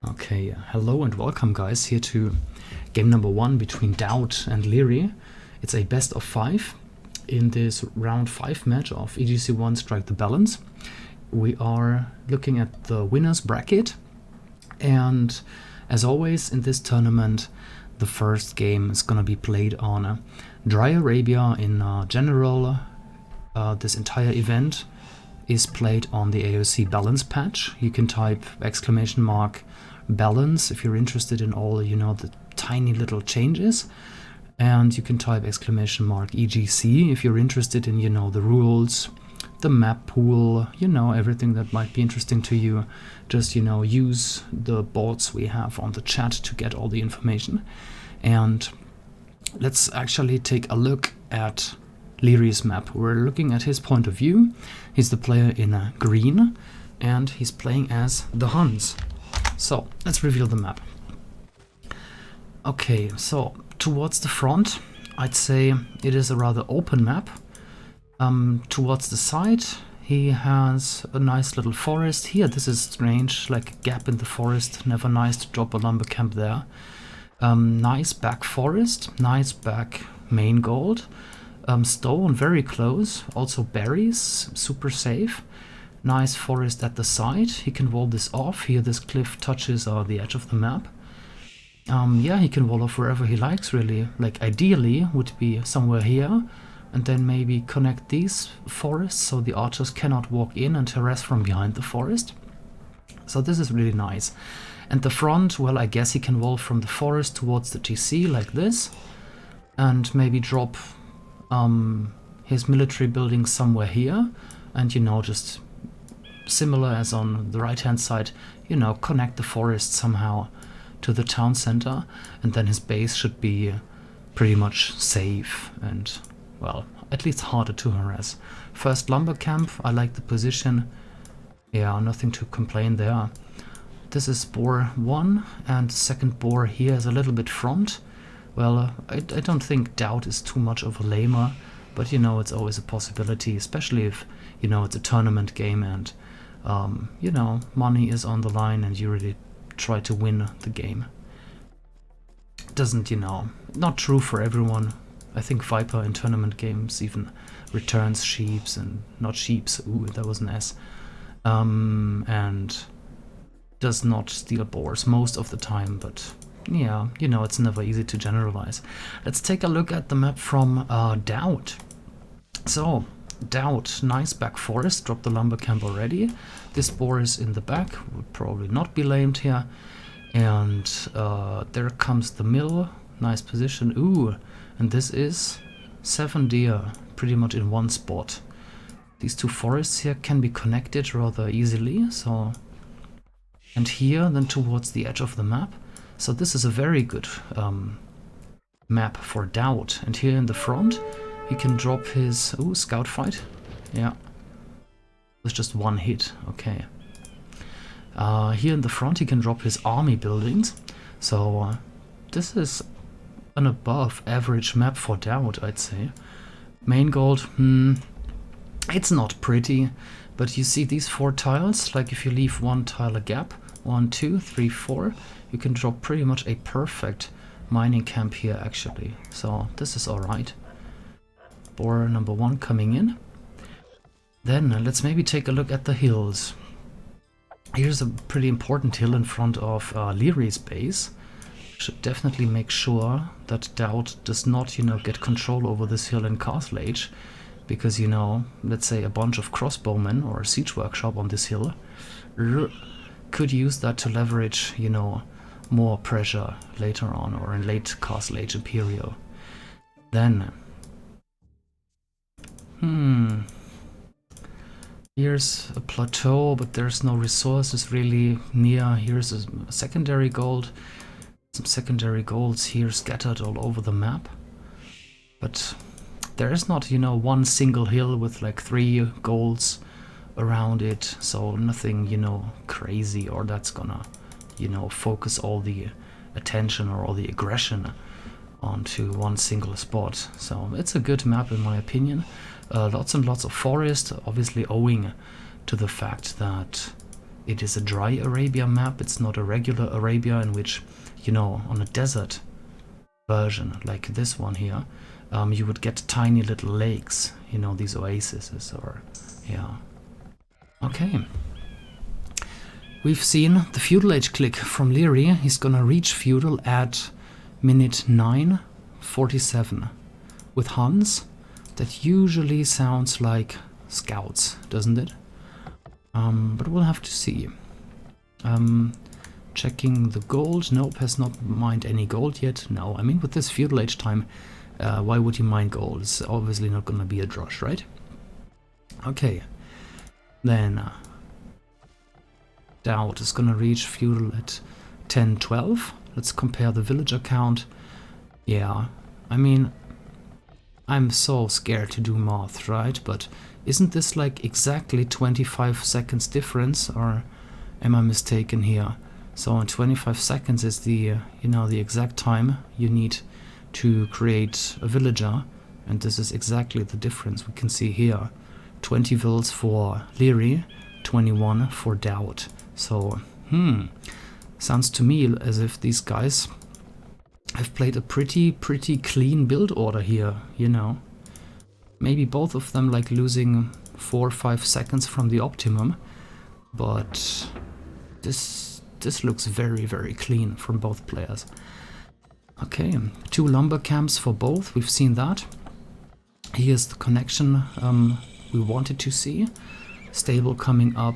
Okay, hello and welcome guys here to game number 1 between DauT and Liereyy. It's a best of 5 in this round 5 match of EGC1 Strike the Balance. We are looking at the winner's bracket, and as always in this tournament the first game is gonna be played on Dry Arabia. In general, this entire event is played on the AOC balance patch. You can type !balance if you're interested in all, the tiny little changes. And you can type !EGC if you're interested in, the rules, the map pool, everything that might be interesting to you. Just, use the boards we have on the chat to get all the information. And let's actually take a look at Lierey's map. We're looking at his point of view. He's the player in green, and he's playing as the Huns. So let's reveal the map. Okay, so towards the front, I'd say it is a rather open map. Towards the side, he has a nice little forest. Here, this is strange, like a gap in the forest. Never nice to drop a lumber camp there. Nice back forest, nice back main gold. Stone very close, also berries, super safe. Nice forest at the side. He can wall this off. Here this cliff touches the edge of the map. Yeah, he can wall off wherever he likes really. Like ideally would be somewhere here, and then maybe connect these forests so the archers cannot walk in and harass from behind the forest. So this is really nice. And the front, well, I guess he can wall from the forest towards the GC like this, and maybe drop his military building somewhere here, and just similar as on the right hand side, connect the forest somehow to the town center, and then his base should be pretty much safe and, well, at least harder to harass. First lumber camp, I like the position. Yeah, nothing to complain there. This is bore 1, and second bore here is a little bit front. Well, I don't think DauT is too much of a lamer, but it's always a possibility, especially if, it's a tournament game and, money is on the line and you really try to win the game. Doesn't, not true for everyone. I think Viper in tournament games even returns sheeps and not sheeps, ooh, that was an S, and does not steal boars most of the time, but yeah, it's never easy to generalize. Let's take a look at the map from DauT. So, DauT, nice back forest, drop the lumber camp already. This boar is in the back, would probably not be lamed here. And there comes the mill, nice position. Ooh, and this is 7 deer, pretty much in one spot. These two forests here can be connected rather easily, so... And here, then towards the edge of the map. So this is a very good map for DauT. And here in the front, he can drop his... Ooh, scout fight. Yeah. With just one hit. Okay. Here in the front, he can drop his army buildings. So this is an above average map for DauT, I'd say. Main gold, it's not pretty. But you see these 4 tiles, like if you leave one tile a gap, 1, 2, 3, 4, you can drop pretty much a perfect mining camp here actually. So this is alright. Boar number 1 coming in. Then let's maybe take a look at the hills. Here's a pretty important hill in front of Lierey's base. Should definitely make sure that DauT does not, get control over this hill in Castle Age. Because, let's say a bunch of crossbowmen or a siege workshop on this hill could use that to leverage, more pressure later on or in late Castle Age Imperial. Then, here's a plateau, but there's no resources really near. Here's a secondary gold. Some secondary golds here scattered all over the map. But there is not, one single hill with like 3 golds around it, so nothing, crazy or that's gonna, focus all the attention or all the aggression onto one single spot. So it's a good map in my opinion. Lots and lots of forest, obviously owing to the fact that it is a dry Arabia map. It's not a regular Arabia in which, you know, on a desert version like this one here, you would get tiny little lakes, you know, these oases, or yeah. Okay. We've seen the Feudal Age click from Liereyy. He's gonna reach Feudal at minute 9:47 with Hans. That usually sounds like scouts, doesn't it? But we'll have to see. Checking the gold. Nope, has not mined any gold yet. No, I mean, with this Feudal Age time, why would he mine gold? It's obviously not gonna be a drush, right? Okay. Then DauT is gonna reach Feudal at 10:12. Let's compare the villager count. Yeah, I mean, I'm so scared to do math, right? But isn't this like exactly 25 seconds difference, or am I mistaken here? So 25 seconds is the, you know, the exact time you need to create a villager, and this is exactly the difference we can see here. 20 vills for Liereyy, 21 for DauT. So, sounds to me as if these guys have played a pretty clean build order here, you know. Maybe both of them like losing 4 or 5 seconds from the optimum, but this looks very clean from both players. Okay, 2 lumber camps for both, we've seen that. Here's the connection we wanted to see. Stable coming up.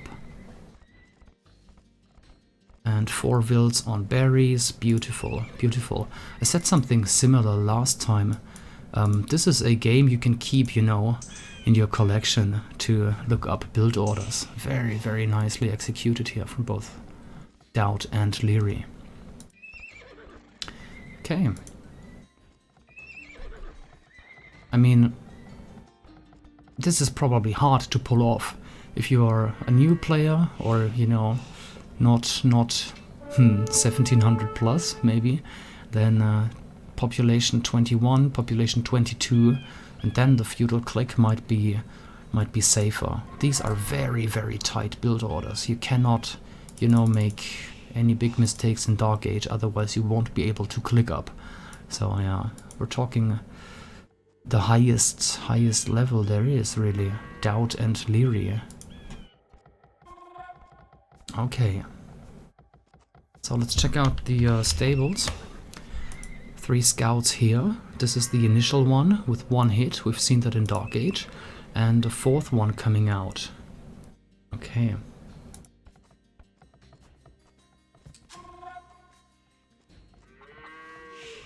And 4 vills on berries. Beautiful, beautiful. I said something similar last time. This is a game you can keep, you know, in your collection to look up build orders. Very nicely executed here from both DauT and Liereyy. Okay. I mean, this is probably hard to pull off if you are a new player, or, you know, not 1700 plus maybe. Then population 21, population 22, and then the feudal click might be safer. These are very tight build orders. You cannot, you know, make any big mistakes in Dark Age, otherwise you won't be able to click up. So yeah, we're talking the highest level there is, really. DauT and Liereyy. Okay. So let's check out the stables. 3 scouts here. This is the initial one with 1 hit. We've seen that in Dark Age. And a 4th one coming out. Okay.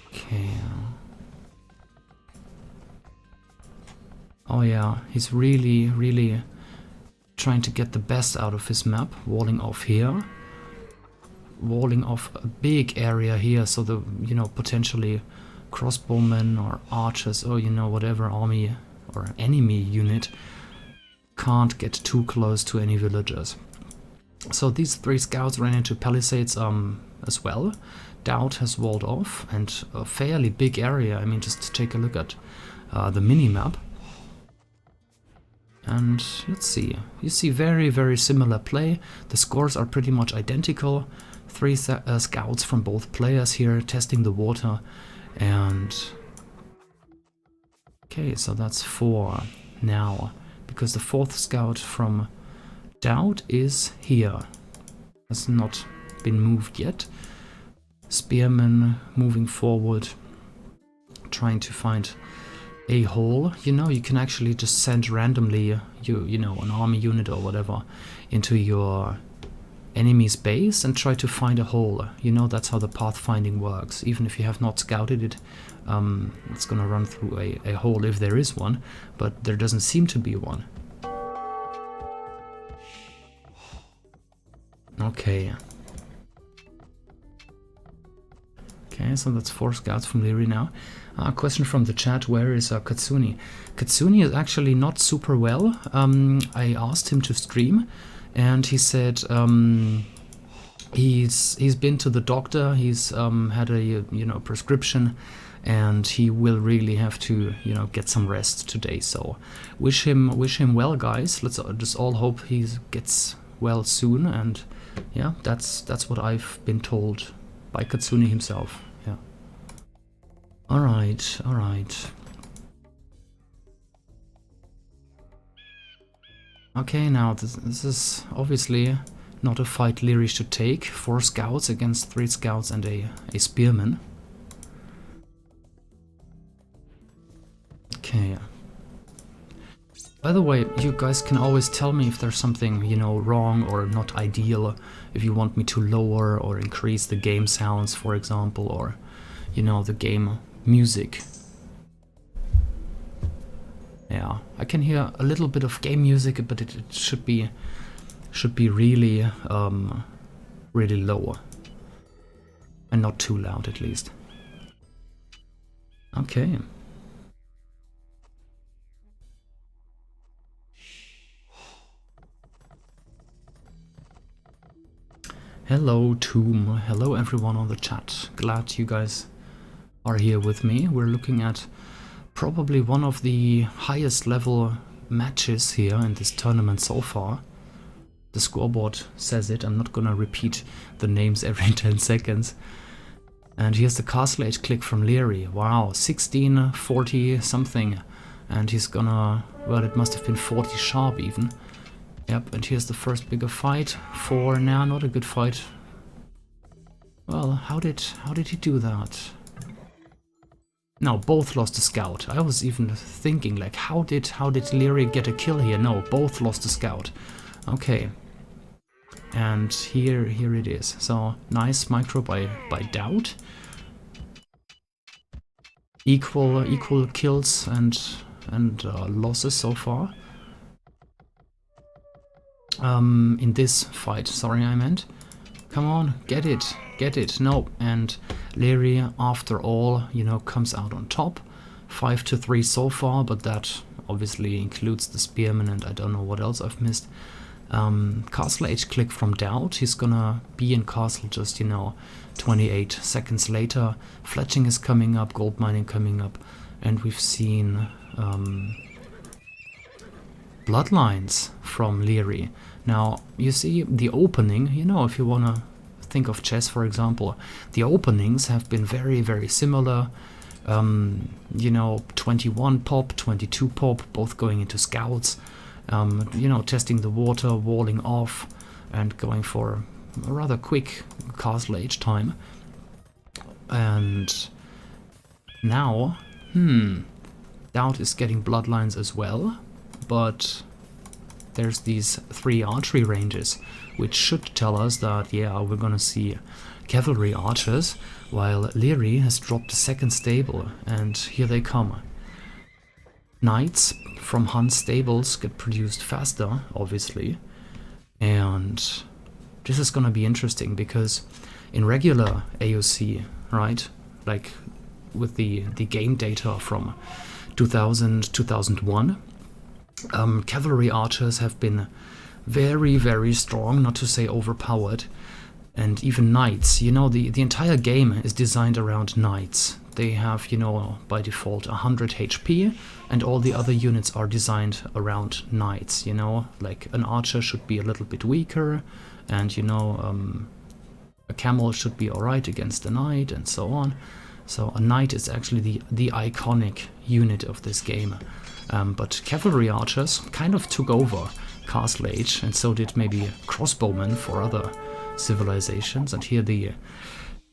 Okay. Oh yeah, he's really trying to get the best out of his map. Walling off here. Walling off a big area here, so the, you know, potentially crossbowmen or archers or, you know, whatever army or enemy unit can't get too close to any villagers. So these 3 scouts ran into palisades as well. DauT has walled off, and a fairly big area. I mean, just take a look at the mini-map. And let's see, you see very similar play. The scores are pretty much identical. 3 scouts from both players here testing the water. And okay, so that's 4 now, because the 4th scout from DauT is here. Has not been moved yet. Spearmen moving forward, trying to find a hole. You know, you can actually just send randomly you know, an army unit or whatever into your enemy's base and try to find a hole. You know, that's how the pathfinding works. Even if you have not scouted it, it's gonna run through a hole if there is one, but there doesn't seem to be one. Okay. Okay, so that's 4 scouts from Liereyy now. Question from the chat, where is Katsuni? Katsuni is actually not super well. I asked him to stream, and he said he's been to the doctor, he's had a, you know, prescription, and he will really have to, you know, get some rest today. So wish him well, guys. Let's just all hope he gets well soon, and yeah, that's what I've been told by Katsuni himself. Yeah. All right, all right. Okay, now this is obviously not a fight Liereyy should take. 4 scouts against 3 scouts and a spearman. Okay. By the way, you guys can always tell me if there's something, you know, wrong or not ideal, if you want me to lower or increase the game sounds, for example, or, you know, the game music. Yeah, I can hear a little bit of game music, but it should be really really low and not too loud, at least. Okay. Hello Tomb, hello everyone on the chat. Glad you guys are here with me. We're looking at probably one of the highest level matches here in this tournament so far. The scoreboard says it, I'm not gonna repeat the names every 10 seconds. And here's the castle age click from Liereyy. Wow, 1640 something. And he's gonna, well, it must have been 40 sharp even. Yep, and here's the first bigger fight for now, not a good fight. Well, how did he do that? No, both lost a scout. I was even thinking, like, how did Liereyy get a kill here? No, both lost a scout. Okay. And here it is. So nice micro by DauT. Equal kills and losses so far. In this fight, sorry, I meant. Come on, get it, no. And Liereyy, after all, you know, comes out on top. 5-3 so far, but that obviously includes the spearman and I don't know what else I've missed. Castle age click from DauT. He's gonna be in castle just, you know, 28 seconds later. Fletching is coming up, gold mining coming up, and we've seen bloodlines from Liereyy. Now, you see the opening, you know, if you wanna think of chess, for example, the openings have been very, very similar. You know, 21 pop, 22 pop, both going into scouts. You know, testing the water, walling off, and going for a rather quick castle age time. And now, DauT is getting bloodlines as well, but there's these 3 archery ranges, which should tell us that, yeah, we're gonna see cavalry archers, while Liereyy has dropped the 2nd stable, and here they come. Knights from Hunt's stables get produced faster, obviously, and this is gonna be interesting because in regular AOC, right, like with the game data from 2000, 2001, cavalry archers have been very, very strong, not to say overpowered, and even knights. You know, the entire game is designed around knights. They have, you know, by default 100 HP, and all the other units are designed around knights, you know, like an archer should be a little bit weaker, and, you know, a camel should be alright against a knight, and so on. So a knight is actually the iconic unit of this game. But cavalry archers kind of took over Castle Age, and so did maybe crossbowmen for other civilizations. And here the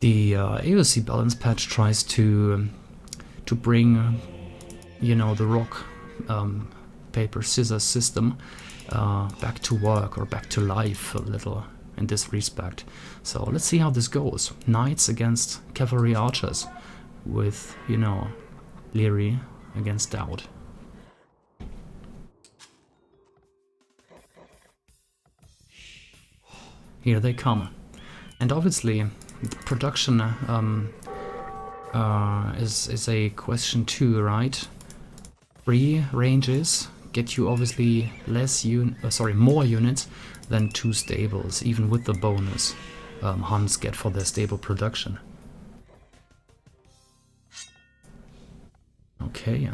AOC balance patch tries to bring, you know, the rock, paper, scissors system back to work or back to life a little in this respect. So let's see how this goes. Knights against cavalry archers with, you know, Liereyy against DauT. Here they come. And obviously the production is a question too, right? 3 ranges get you obviously more units than 2 stables, even with the bonus Huns get for their stable production. Okay.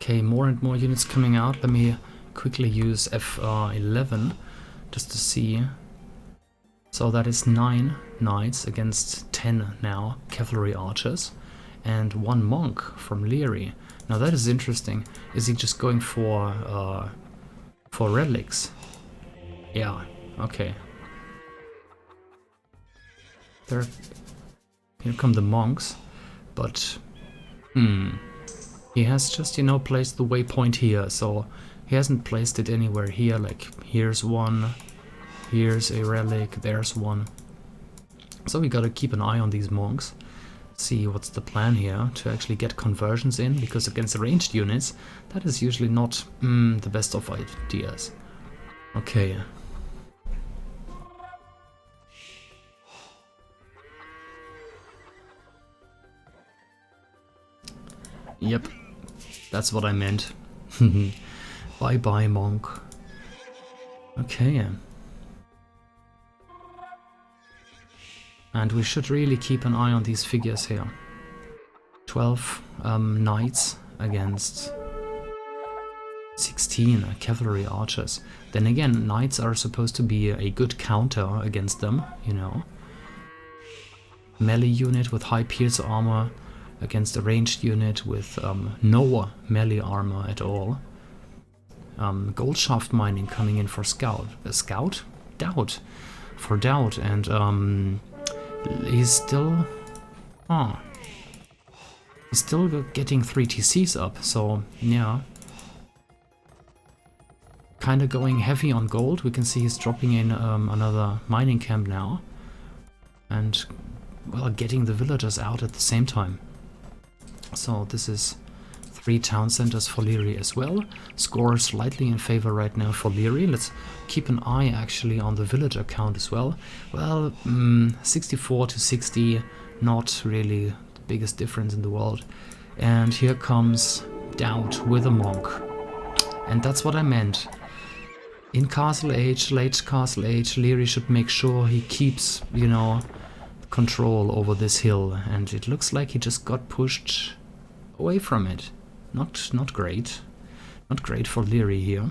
Okay, more and more units coming out. Let me quickly use F11 just to see. So that is 9 knights against 10 now cavalry archers and 1 monk from Liereyy. Now that is interesting. Is he just going for relics? Yeah, okay. Here come the monks, but he has just, you know, placed the waypoint here, so he hasn't placed it anywhere here, like here's one, here's a relic, there's one. So we gotta keep an eye on these monks, see what's the plan here to actually get conversions in, because against ranged units, that is usually not the best of ideas. Okay. Yep, that's what I meant. Bye bye, monk. Okay. And we should really keep an eye on these figures here. 12 knights against 16 cavalry archers. Then again, knights are supposed to be a good counter against them, you know. Melee unit with high pierce armor against a ranged unit with no melee armor at all. Gold shaft mining coming in for scout. Scout? DauT. For DauT. And he's still... he's still getting 3 TCs up, so yeah. Kinda going heavy on gold. We can see he's dropping in another mining camp now. And, well, getting the villagers out at the same time. So this is 3 town centers for Liereyy as well. Score slightly in favor right now for Liereyy. Let's keep an eye actually on the villager count as well. Well, 64 to 60, not really the biggest difference in the world. And here comes DauT with a monk. And that's what I meant. In Castle Age, late Castle Age, Liereyy should make sure he keeps, you know, control over this hill. And it looks like he just got pushed away from it. Not great. Not great for Liereyy here.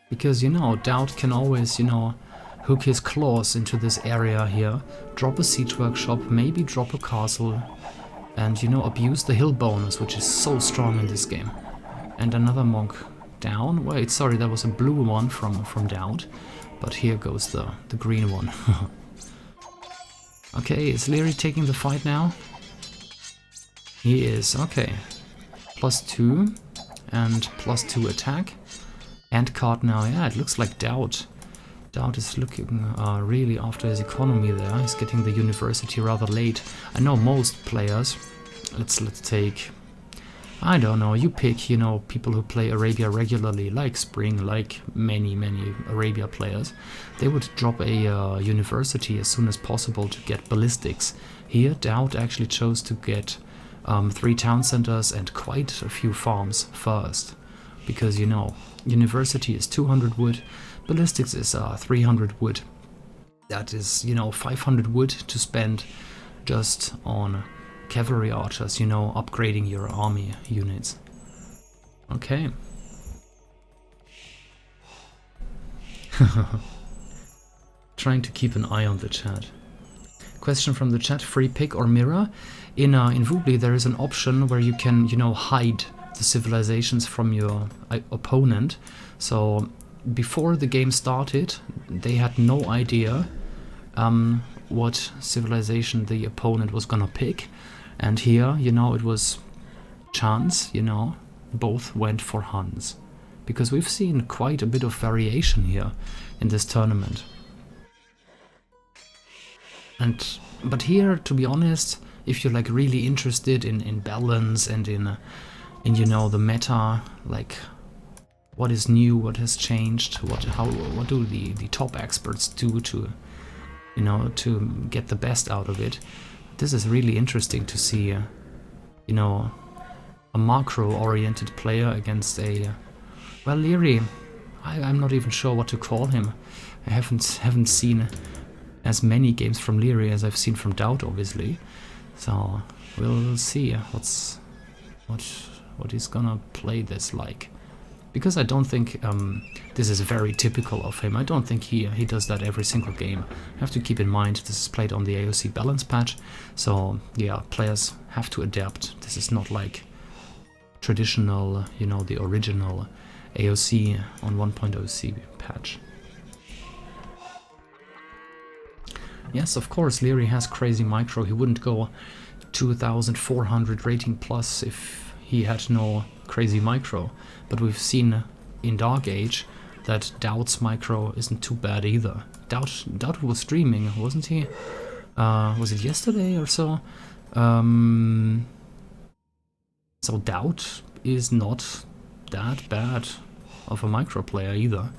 Because, you know, DauT can always, you know, hook his claws into this area here, drop a siege workshop, maybe drop a castle, and, you know, abuse the hill bonus, which is so strong in this game. And another monk down. Wait, sorry, that was a blue one from DauT. But here goes the green one. Okay, is Liereyy taking the fight now? He is, okay. +2 and +2 attack. End card now, yeah, it looks like DauT. DauT is looking really after his economy there. He's getting the university rather late. I know most players, let's take, I don't know, you pick, you know, people who play Arabia regularly, like Spring, like many Arabia players. They would drop a university as soon as possible to get ballistics. Here, DauT actually chose to get 3 town centers and quite a few farms first. Because, you know, university is 200 wood, ballistics is 300 wood. That is, you know, 500 wood to spend just on cavalry archers, you know, upgrading your army units. Okay. Trying to keep an eye on the chat. Question from the chat, free pick or mirror? In Voobly there is an option where you can, you know, hide the civilizations from your opponent. So before the game started, they had no idea what civilization the opponent was gonna pick. And here, you know, it was chance, you know, both went for Huns. Because we've seen quite a bit of variation here in this tournament. But here, to be honest, if you're like really interested in balance and in you know, the meta, like what is new, what has changed, what do the top experts do to, you know, to get the best out of it. This is really interesting to see, you know, a macro-oriented player against a, well, Liereyy, I'm not even sure what to call him. I haven't seen as many games from Liereyy as I've seen from DauT, obviously. So we'll see what he's gonna play this like. Because I don't think this is very typical of him. I don't think he does that every single game. You have to keep in mind this is played on the AOC balance patch, so yeah, players have to adapt. This is not like traditional, you know, the original AOC on 1.0c patch. Yes, of course, Liereyy has crazy micro. He wouldn't go 2400 rating plus if he had no crazy micro. But we've seen in Dark Age that DauT's micro isn't too bad either. DauT was streaming, wasn't he? Was it yesterday or so? So DauT is not that bad of a micro player either.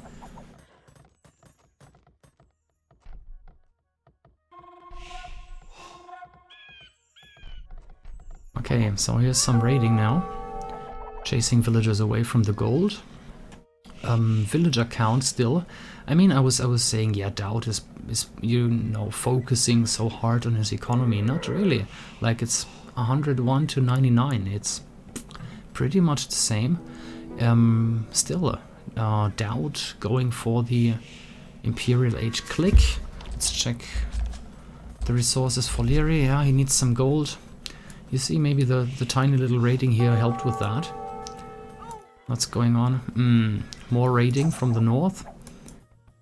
Okay, so here's some raiding now. Chasing villagers away from the gold. Villager count still. I mean, I was saying, yeah, DauT is you know, focusing so hard on his economy. Not really. Like, it's 101 to 99. It's pretty much the same. Still, DauT going for the Imperial Age click. Let's check the resources for Liereyy. Yeah, he needs some gold. You see, maybe the tiny little raiding here helped with that. What's going on? More raiding from the north.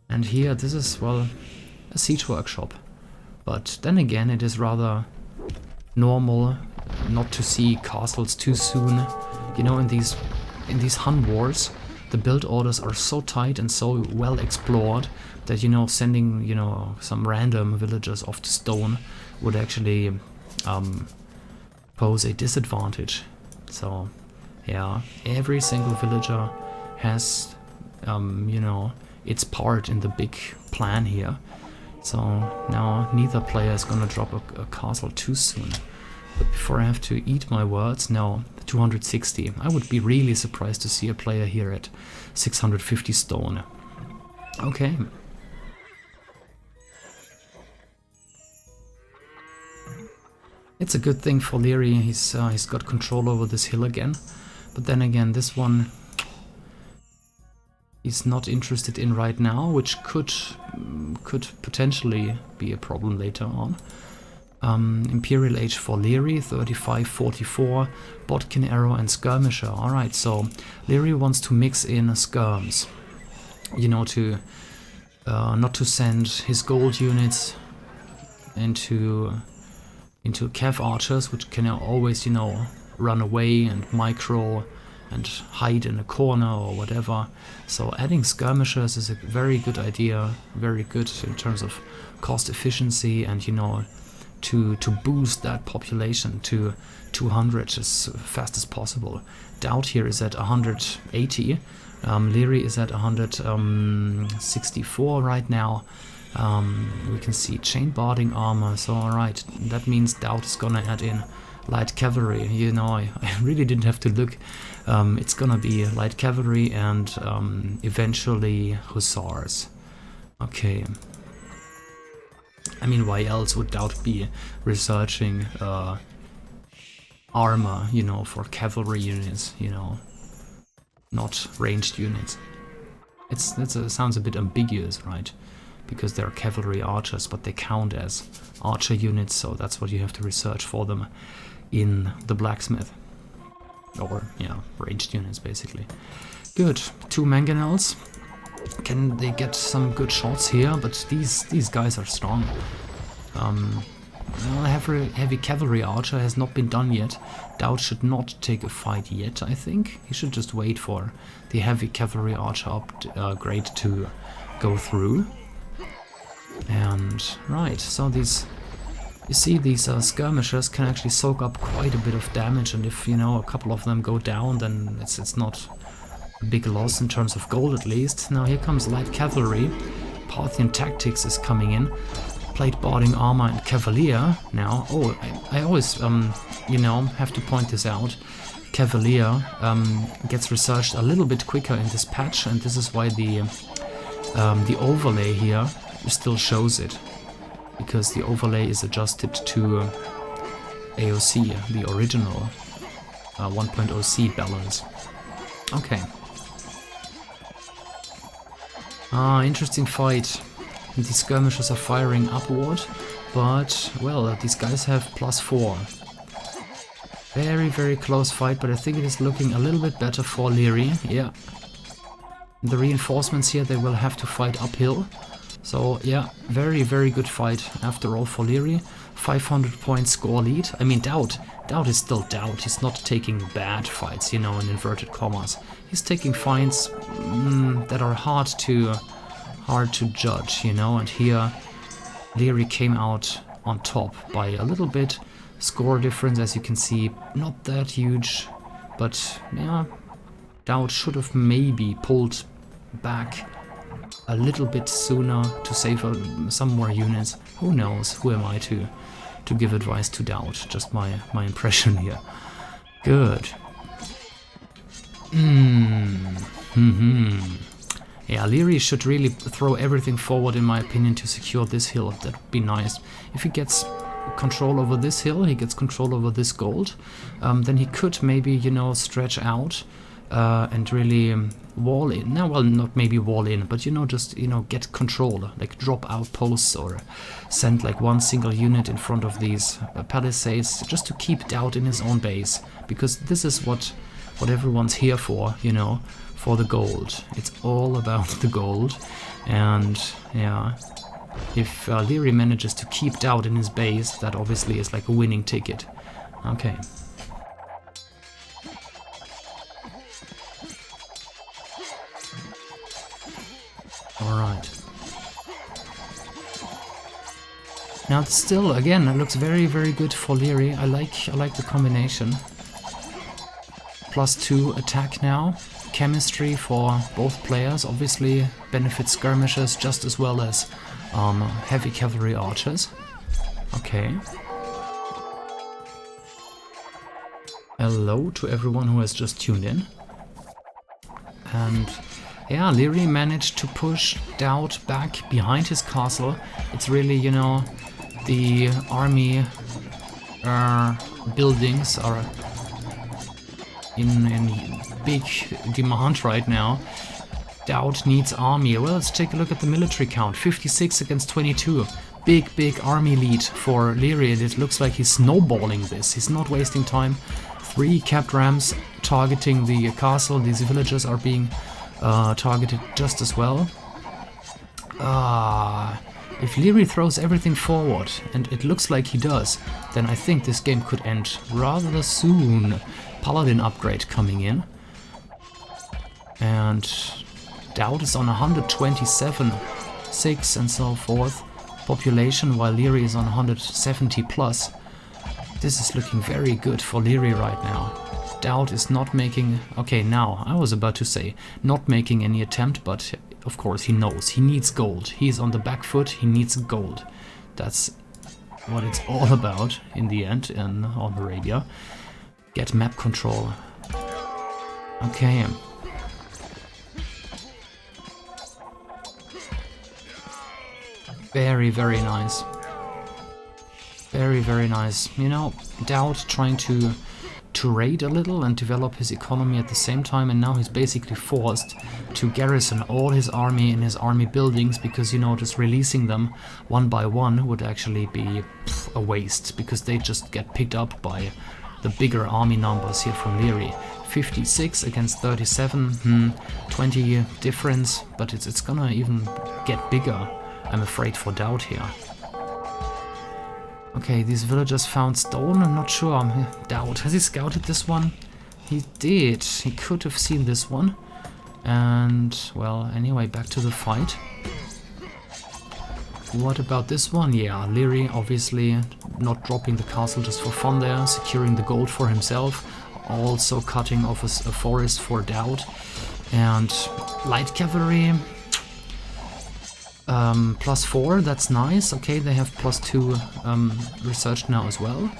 And here, this is, well, a siege workshop. But then again, it is rather normal not to see castles too soon. You know, in these Hun wars, the build orders are so tight and so well explored that, you know, sending, you know, some random villagers off to stone would actually pose a disadvantage. So yeah, every single villager has you know, its part in the big plan here. So now neither player is gonna drop a castle too soon. But before I have to eat my words, no, 260. I would be really surprised to see a player here at 650 stone. Okay. It's a good thing for Liereyy. He's got control over this hill again. But then again, this one he's not interested in right now, which could potentially be a problem later on. Imperial Age for Liereyy, 35-44, Bodkin Arrow and Skirmisher. Alright, so Liereyy wants to mix in skirms. You know, to not to send his gold units into cav archers, which can always, you know, run away and micro and hide in a corner or whatever. So adding skirmishers is a very good idea, very good in terms of cost efficiency and, you know, to boost that population to 200 as fast as possible. DauT here is at 180, Liereyy is at 164 right now. We can see chain barding armor, so alright, that means DauT is gonna add in light cavalry. You know, I really didn't have to look. It's gonna be light cavalry and eventually hussars. Okay. I mean, why else would DauT be researching armor, you know, for cavalry units, you know, not ranged units? Sounds a bit ambiguous, right? Because they're cavalry archers, but they count as archer units, so that's what you have to research for them in the blacksmith. Or, yeah, ranged units, basically. Good. 2 mangonels. Can they get some good shots here? But these guys are strong. Well, heavy cavalry archer has not been done yet. DauT should not take a fight yet, I think. He should just wait for the heavy cavalry archer upgrade to go through. And right, so these, you see, these skirmishers can actually soak up quite a bit of damage, and if, you know, a couple of them go down, then it's not a big loss in terms of gold, at least. Now here comes light cavalry. Parthian tactics is coming in. Plate boarding armor and cavalier now. Oh, I always you know, have to point this out. Cavalier gets researched a little bit quicker in this patch, and this is why the overlay here still shows it, because the overlay is adjusted to AOC, the original 1.0c balance. Okay. Interesting fight. These skirmishers are firing upward, but, well, these guys have +4. Very, very close fight, but I think it is looking a little bit better for Liereyy. Yeah. The reinforcements here, they will have to fight uphill. So, yeah, very, very good fight after all for Liereyy. 500 point score lead. I mean, DauT is still DauT. He's not taking bad fights, you know, in inverted commas. He's taking fights that are hard to judge, you know, and here Liereyy came out on top by a little bit. Score difference, as you can see, not that huge, but yeah, DauT should have maybe pulled back a little bit sooner to save some more units. Who knows? Who am I to give advice to DauT? Just my impression here. Good. Yeah, Liereyy should really throw everything forward, in my opinion, to secure this hill. That would be nice. If he gets control over this hill, he gets control over this gold, then he could maybe, you know, stretch out and really wall in. Now, well, not maybe wall in, but, you know, just, you know, get control, like drop outposts or send like one single unit in front of these palisades just to keep DauT in his own base, because this is what everyone's here for, you know, for the gold. It's all about the gold, and yeah, if Liereyy manages to keep DauT in his base, that obviously is like a winning ticket. Okay. Alright. Now still, again, it looks very, very good for Liereyy. I like the combination. +2 attack now. Chemistry for both players obviously benefits skirmishers just as well as heavy cavalry archers. Okay. Hello to everyone who has just tuned in. And yeah, Liereyy managed to push DauT back behind his castle. It's really, you know, the army buildings are in big demand right now. DauT needs army. Well, let's take a look at the military count. 56 against 22. Big army lead for Liereyy. It looks like he's snowballing this. He's not wasting time. 3 capped rams targeting the castle. These villagers are being targeted just as well. If Liereyy throws everything forward, and it looks like he does, then I think this game could end rather soon. Paladin upgrade coming in. And DauT is on 127, 6 and so forth population, while Liereyy is on 170 plus. This is looking very good for Liereyy right now. DauT is not making... Okay, now, I was about to say, not making any attempt, but of course he knows. He needs gold. He's on the back foot, he needs gold. That's what it's all about in the end on Arabia. Get map control. Okay. Very, very nice. Very, very nice. You know, DauT trying to raid a little and develop his economy at the same time, and now he's basically forced to garrison all his army in his army buildings, because, you know, just releasing them one by one would actually be a waste, because they just get picked up by the bigger army numbers here from Liereyy. 56 against 37, 20 difference, but it's gonna even get bigger, I'm afraid, for DauT here. Okay, these villagers found stone, I'm not sure. DauT, has he scouted this one? He did, he could have seen this one. And, well, anyway, back to the fight. What about this one? Yeah, Liereyy obviously not dropping the castle just for fun there, securing the gold for himself, also cutting off a forest for DauT. And light cavalry, +4, that's nice. Okay, they have +2 research now as well.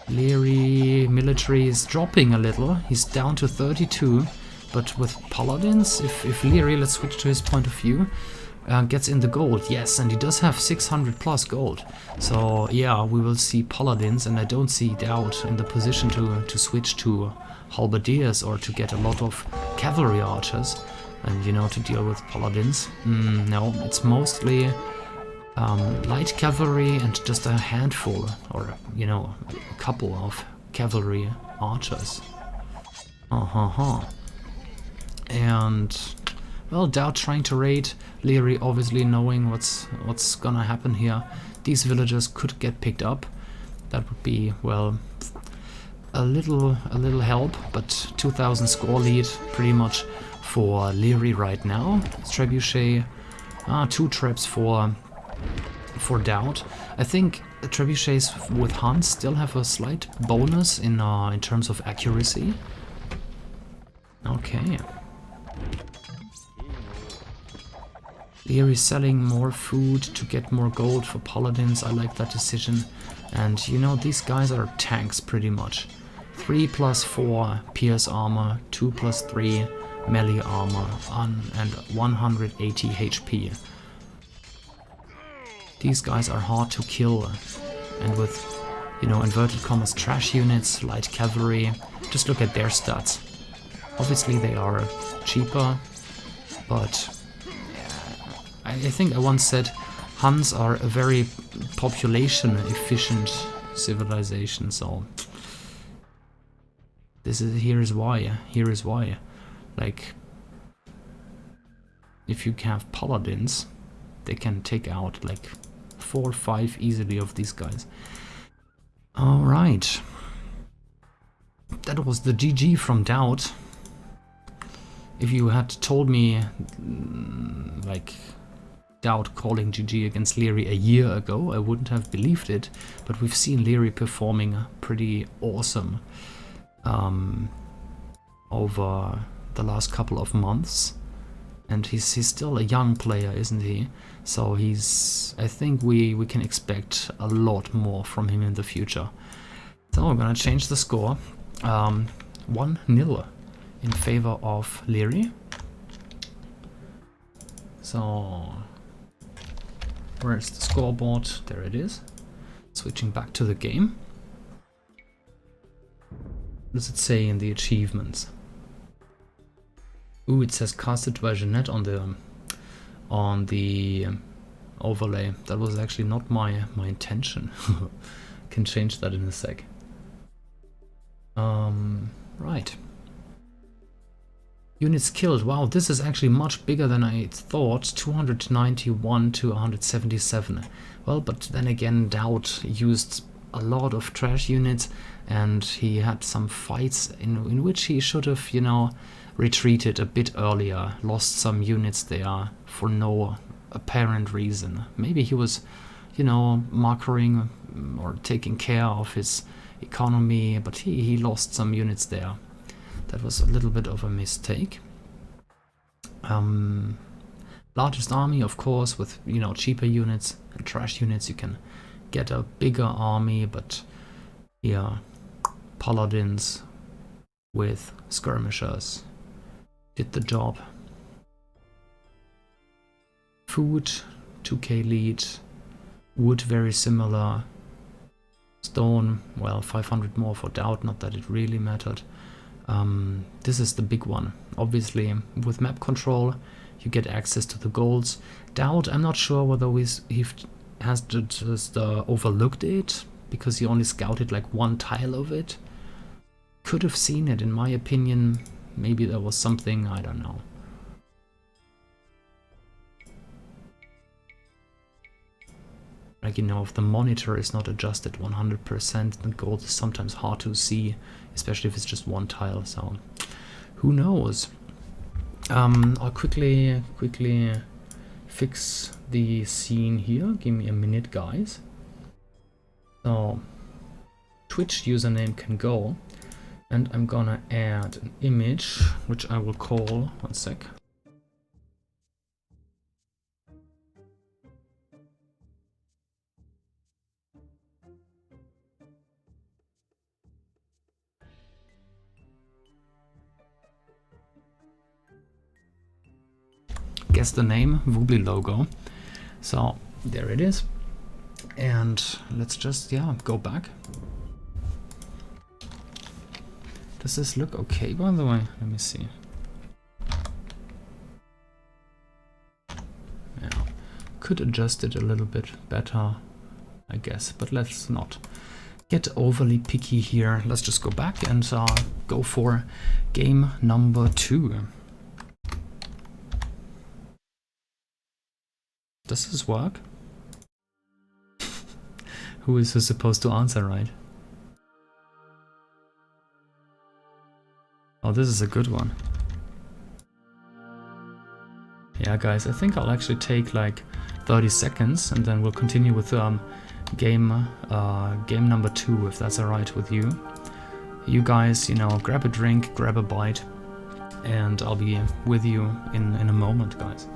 Liereyy military is dropping a little. He's down to 32, but with paladins, if Liereyy, let's switch to his point of view. gets in the gold. Yes, and he does have 600 plus gold. So yeah, we will see paladins, and I don't see DauT in the position to switch to halberdiers or to get a lot of cavalry archers and, you know, to deal with paladins. No, it's mostly light cavalry and just a handful, or, you know, a couple of cavalry archers. And well, DauT trying to raid, Liereyy obviously knowing what's gonna happen here. These villagers could get picked up. That would be, well, a little help, but 2000 score lead pretty much for Liereyy right now. Trebuchet, 2 traps for DauT. I think trebuchets with Huns still have a slight bonus in terms of accuracy. Okay. Liereyy selling more food to get more gold for paladins. I like that decision. And you know, these guys are tanks pretty much. 3 plus 4 pierce armor, 2 plus 3 melee armor, and 180 HP. These guys are hard to kill. And with, you know, inverted commas trash units, light cavalry, just look at their stats. Obviously they are cheaper, but I think I once said Huns are a very population efficient civilization, so here is why. Like, if you have paladins, they can take out like 4 or 5 easily of these guys. Alright. That was the GG from DauT. If you had told me like DauT calling GG against Liereyy a year ago, I wouldn't have believed it, but we've seen Liereyy performing pretty awesome over the last couple of months, and he's still a young player, isn't he? So I think we can expect a lot more from him in the future. So we're gonna change the score, 1-0 in favor of Liereyy. So where's the scoreboard? There it is. Switching back to the game. What does it say in the achievements? Ooh, it says casted by Jeanette on the overlay. That was actually not my intention. Can change that in a sec. Right. Units killed. Wow, this is actually much bigger than I thought. 291 to 177. Well, but then again, DauT used a lot of trash units, and he had some fights in which he should have, you know, retreated a bit earlier, lost some units there for no apparent reason. Maybe he was, you know, markering or taking care of his economy, but he lost some units there. That was a little bit of a mistake. Largest army, of course, with, you know, cheaper units and trash units, you can get a bigger army, but yeah, paladins with skirmishers did the job. Food, 2k lead. Wood, very similar. Stone, well, 500 more for DauT, not that it really mattered. This is the big one. Obviously, with map control, you get access to the golds. DauT, I'm not sure whether he has just overlooked it, because he only scouted like one tile of it. Could have seen it, in my opinion. Maybe there was something, I don't know. Like, you know, if the monitor is not adjusted 100%, the gold is sometimes hard to see, especially if it's just one tile, so who knows. I'll quickly fix the scene here. Give me a minute, guys. So, Twitch username can go, and I'm gonna add an image, which I will call, one sec. guess the name, Woobly logo. So there it is. And let's just, yeah, go back. Does this look okay, by the way? Let me see. Yeah, could adjust it a little bit better, I guess, but let's not get overly picky here. Let's just go back and go for game number 2. Does this work? Who is supposed to answer, right? Oh, this is a good one. Yeah, guys, I think I'll actually take like 30 seconds and then we'll continue with game number 2, if that's alright with you. You guys, you know, grab a drink, grab a bite, and I'll be with you in a moment, guys.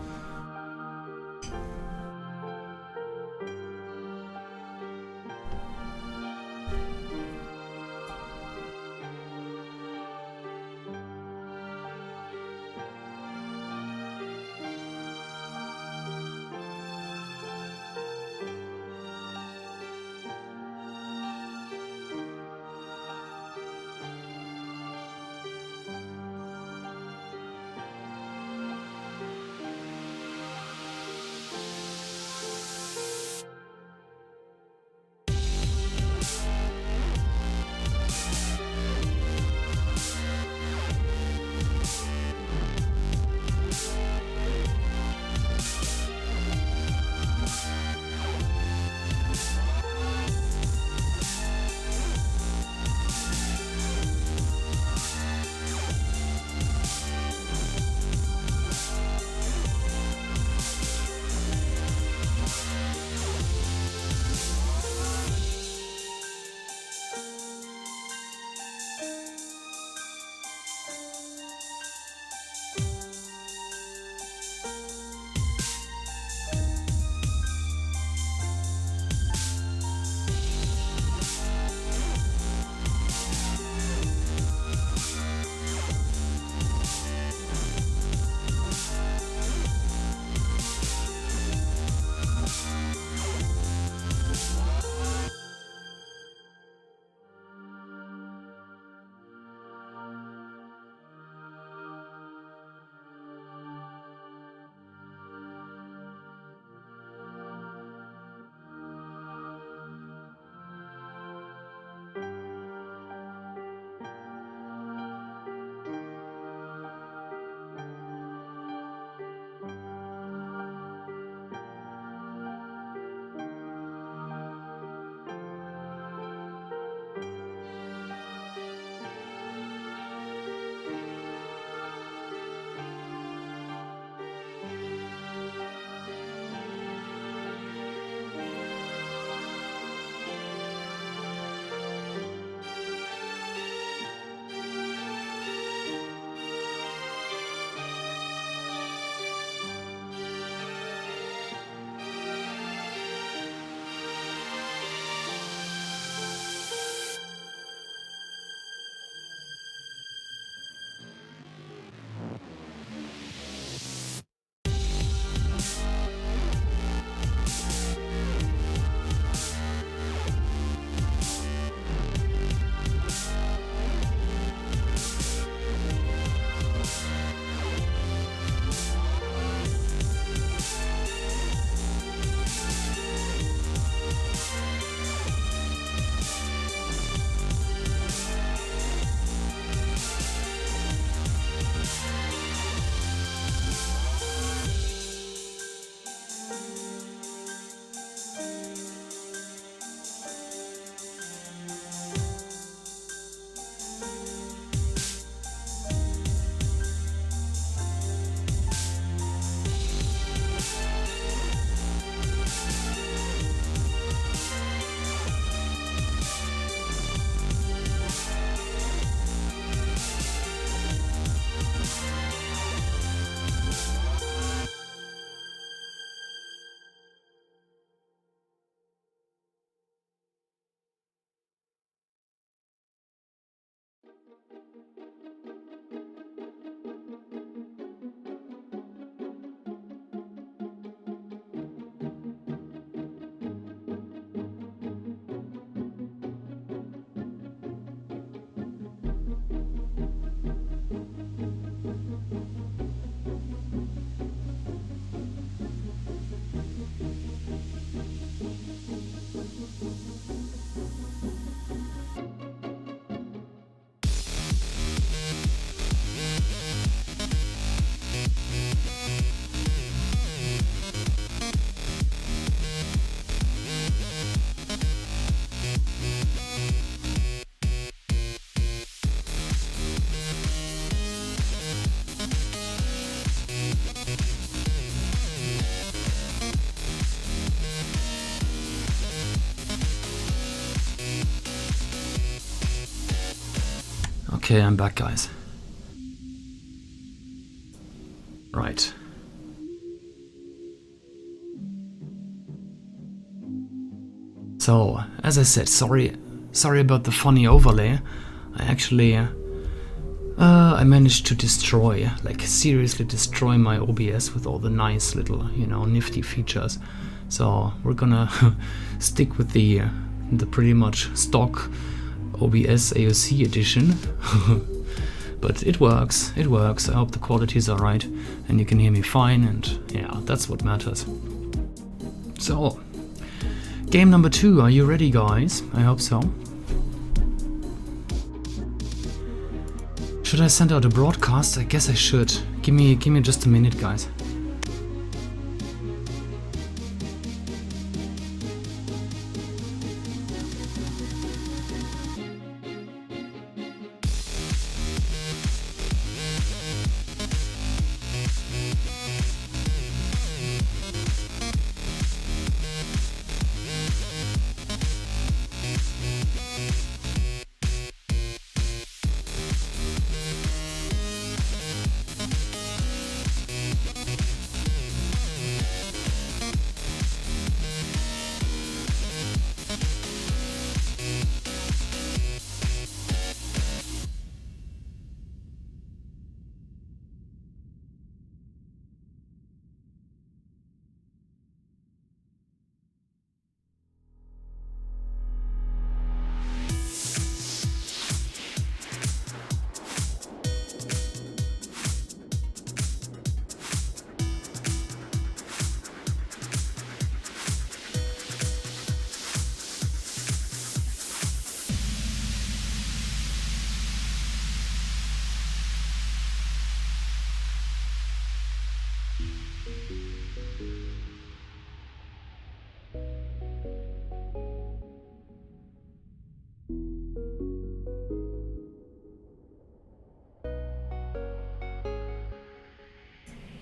Okay, I'm back, guys. Right. So, as I said, sorry about the funny overlay. I actually, I managed to destroy, like seriously destroy my OBS with all the nice little, you know, nifty features. So we're gonna stick with the pretty much stock OBS AOC edition. But it works, I hope the quality is alright and you can hear me fine, and yeah, that's what matters. So, game number 2, are you ready, guys? I hope so. Should I send out a broadcast? I guess I should. Give me just a minute, guys.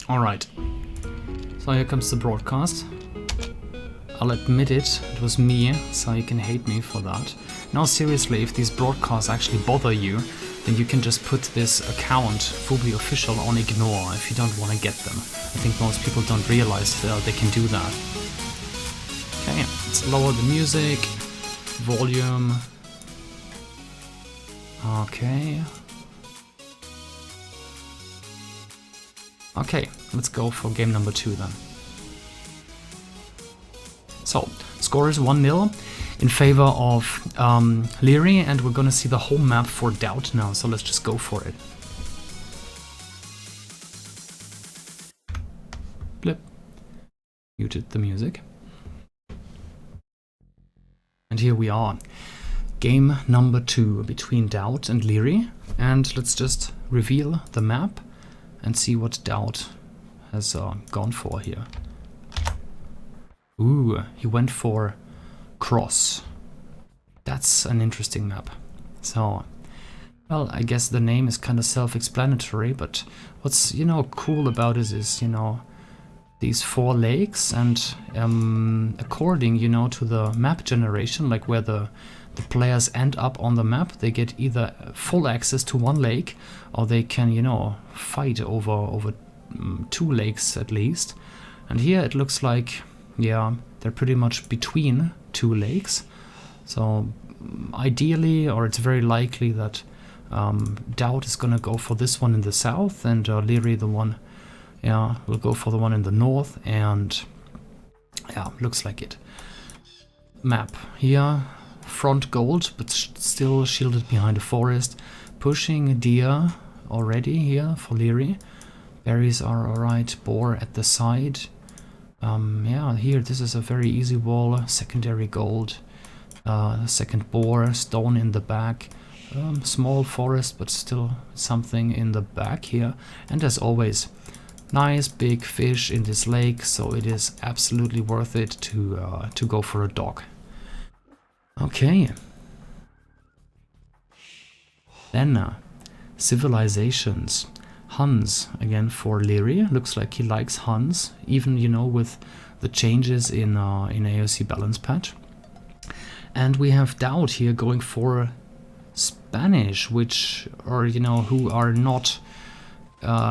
Alright, so here comes the broadcast. I'll admit it was me, so you can hate me for that. Now seriously, if these broadcasts actually bother you, then you can just put this account, Fubi Official, on ignore if you don't want to get them. I think most people don't realize they can do that. Okay, let's lower the music, volume. Okay. Okay, let's go for game number 2 then. So, score is 1-0 in favor of Liereyy, and we're gonna see the whole map for DauT now, so let's just go for it. Blip. Muted the music. And here we are. Game number 2 between DauT and Liereyy, and let's just reveal the map and see what DauT has gone for here. Ooh, he went for Cross. That's an interesting map. So, well, I guess the name is kind of self-explanatory, but what's, you know, cool about it is, you know, these 4 lakes, and according, you know, to the map generation, like where the players end up on the map, they get either full access to 1 lake, or they can, you know, fight over 2 lakes at least. And here it looks like, yeah, they're pretty much between 2 lakes. So ideally, or it's very likely that DauT is gonna go for this one in the south, and Liereyy the one, yeah, will go for the one in the north, and yeah, looks like it. Map here. Front gold, but still shielded behind a forest. Pushing a deer already here for Liereyy. Berries are alright. Boar at the side. Yeah, here this is a very easy wall. Secondary gold. Second boar. Stone in the back. Small forest, but still something in the back here. And as always, nice big fish in this lake, so it is absolutely worth it to go for a dog. Okay. Then civilizations. Huns again for Liereyy. Looks like he likes Huns, even, you know, with the changes in AOC balance patch. And we have DauT here going for Spanish, which are, you know, who are not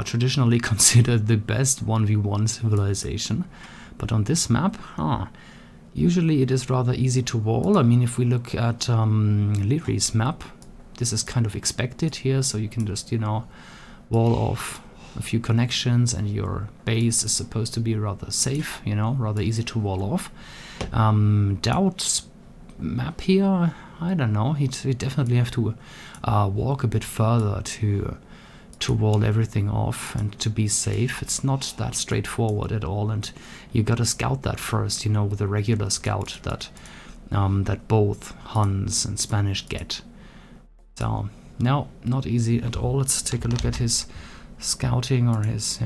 traditionally considered the best 1v1 civilization. But on this map, usually it is rather easy to wall. I mean, if we look at Lierey's map, this is kind of expected here, so you can just, you know, wall off a few connections and your base is supposed to be rather safe, you know, rather easy to wall off. DauT's map here, I don't know, he'd definitely have to walk a bit further to wall everything off and to be safe. It's not that straightforward at all, and you gotta scout that first, you know, with a regular scout that that both Huns and Spanish get. So no, not easy at all. Let's take a look at his scouting, or his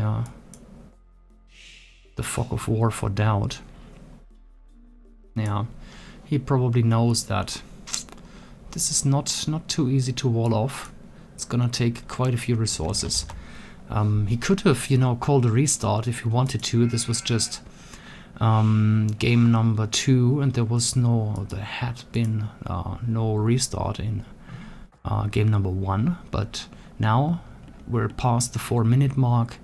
the fog of war for DauT. Yeah, he probably knows that this is not too easy to wall off. It's gonna take quite a few resources. He could have, you know, called a restart if he wanted to. This was just game number 2, and there had been no restart in game number 1. But now we're past the 4-minute mark,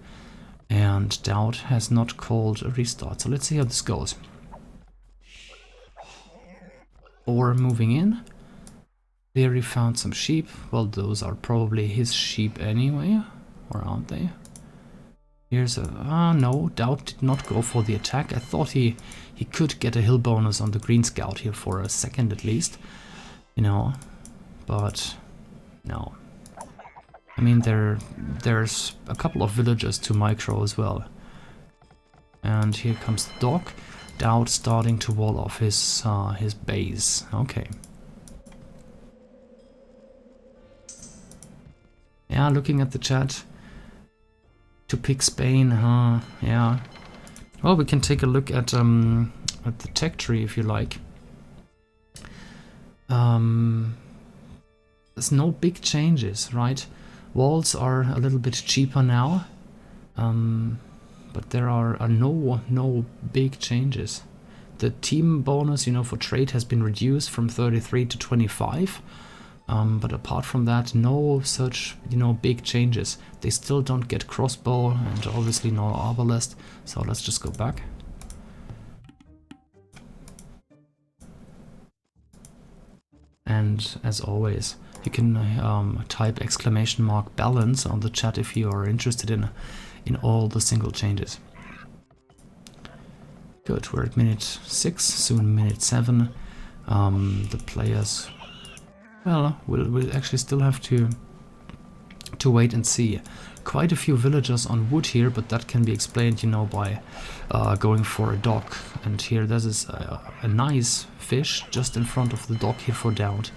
and DauT has not called a restart. So let's see how this goes. Or moving in. Liereyy found some sheep. Well, those are probably his sheep anyway, or aren't they? Here's a... no, DauT did not go for the attack. I thought he could get a hill bonus on the green scout here for a second at least, you know, but no. I mean, there's a couple of villagers to micro as well. And here comes the dock. DauT starting to wall off his base. Okay. Yeah, looking at the chat, to pick Spain, yeah. Well, we can take a look at the tech tree if you like. There's no big changes, right? Walls are a little bit cheaper now, but there are no big changes. The team bonus, you know, for trade has been reduced from 33 to 25. But apart from that, no such, you know, big changes. They still don't get crossbow and obviously no arbalest. So let's just go back. And as always, you can type !balance on the chat if you are interested in all the single changes. Good, we're at minute 6, soon minute 7. The players... Well, we'll actually still have to wait and see. Quite a few villagers on wood here, but that can be explained, you know, by going for a dock. And here there's a nice fish just in front of the dock here for DauT.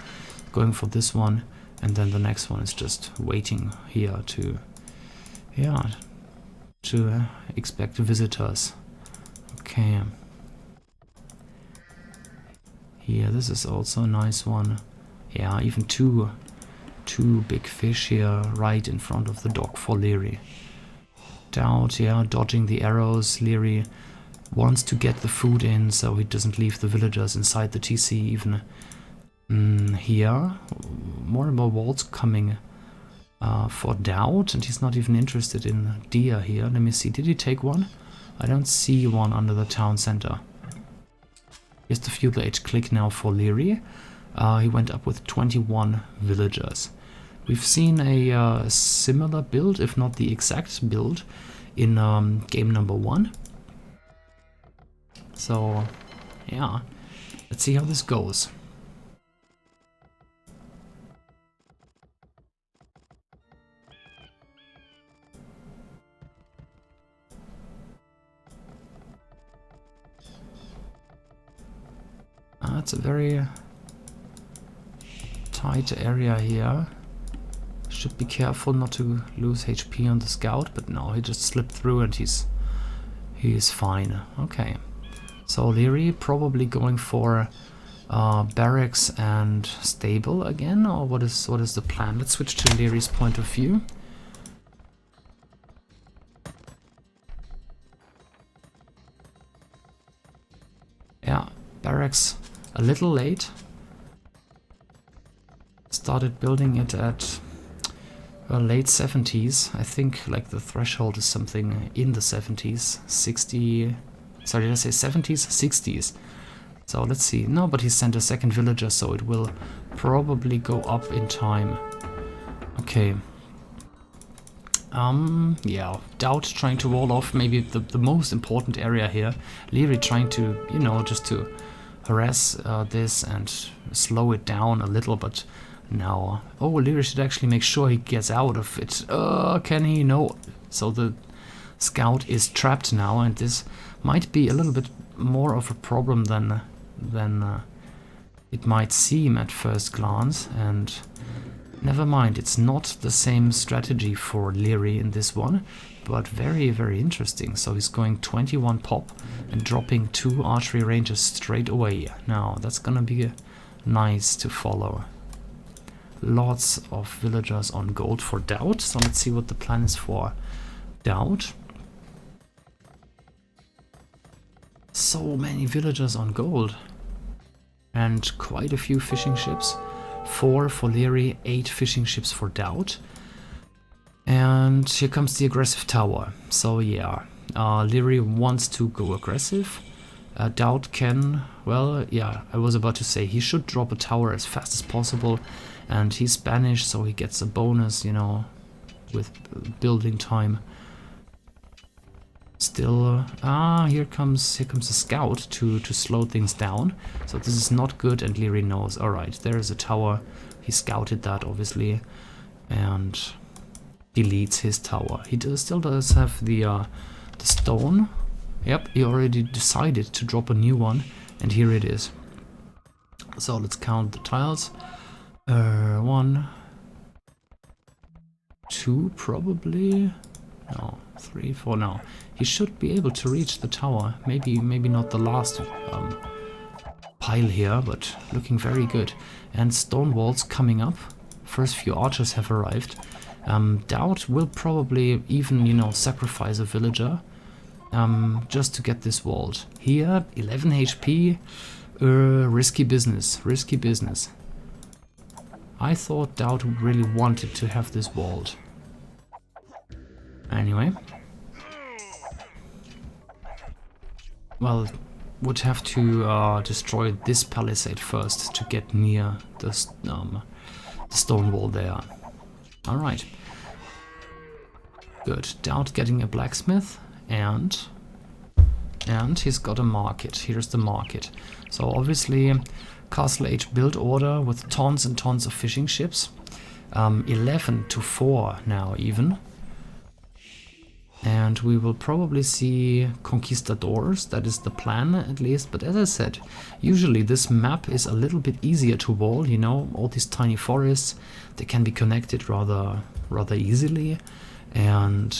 Going for this one, and then the next one is just waiting here to, yeah, to expect visitors. Okay. Here, this is also a nice one. Yeah, even two big fish here right in front of the dock for Liereyy. DauT, yeah, dodging the arrows. Liereyy wants to get the food in so he doesn't leave the villagers inside the TC even. Here, more and more walls coming for DauT, and he's not even interested in deer here. Let me see, did he take one? I don't see one under the town center. Here's the feudal age click now for Liereyy. He went up with 21 villagers. We've seen a similar build, if not the exact build, in game number 1. So, yeah, let's see how this goes. It's a very tight area here. Should be careful not to lose HP on the scout, but no, he just slipped through and he's fine. Okay, so Liereyy probably going for barracks and stable again, or what is the plan? Let's switch to Lierey's point of view. Yeah, barracks a little late. started building it at late 70s. I think like the threshold is something in the 70s, 60. Sorry, did I say 70s? 60s. So let's see. No, but he sent a second villager, so it will probably go up in time. Okay. Yeah, DauT trying to wall off maybe the most important area here. Liereyy trying to, you know, just to harass this and slow it down a little, but no. Oh, Liereyy should actually make sure he gets out of it. Can he? No. So the scout is trapped now, and this might be a little bit more of a problem than it might seem at first glance, and never mind, it's not the same strategy for Liereyy in this one, but very, very interesting. So he's going 21 pop and dropping 2 archery ranges straight away. Now, that's gonna be nice to follow. Lots of villagers on gold for DauT, so let's see what the plan is for DauT. So many villagers on gold. And quite a few fishing ships. 4 for Liereyy, 8 fishing ships for DauT. And here comes the aggressive tower. So yeah, Liereyy wants to go aggressive. DauT can, well, yeah, I was about to say he should drop a tower as fast as possible. And he's Spanish, so he gets a bonus, you know, with building time. Still, here comes a scout to slow things down. So this is not good, and Liereyy knows. All right, there is a tower. He scouted that obviously, and deletes his tower. He still does have the stone. Yep, he already decided to drop a new one, and here it is. So let's count the tiles. 1, 2 probably. No, 3, 4. No, he should be able to reach the tower. Maybe not the last pile here, but looking very good. And stone walls coming up. First few archers have arrived. DauT will probably even, you know, sacrifice a villager just to get this walled. Here, 11 HP. Risky business. Risky business. I thought DauT really wanted to have this walled. Anyway. Well, would have to destroy this palisade first to get near the stone wall there. Alright. Good. DauT getting a blacksmith, and he's got a market. Here's the market. So obviously Castle Age build order with tons and tons of fishing ships. 11 to 4 now even. And we will probably see conquistadors, that is the plan at least. But as I said, usually this map is a little bit easier to wall, you know, all these tiny forests, they can be connected rather easily. And,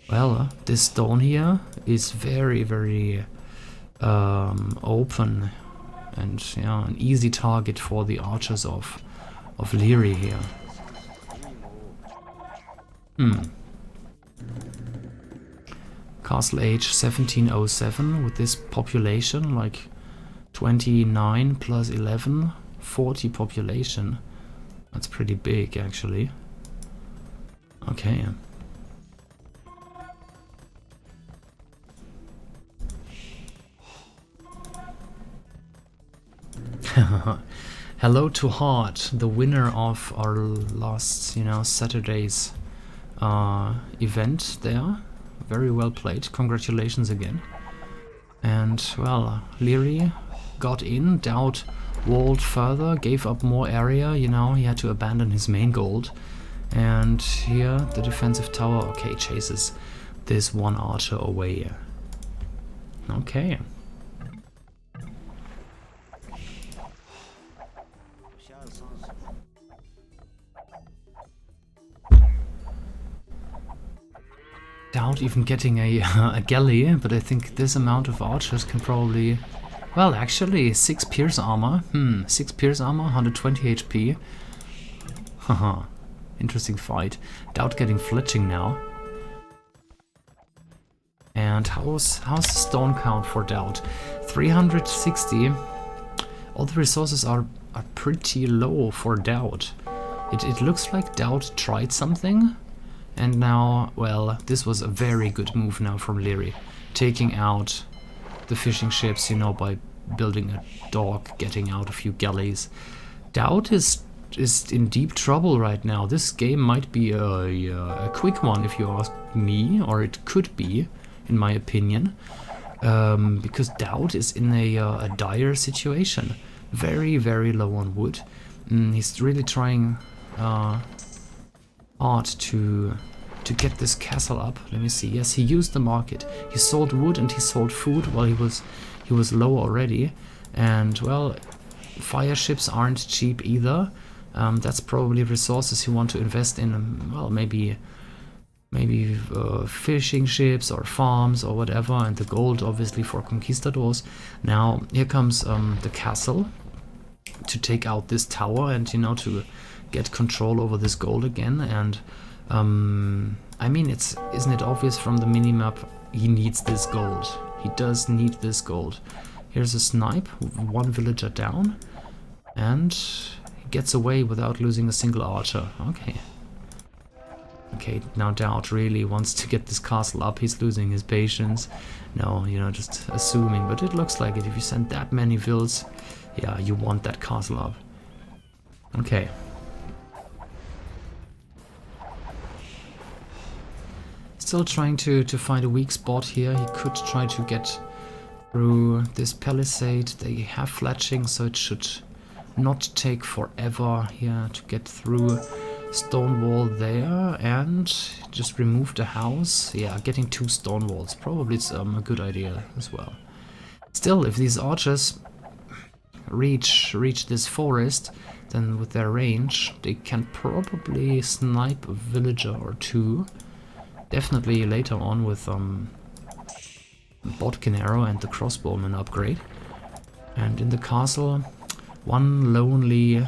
well, this stone here is very, very open and, yeah, an easy target for the archers of Liereyy here. Castle Age 1707 with this population, like 29 plus 11, 40 population. That's pretty big actually. Okay. Hello to Heart, the winner of our last, you know, Saturday's event there. Very well played. Congratulations again. And, well, Liereyy got in. DauT walled further, gave up more area, you know, he had to abandon his main gold. And here, the defensive tower, okay, chases this one archer away. Okay. DauT even getting a galley, but I think this amount of archers can probably... Well, actually, 6 pierce armor. 6 pierce armor, 120 HP. Haha, interesting fight. DauT getting fletching now. And how's the stone count for DauT? 360. All the resources are are pretty low for DauT. It looks like DauT tried something, and now, well, this was a very good move now from Liereyy, taking out the fishing ships, you know, by building a dock, getting out a few galleys. DauT is in deep trouble right now. This game might be a quick one if you ask me, or it could be, in my opinion, because DauT is in a dire situation. Very, very low on wood. He's really trying hard to get this castle up. Let me see. Yes, he used the market. He sold wood and he sold food while he was low already. And well, fire ships aren't cheap either. That's probably resources you want to invest in. Well, maybe fishing ships or farms or whatever, and the gold obviously for conquistadors. Now here comes the castle to take out this tower and, you know, to get control over this gold again. And I mean, isn't it obvious from the minimap? He needs this gold. He does need this gold. Here's a snipe, one villager down, and he gets away without losing a single archer. Okay. Okay, now DauT really wants to get this castle up. He's losing his patience. No, you know, just assuming, but it looks like it. If you send that many vills, yeah, you want that castle up. Okay. Still trying to find a weak spot here. He could try to get through this palisade. They have fletching, so it should not take forever here to get through. Stone wall there, and just remove the house. Yeah, getting 2 stone walls probably is a good idea as well. Still, if these archers reach this forest, then with their range they can probably snipe a villager or 2. Definitely later on with bodkin arrow and the crossbowman upgrade. And in the castle, one lonely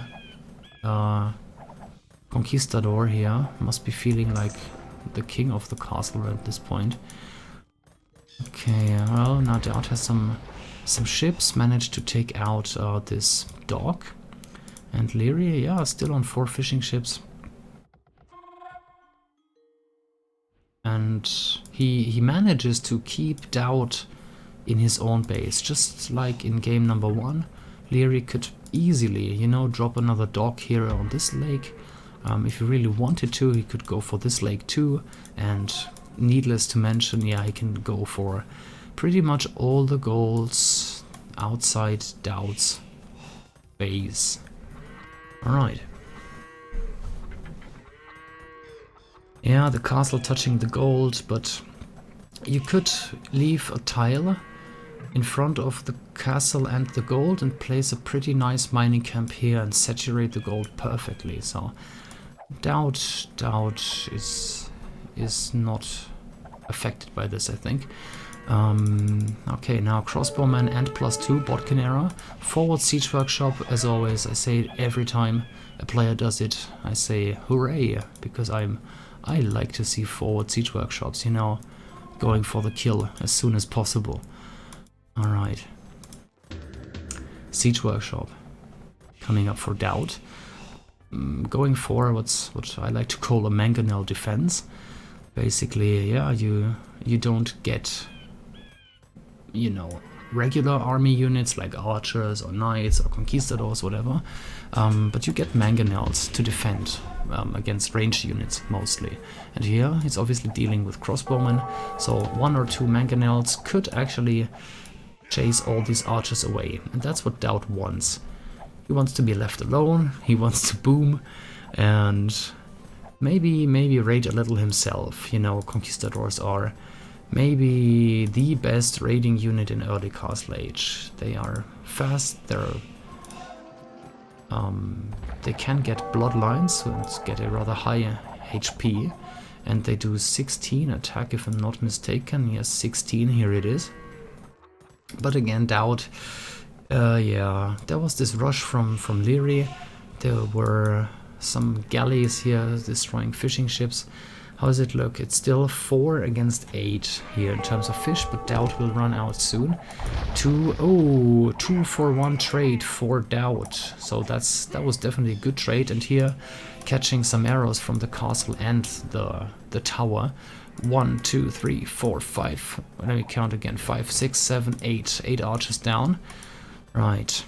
conquistador here must be feeling like the king of the castle at this point. Okay, well, now DauT has some ships, managed to take out this dock. And Liereyy, yeah, still on 4 fishing ships. And he manages to keep DauT in his own base, just like in game number 1. Liereyy could easily, you know, drop another dock here on this lake. If he really wanted to, he could go for this lake too, and needless to mention, yeah, he can go for pretty much all the goals outside DauT's base. Alright. Yeah, the castle touching the gold, but you could leave a tile in front of the castle and the gold and place a pretty nice mining camp here and saturate the gold perfectly. So DauT is not affected by this, I think. Okay, now crossbowman and +2 bodkin arrow. Forward siege workshop, as always. I say it every time a player does it. I say hooray, because I like to see forward siege workshops, you know, going for the kill as soon as possible. Alright. Siege workshop coming up for DauT. Going for what I like to call a mangonel defense. Basically, yeah, you don't get, you know, regular army units like archers or knights or conquistadors, whatever, but you get mangonels to defend against ranged units mostly. And here it's obviously dealing with crossbowmen, so 1 or 2 mangonels could actually chase all these archers away, and that's what DauT wants. He wants to be left alone, he wants to boom, and maybe raid a little himself. You know, conquistadors are maybe the best raiding unit in early Castle Age. They are fast, they can get bloodlines and get a rather high HP, and they do 16 attack if I'm not mistaken. Yes, 16, here it is. But again, DauT, yeah, there was this rush from Liereyy. There were some galleys here destroying fishing ships. How does it look? It's still 4 against 8 here in terms of fish, but DauT will run out soon. 2 for 1 trade for DauT. So that was definitely a good trade. And here, catching some arrows from the castle and the tower. 1, 2, 3, 4, 5. Let me count again. 5, 6, 7, 8. 8 archers down. Right.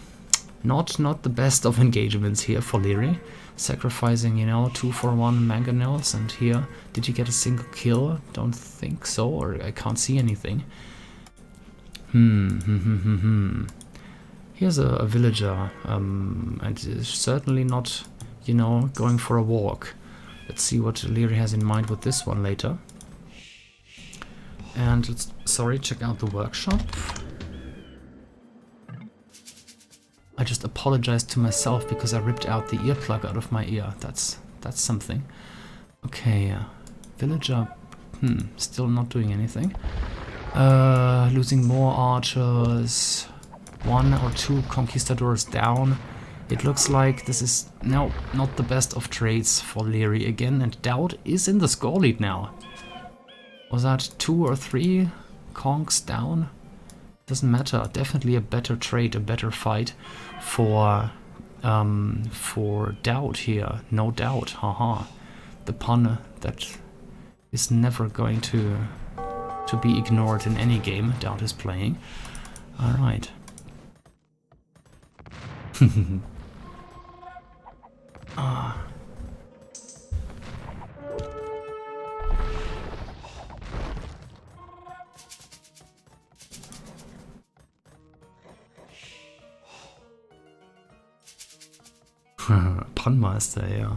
Not the best of engagements here for Liereyy. Sacrificing, you know, 2 for 1 mangonels, and here, did you get a single kill? Don't think so, or I can't see anything. Here's a villager, and is certainly not, you know, going for a walk. Let's see what Liereyy has in mind with this one later. And let's, check out the workshop. I just apologized to myself because I ripped out the earplug out of my ear. That's something. Okay, villager, still not doing anything. Losing more archers. 1 or 2 conquistadors down. It looks like this is no, not the best of trades for Liereyy again, and DauT is in the score lead now. Was that 2 or 3 conks down? Doesn't matter. Definitely a better trade, a better fight for DauT here. No doubt. Haha. The pun that is never going to be ignored in any game DauT is playing. All right. Punmaster, yeah.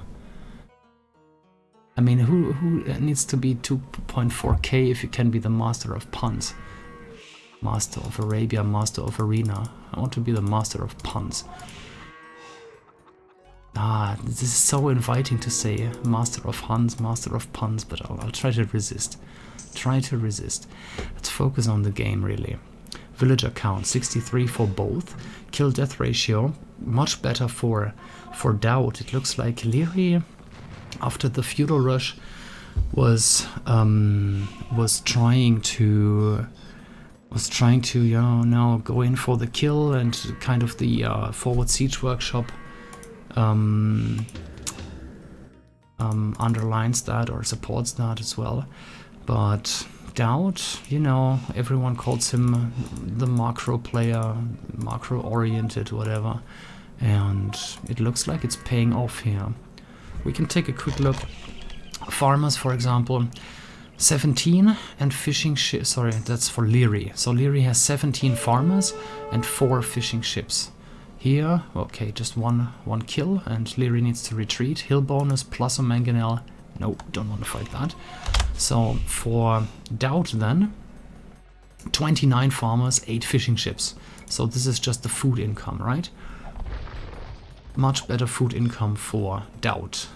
I mean, who needs to be 2.4k if you can be the master of puns? Master of Arabia, master of Arena. I want to be the master of puns. This is so inviting to say master of Huns, master of puns, but I'll try to resist. Let's focus on the game, really. Villager count, 63 for both. Kill-death ratio, much better for DauT. It looks like Liereyy, after the feudal rush, was trying to now go in for the kill, and kind of the forward siege workshop underlines that or supports that as well. But DauT, you know, everyone calls him the macro player, macro oriented, whatever, and it looks like it's paying off here. We can take a quick look. Farmers, for example, 17 and fishing ships. Sorry, that's for Liereyy. So Liereyy has 17 farmers and 4 fishing ships. Here, okay, just one kill, and Liereyy needs to retreat. Hill bonus plus a mangonel. No, don't want to fight that. So for DauT then, 29 farmers, 8 fishing ships. So this is just the food income, right? Much better food income for DauT.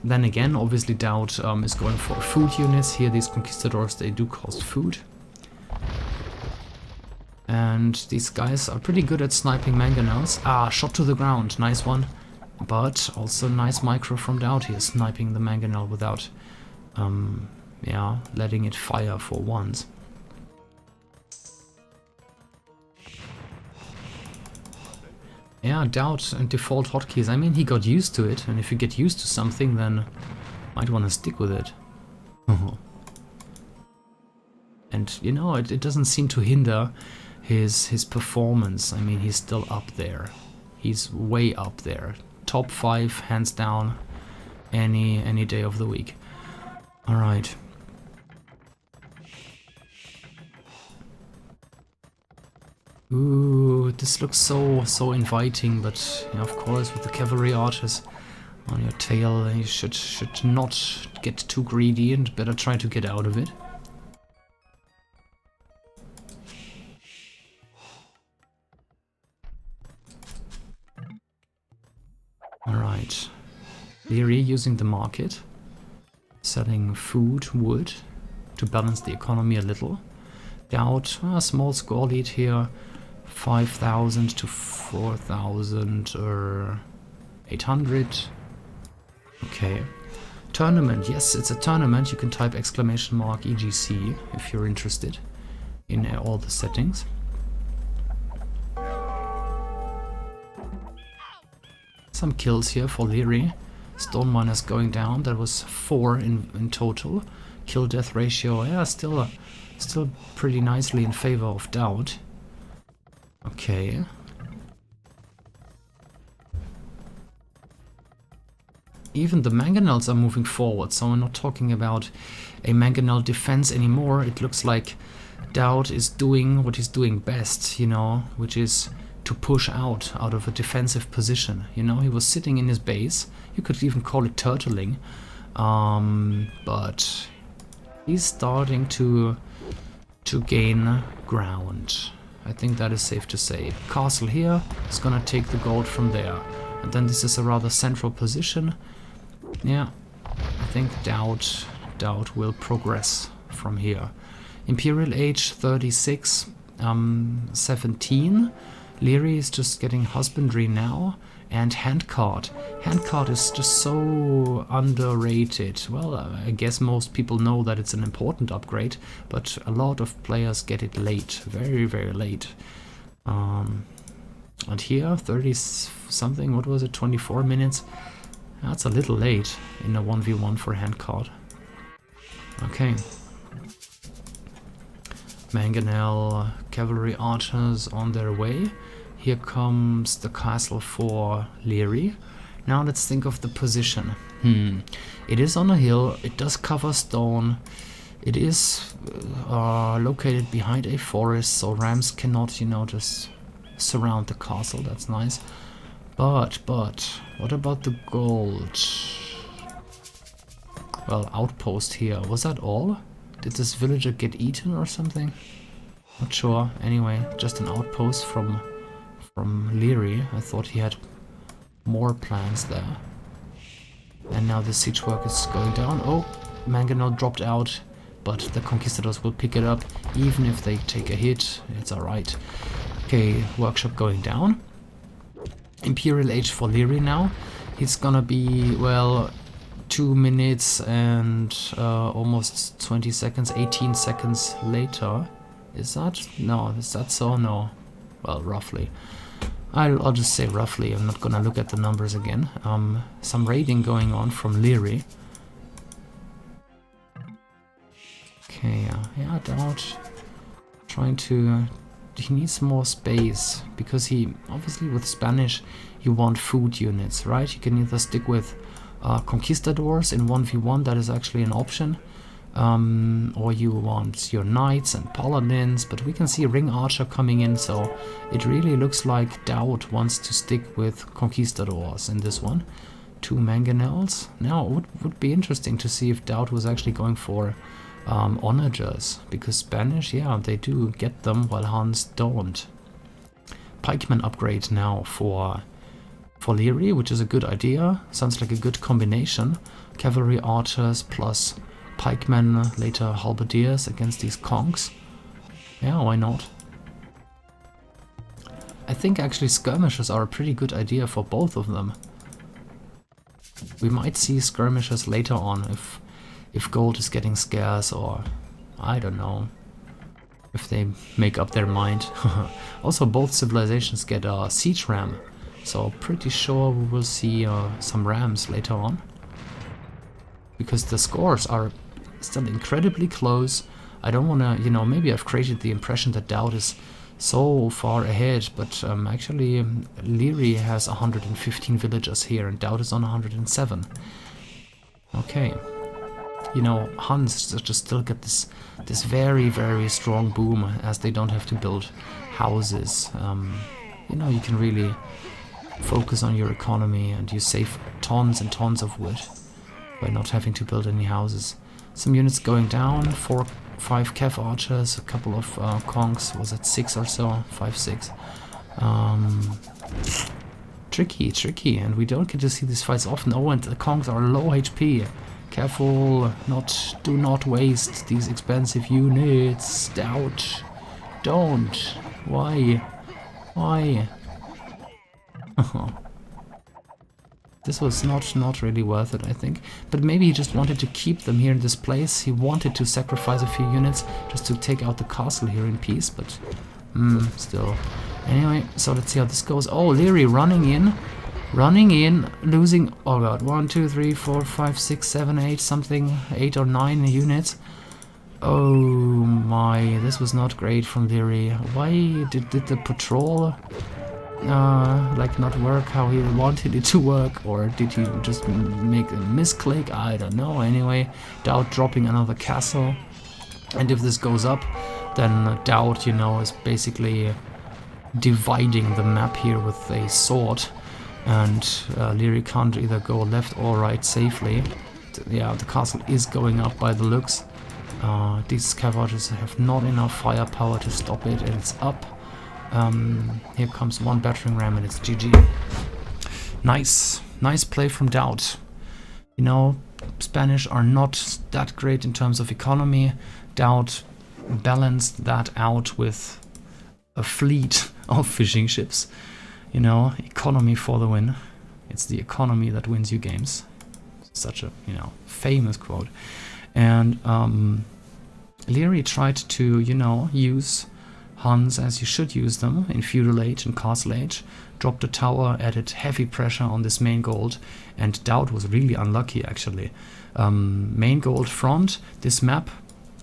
Then again, obviously DauT is going for food units. Here these conquistadors, they do cost food. And these guys are pretty good at sniping mangonels. Shot to the ground, nice one. But also nice micro from DauT here, sniping the mangonel without, letting it fire for once. Yeah, DauT and default hotkeys. I mean, he got used to it, and if you get used to something, then might want to stick with it. And you know, it doesn't seem to hinder his performance. I mean, he's still up there. He's way up there. Top 5, hands down, any day of the week. All right. Ooh, this looks so inviting, but you know, of course, with the cavalry archers on your tail, you should not get too greedy and better try to get out of it. Alright, Liereyy using the market, selling food, wood, to balance the economy a little. DauT, a small score lead here, 5,000 to 4,800. Okay. Tournament. Yes, it's a tournament. You can type !EGC if you're interested in all the settings. Some kills here for Liereyy. Stone miners going down. That was 4 in total. Kill death ratio. Yeah, still pretty nicely in favor of DauT. Okay. Even the mangonels are moving forward, so we're not talking about a mangonel defense anymore. It looks like DauT is doing what he's doing best, you know, which is to push out of a defensive position. You know, he was sitting in his base. You could even call it turtling, but he's starting to gain ground. I think that is safe to say. Castle here is gonna take the gold from there, and then this is a rather central position. Yeah, I think DauT will progress from here. Imperial age 36, 17. Liereyy is just getting husbandry now, and handcart. Handcart is just so underrated. Well, I guess most people know that it's an important upgrade, but a lot of players get it late, very, very late. And here, 30 something, what was it, 24 minutes? That's a little late in a 1v1 for handcart. Okay. Mangonel cavalry archers on their way. Here comes the castle for Liereyy. Now let's think of the position. It is on a hill, it does cover stone, it is located behind a forest, so rams cannot, you know, just surround the castle. That's nice. But, what about the gold? Well, outpost here. Was that all? Did this villager get eaten or something? Not sure. Anyway, just an outpost from Liereyy. I thought he had more plans there. And now the siege work is going down. Oh, mangonel dropped out, but the conquistadors will pick it up. Even if they take a hit, it's alright. Okay, workshop going down. Imperial age for Liereyy now. It's gonna be, well, 2 minutes and almost 20 seconds, 18 seconds later. Is that? No, is that so? No. Well, roughly. I'll just say roughly. I'm not gonna look at the numbers again. Some raiding going on from Liereyy. Okay, yeah, DauT trying to... He needs more space, because he, obviously with Spanish, you want food units, right? You can either stick with conquistadors in 1v1, that is actually an option, or you want your knights and paladins, but we can see ring archer coming in, so it really looks like DauT wants to stick with conquistadors in this one. 2 mangonels. Now, it would be interesting to see if DauT was actually going for onagers, because Spanish, yeah, they do get them, while Hans don't. Pikeman upgrade now for Liereyy, which is a good idea. Sounds like a good combination. Cavalry archers plus pikemen, later halberdiers against these conks. Yeah, why not? I think actually skirmishers are a pretty good idea for both of them. We might see skirmishers later on if gold is getting scarce, or I don't know, if they make up their mind. Also, both civilizations get a siege ram, so pretty sure we will see some rams later on, because the scores are still incredibly close. I don't want to, you know, maybe I've created the impression that DauT is so far ahead, but actually Liereyy has 115 villagers here and DauT is on 107. Okay. You know, Huns just still get this very, very strong boom, as they don't have to build houses. You know, you can really focus on your economy and you save tons and tons of wood by not having to build any houses. Some units going down, 4-5 cav archers, a couple of conks, was it 6 or so? 5-6. Tricky, and we don't get to see these fights often. Oh, and the conks are low HP. Careful, do not waste these expensive units. DauT, don't. Why? This was not really worth it, I think. But maybe he just wanted to keep them here in this place. He wanted to sacrifice a few units just to take out the castle here in peace, but still. Anyway, so let's see how this goes. Oh, Liereyy running in, losing, oh god, 1, 2, 3, 4, 5, 6, 7, 8, something, 8 or 9 units. Oh my, this was not great from Liereyy. Why did the patrol like not work how he wanted it to work, or did he just make a misclick? I don't know. Anyway, DauT dropping another castle, and if this goes up, then DauT, you know, is basically dividing the map here with a sword, and Liereyy can't either go left or right safely. Yeah, the castle is going up by the looks. These scavengers have not enough firepower to stop it, and it's up. Here comes one battering ram and it's GG. Nice play from DauT. You know, Spanish are not that great in terms of economy. DauT balanced that out with a fleet of fishing ships. You know, economy for the win. It's the economy that wins you games. Such a, you know, famous quote. And Liereyy tried to, you know, use Huns as you should use them in Feudal Age and Castle Age, dropped a tower, added heavy pressure on this main gold, and DauT was really unlucky actually. Main gold front, this map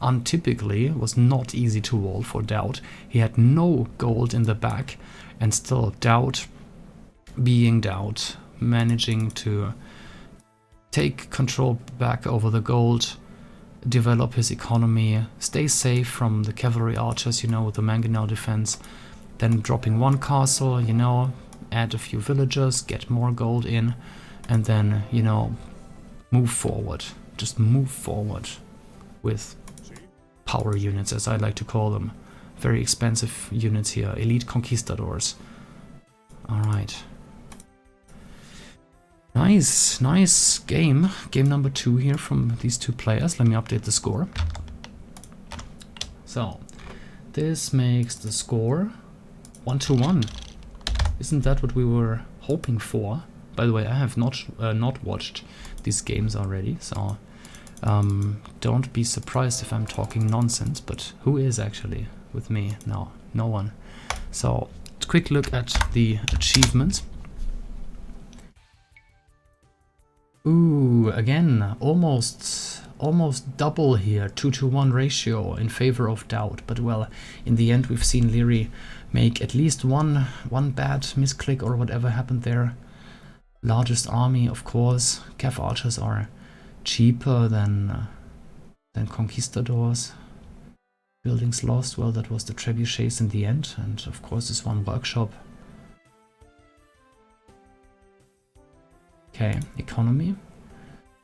untypically was not easy to wall for DauT. He had no gold in the back, and still DauT, being DauT, managing to take control back over the gold, develop his economy, stay safe from the cavalry archers, you know, with the mangonel defense, then dropping one castle, you know, add a few villagers, get more gold in, and then, you know, move forward. Just move forward with power units, as I like to call them. Very expensive units here, elite conquistadors. Alright. Nice game. Game number 2 here from these two players. Let me update the score. So, this makes the score 1-1. Isn't that what we were hoping for? By the way, I have not watched these games already, so don't be surprised if I'm talking nonsense, but who is actually with me? No one. So, quick look at the achievements. Ooh, again, almost double here, 2-to-1 ratio in favor of DauT. But well, in the end, we've seen Liereyy make at least one bad misclick or whatever happened there. Largest army, of course. Cav archers are cheaper than conquistadors. Buildings lost. Well, that was the trebuchets in the end, and of course this one workshop. Okay, economy.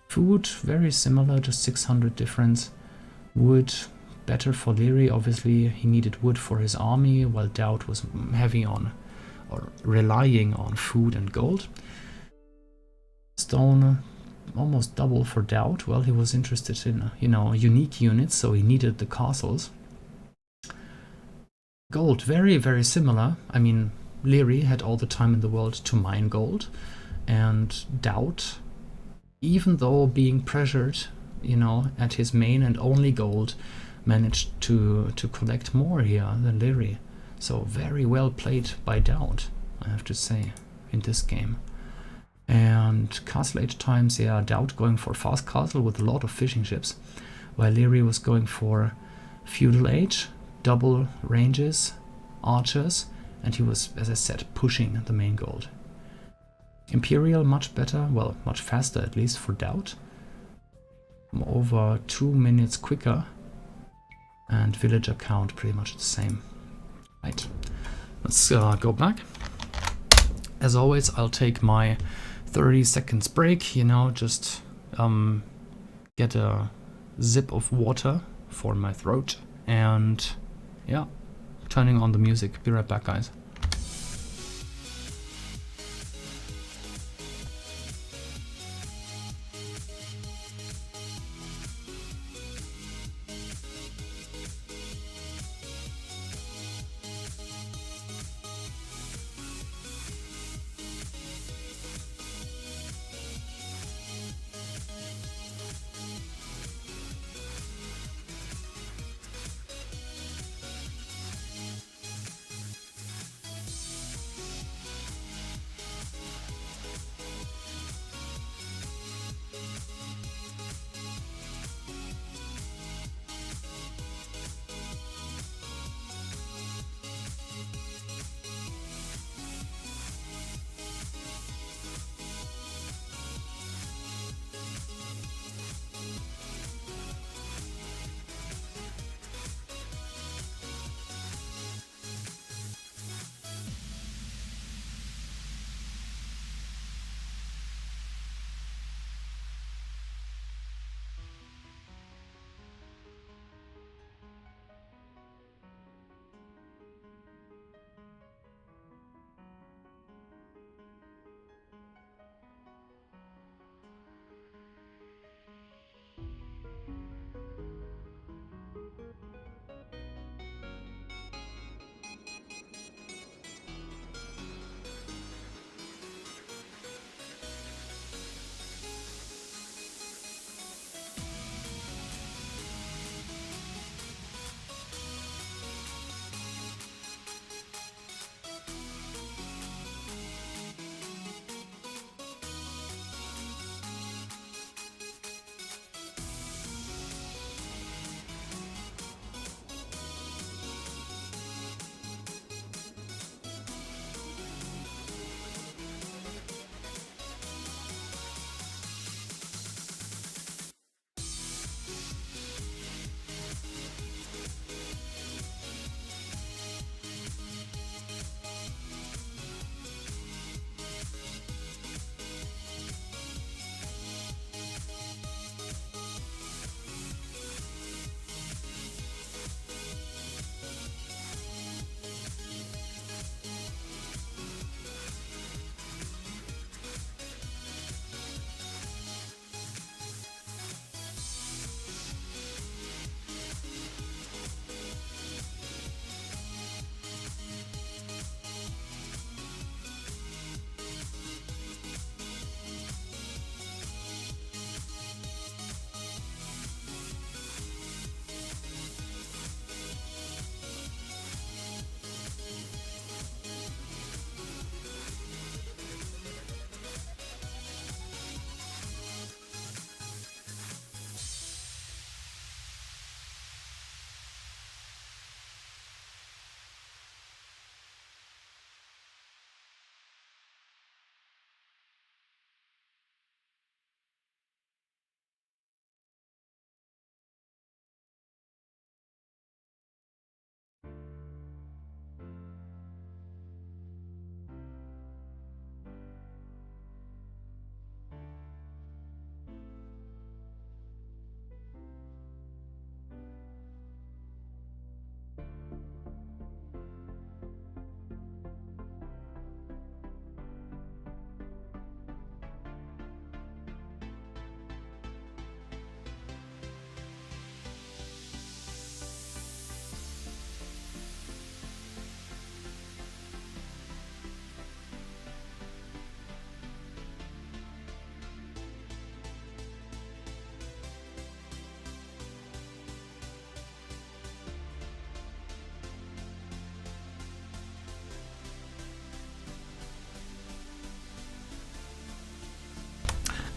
Food, very similar, just 600 difference. Wood, better for Liereyy. Obviously, he needed wood for his army, while DauT was heavy on, or relying on food and gold. Stone, almost double for DauT. Well, he was interested in, you know, unique units, so he needed the castles. Gold, very similar. I mean, Liereyy had all the time in the world to mine gold. And DauT, even though being pressured, you know, at his main and only gold, managed to collect more here than Liereyy. So very well played by DauT, I have to say, in this game. And Castle Age times, yeah, DauT going for fast castle with a lot of fishing ships, while Liereyy was going for Feudal Age, double ranges, archers, and he was, as I said, pushing the main gold. Imperial, much better, well, much faster at least for DauT. Over 2 minutes quicker. And villager count pretty much the same. Right, let's go back. As always, I'll take my 30 seconds break, you know, just get a sip of water for my throat. And yeah, turning on the music. Be right back, guys.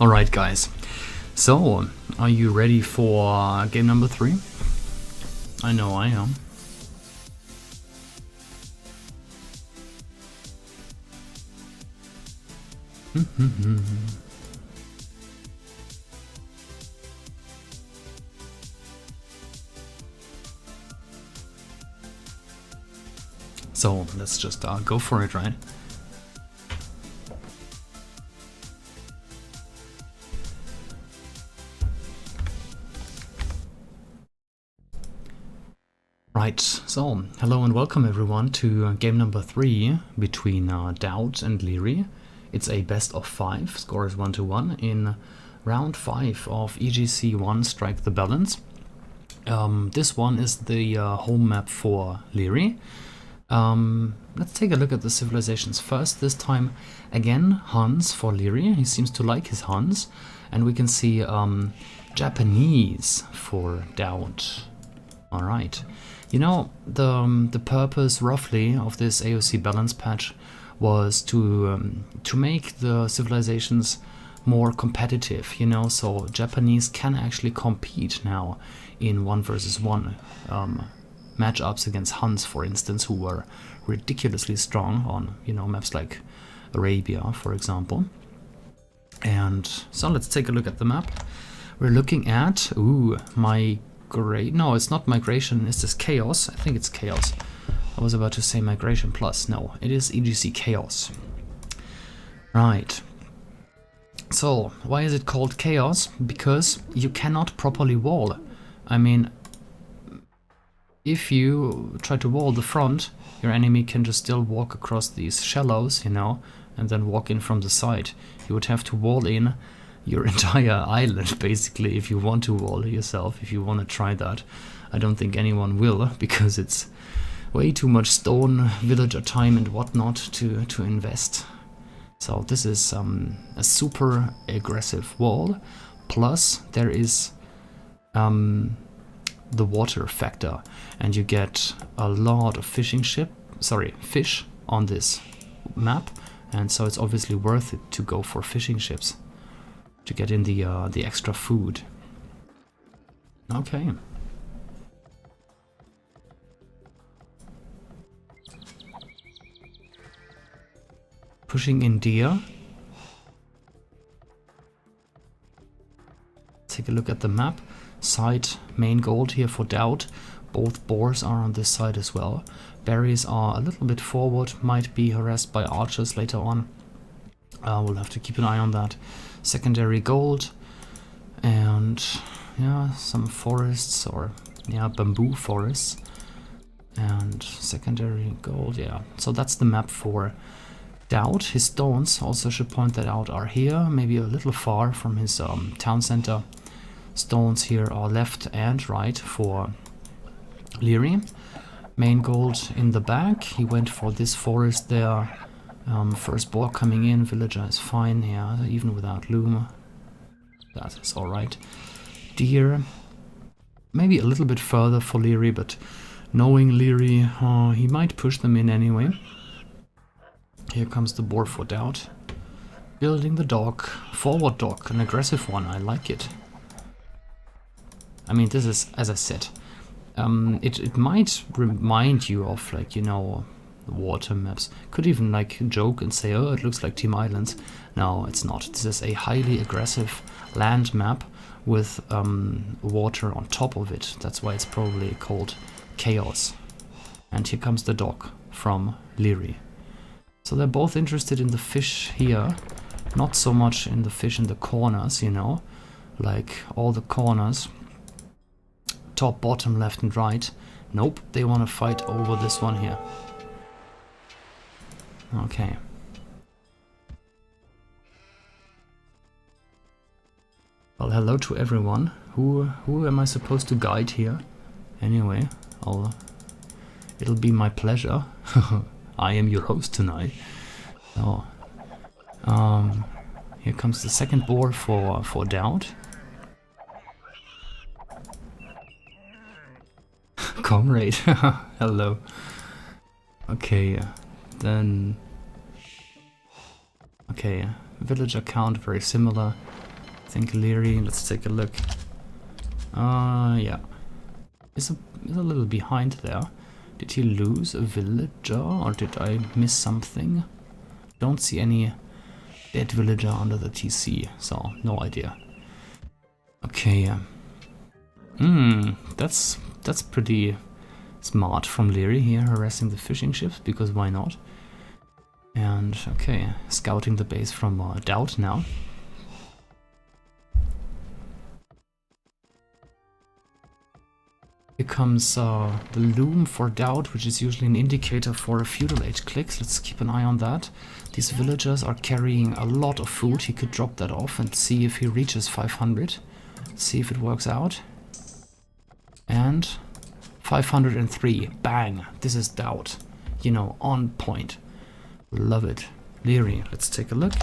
Alright guys, so are you ready for game number 3? I know I am. So let's just go for it, right? Right, so hello and welcome everyone to game number 3 between DauT and Liereyy. It's a best of 5, score is 1-1 in round 5 of EGC1 Strike the Balance. This one is the home map for Liereyy. Let's take a look at the civilizations first. This time again Huns for Liereyy. He seems to like his Huns, and we can see Japanese for DauT. All right. You know, the purpose roughly of this AOC balance patch was to make the civilizations more competitive, you know, so Japanese can actually compete now in 1 versus 1 matchups against Huns, for instance, who were ridiculously strong on, you know, maps like Arabia, for example. And so let's take a look at the map. We're looking at, no, it's not migration, it's this chaos. I think it's chaos. I was about to say migration plus. No, it is EGC chaos. Right. So, why is it called chaos? Because you cannot properly wall. I mean, if you try to wall the front, your enemy can just still walk across these shallows, you know, and then walk in from the side. You would have to wall in your entire island, basically, if you want to wall yourself, if you want to try that. I don't think anyone will, because it's way too much stone, villager time and whatnot to invest. So this is a super aggressive wall, plus there is the water factor, and you get a lot of fish on this map, and so it's obviously worth it to go for fishing ships to get in the extra food. Okay. Pushing in deer. Take a look at the map. Side main gold here for DauT. Both boars are on this side as well. Berries are a little bit forward, might be harassed by archers later on. We'll have to keep an eye on that. Secondary gold, and yeah, some forests, or yeah, bamboo forests, and secondary gold. Yeah, so that's the map for DauT. His stones, also should point that out, are here, maybe a little far from his town center. Stones here are left and right for Liereyy. Main gold in the back. He went for this forest there. First boar coming in, villager is fine, yeah, even without loom. That is alright. Deer, maybe a little bit further for Liereyy, but knowing Liereyy, he might push them in anyway. Here comes the boar for DauT. Building the dock, forward dock, an aggressive one, I like it. I mean, this is, as I said, it might remind you of, like, you know, water maps. Could even like joke and say, oh, it looks like Team Islands. No, it's not. This is a highly aggressive land map with water on top of it. That's why it's probably called Chaos. And here comes the dock from Liereyy. So they're both interested in the fish here, not so much in the fish in the corners, you know, like all the corners, top, bottom, left and right. Nope, they want to fight over this one here. Okay. Well, hello to everyone. Who am I supposed to guide here? Anyway, it'll be my pleasure. I am your host tonight. So, here comes the second boar for DauT. Comrade, hello. Okay, then... Okay, villager count very similar. think Liereyy, let's take a look. Yeah. Is a little behind there. Did he lose a villager or did I miss something? Don't see any dead villager under the TC, so no idea. Okay. That's pretty smart from Liereyy here, harassing the fishing ships, because why not? And okay, scouting the base from DauT now. Here comes the loom for DauT, which is usually an indicator for feudal age clicks. Let's keep an eye on that. These villagers are carrying a lot of food. He could drop that off and see if he reaches 500. See if it works out. And 503. Bang! This is DauT. You know, on point. Love it. Liereyy, let's take a look.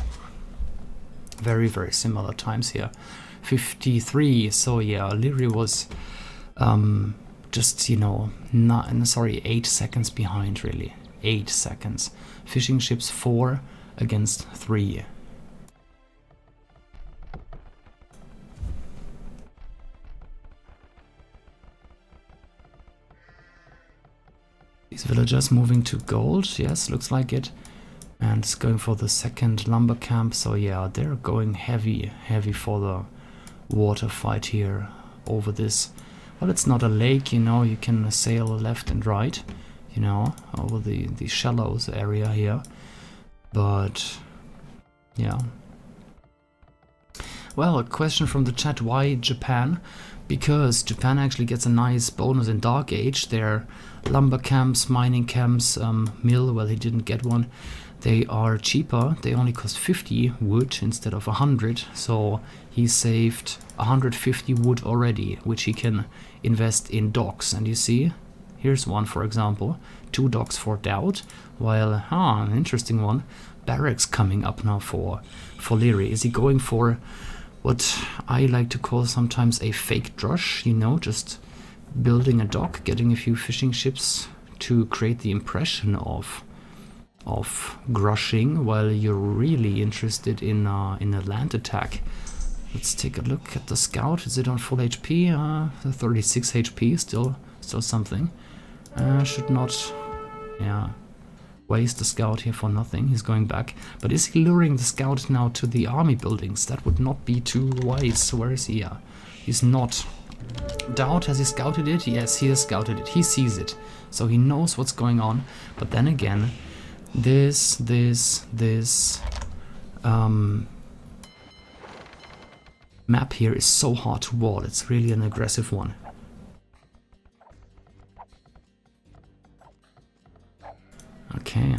Very, very similar times here. 53. So yeah, Liereyy was just, you know, 8 seconds behind, really. 8 seconds. Fishing ships 4 against 3. These villagers moving to gold, yes, looks like it. And it's going for the second lumber camp, so yeah, they're going heavy for the water fight here over this. Well, it's not a lake, you know, you can sail left and right, you know, over the shallows area here. But, yeah. Well, a question from the chat, why Japan? Because Japan actually gets a nice bonus in Dark Age. Their lumber camps, mining camps, mill, well, he didn't get one. They are cheaper, they only cost 50 wood instead of 100, so he saved 150 wood already, which he can invest in docks. And you see, here's one for example, 2 docks for DauT, while, an interesting one, barracks coming up now for Liereyy. Is he going for what I like to call sometimes a fake drush, you know, just building a dock, getting a few fishing ships to create the impression of grushing, while you're really interested in a land attack. Let's take a look at the scout. Is it on full HP? 36 HP, still something. Should not, yeah, waste the scout here for nothing. He's going back. But is he luring the scout now to the army buildings? That would not be too wise. Where is he? He's not. DauT, has he scouted it? Yes, he has scouted it. He sees it. So he knows what's going on. But then again, this map here is so hard to wall. It's really an aggressive one. Okay.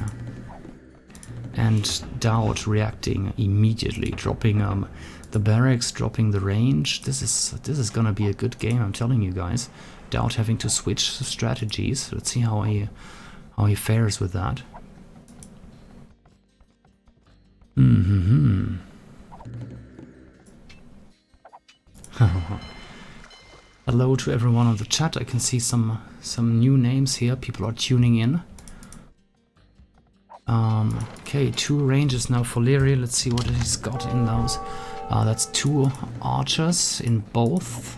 And DauT reacting immediately, dropping the barracks, dropping the range. This is gonna be a good game, I'm telling you guys. DauT having to switch strategies. Let's see how he fares with that. Hello to everyone on the chat. I can see some new names here. People are tuning in. Okay, 2 ranges now for Liereyy. Let's see what he's got in those. That's 2 archers in both,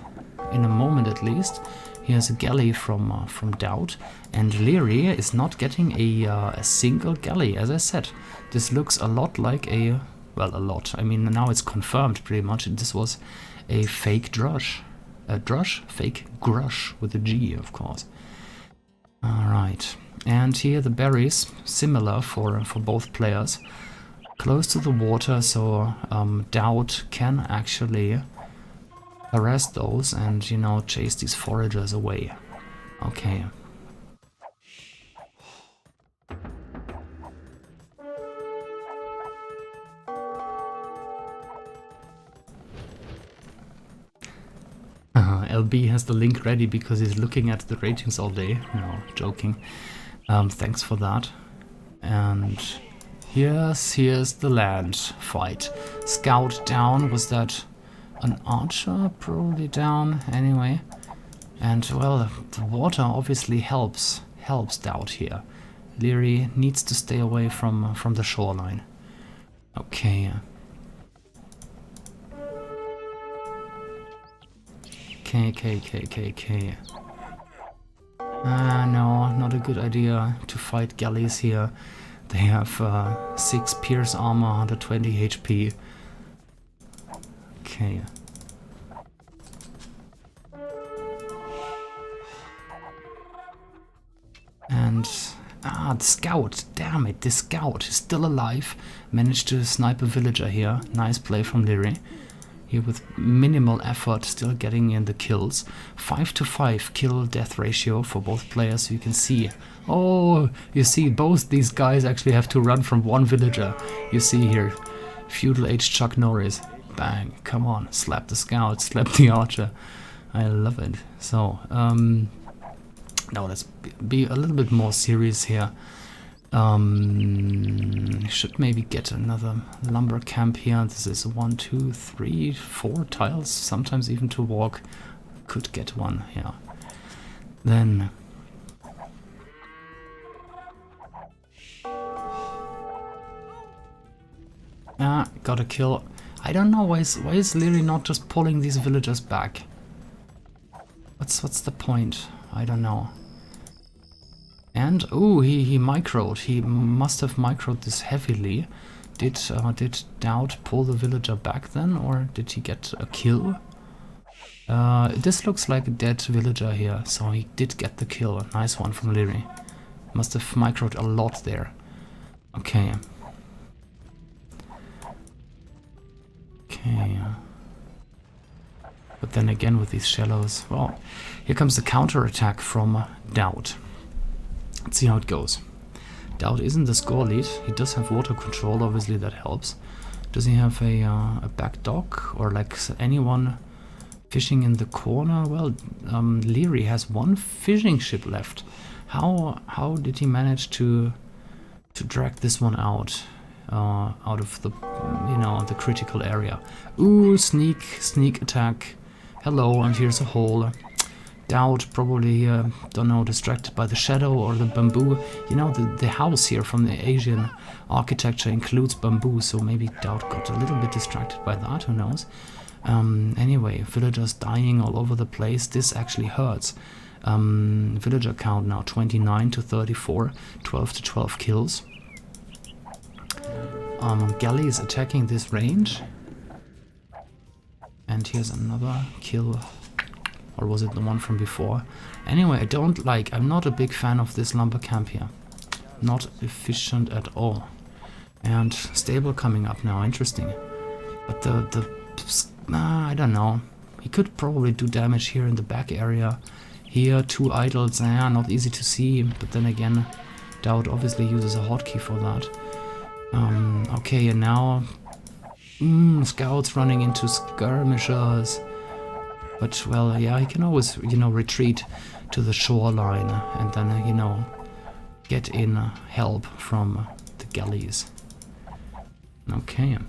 in a moment at least. He has a galley from DauT, and Liereyy is not getting a single galley. As I said, this looks a lot like well, a lot. I mean, now it's confirmed pretty much. This was a fake drush. A drush? Fake grush with a G, of course. Alright. And here the berries, similar for both players. Close to the water, so DauT can actually harass those and, you know, chase these foragers away. Okay. LB has the link ready because he's looking at the ratings all day. No, joking. Thanks for that. And here's the land fight. Scout down. Was that an archer? Probably down. Anyway. And, well, the water obviously helps DauT here. Liereyy needs to stay away from the shoreline. Okay. K. No, not a good idea to fight galleys here. They have 6 pierce armor, 120 HP. Okay. And the scout, damn it, the scout is still alive. Managed to snipe a villager here. Nice play from Liereyy. Here with minimal effort, still getting in the kills. 5-to-5 kill-death ratio for both players, so you can see. Oh, you see, both these guys actually have to run from one villager. You see here, Feudal Age Chuck Norris. Bang, come on, slap the scout, slap the archer. I love it. So, now let's be a little bit more serious here. Should maybe get another lumber camp here. This is 1, 2, 3, 4 tiles, sometimes even to walk. Could get one, yeah. Then got a kill. I don't know why is Liereyy not just pulling these villagers back? What's the point? I don't know. And oh, he microed. He must have microed this heavily. Did DauT pull the villager back then, or did he get a kill? This looks like a dead villager here, so he did get the kill. A nice one from Liereyy. Must have microed a lot there. Okay. Okay. But then again with these shallows, well, here comes the counter attack from DauT. Let's see how it goes. DauT isn't the score lead. He does have water control, obviously that helps. Does he have a back dock or like anyone fishing in the corner? Well, Liereyy has 1 fishing ship left. How did he manage to drag this one out of the the critical area? Ooh, sneak attack. Hello, and here's a hole. DauT probably, don't know, distracted by the shadow or the bamboo. You know, the house here from the Asian architecture includes bamboo, so maybe DauT got a little bit distracted by that, who knows. Anyway, villagers dying all over the place. This actually hurts. Villager count now 29-34, 12-12 kills. Galleys attacking this range. And here's another kill. Or was it the one from before? Anyway, I'm not a big fan of this lumber camp here. Not efficient at all. And stable coming up now, interesting. But I don't know. He could probably do damage here in the back area. Here, 2 idols, not easy to see. But then again, DauT obviously uses a hotkey for that. Okay, and now scouts running into skirmishers. But, well, yeah, he can always, retreat to the shoreline and then, get in help from the galleys. Okay.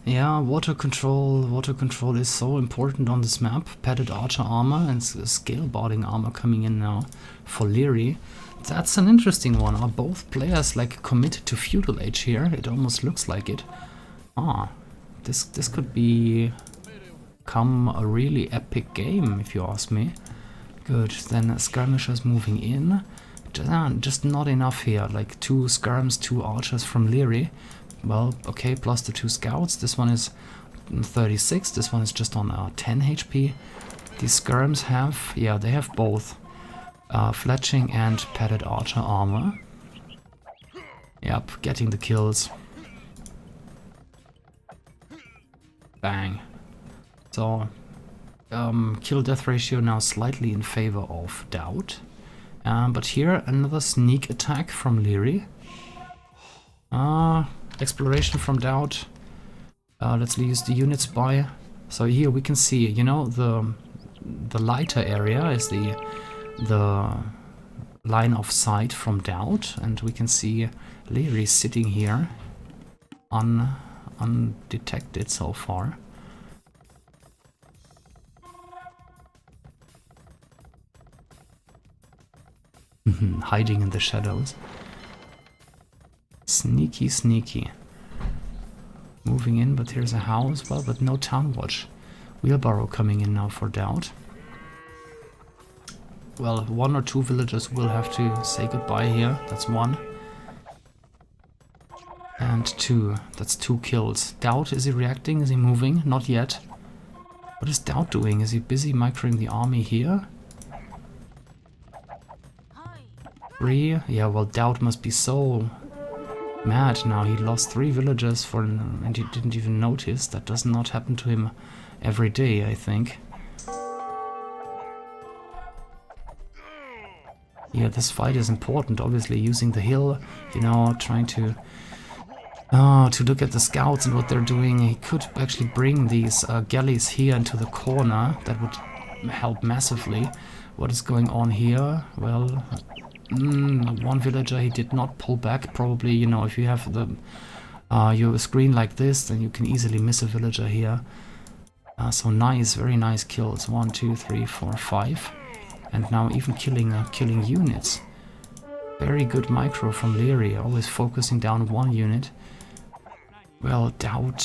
Yeah, water control is so important on this map. Padded archer armor and scale boarding armor coming in now for Liereyy. That's an interesting one. Are both players like committed to Feudal Age here? It almost looks like it. This could become a really epic game, if you ask me. Good, then skirmishers moving in. Just not enough here, like 2 skirms, 2 archers from Liereyy. Well, okay, plus the 2 scouts. This one is 36, this one is just on 10 HP. These skirms have, they have both fletching and padded archer armor. Yep, getting the kills. Bang. So, kill-death ratio now slightly in favor of DauT. But here, another sneak attack from Liereyy. Exploration from DauT. Let's use the unit spy. So here we can see, the lighter area is the line of sight from DauT, and we can see Liereyy sitting here undetected so far. Hiding in the shadows. Sneaky, sneaky. Moving in, but here's a house. Well, but no town watch. Wheelbarrow coming in now for DauT. Well, 1 or 2 villagers will have to say goodbye here. That's 1. And 2. That's 2 kills. DauT, is he reacting? Is he moving? Not yet. What is DauT doing? Is he busy microing the army here? 3. Yeah, well, DauT must be so mad now. He lost 3 villagers and he didn't even notice. That does not happen to him every day, I think. Yeah, this fight is important, obviously, using the hill, you know, trying to look at the scouts and what they're doing. He could actually bring these galleys here into the corner. That would help massively. What is going on here? Well, 1 villager, he did not pull back. Probably, you know, if you have the your screen like this, then you can easily miss a villager here. So nice, very nice kills. 1, 2, 3, 4, 5. And now even killing units. Very good micro from Liereyy, always focusing down 1 unit. Well, DauT